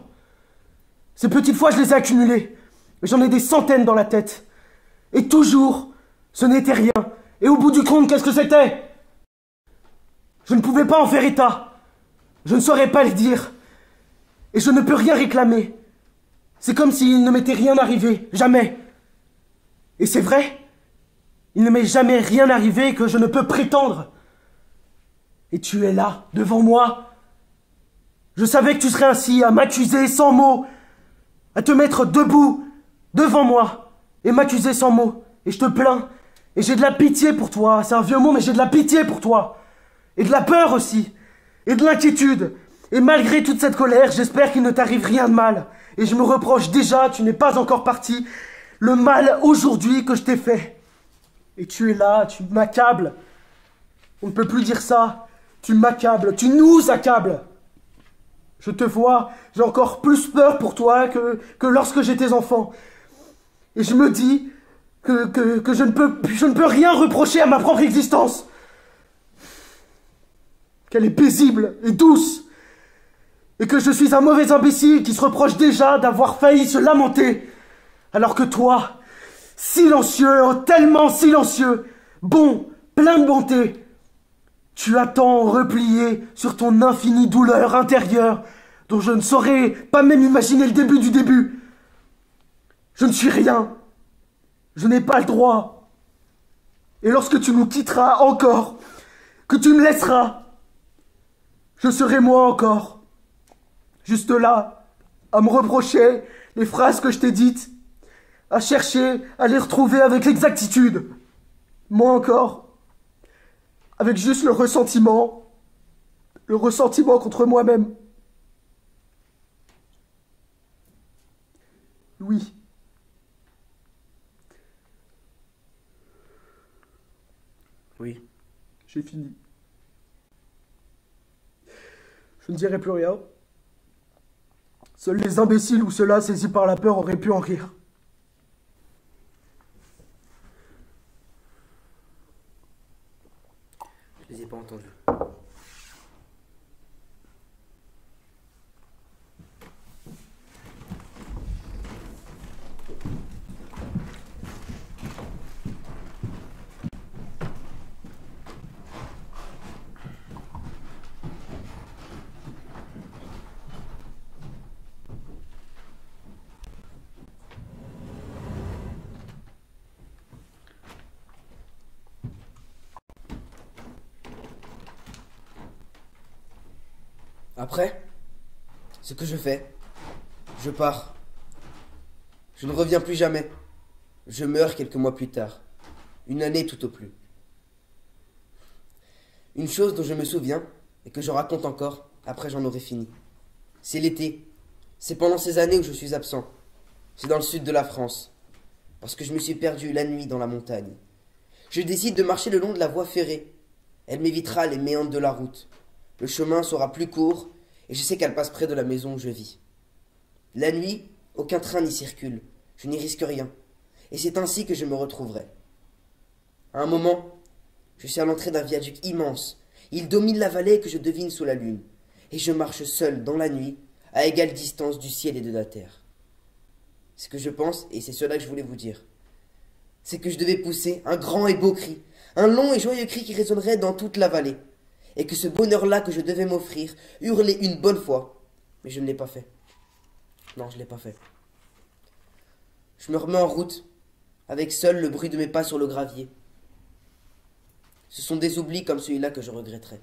Ces petites fois, je les ai accumulées. J'en ai des centaines dans la tête. Et toujours, ce n'était rien. Et au bout du compte, qu'est-ce que c'était? Je ne pouvais pas en faire état. Je ne saurais pas le dire. Et je ne peux rien réclamer. C'est comme s'il ne m'était rien arrivé. Jamais. Et c'est vrai. Il ne m'est jamais rien arrivé que je ne peux prétendre. Et tu es là, devant moi. Je savais que tu serais ainsi, à m'accuser sans mots, à te mettre debout, devant moi, et m'accuser sans mots. Et je te plains. Et j'ai de la pitié pour toi. C'est un vieux mot, mais j'ai de la pitié pour toi. Et de la peur aussi. Et de l'inquiétude. Et malgré toute cette colère, j'espère qu'il ne t'arrive rien de mal. Et je me reproche déjà, tu n'es pas encore parti, le mal aujourd'hui que je t'ai fait. Et tu es là, tu m'accables. On ne peut plus dire ça. Tu m'accables, tu nous accables. Je te vois, j'ai encore plus peur pour toi que lorsque j'étais enfant. Et je me dis que je ne peux rien reprocher à ma propre existence. Qu'elle est paisible et douce. Et que je suis un mauvais imbécile qui se reproche déjà d'avoir failli se lamenter. Alors que toi, silencieux, oh, tellement silencieux, bon, plein de bonté, Tu attends replié sur ton infinie douleur intérieure, dont je ne saurais pas même imaginer le début du début. Je ne suis rien. Je n'ai pas le droit. Et lorsque tu nous quitteras encore, que tu me laisseras, je serai moi encore, juste là, à me reprocher les phrases que je t'ai dites, à chercher à les retrouver avec l'exactitude. Moi encore, avec juste le ressentiment contre moi-même. Louis. Oui. J'ai fini. Je ne dirai plus rien. Seuls les imbéciles ou ceux-là saisis par la peur auraient pu en rire. Je les ai pas entendus. Après, ce que je fais, je pars. Je ne reviens plus jamais. Je meurs quelques mois plus tard. Une année tout au plus. Une chose dont je me souviens et que je raconte encore, après j'en aurai fini. C'est l'été. C'est pendant ces années où je suis absent. C'est dans le sud de la France. Parce que je me suis perdu la nuit dans la montagne. Je décide de marcher le long de la voie ferrée. Elle m'évitera les méandres de la route. Le chemin sera plus court et je sais qu'elle passe près de la maison où je vis. La nuit, aucun train n'y circule. Je n'y risque rien. Et c'est ainsi que je me retrouverai. À un moment, je suis à l'entrée d'un viaduc immense. Il domine la vallée que je devine sous la lune. Et je marche seul dans la nuit, à égale distance du ciel et de la terre. Ce que je pense, et c'est cela que je voulais vous dire, c'est que je devais pousser un grand et beau cri, un long et joyeux cri qui résonnerait dans toute la vallée. Et que ce bonheur-là que je devais m'offrir hurlait une bonne fois. Mais je ne l'ai pas fait. Non, je ne l'ai pas fait. Je me remets en route, avec seul le bruit de mes pas sur le gravier. Ce sont des oublis comme celui-là que je regretterai.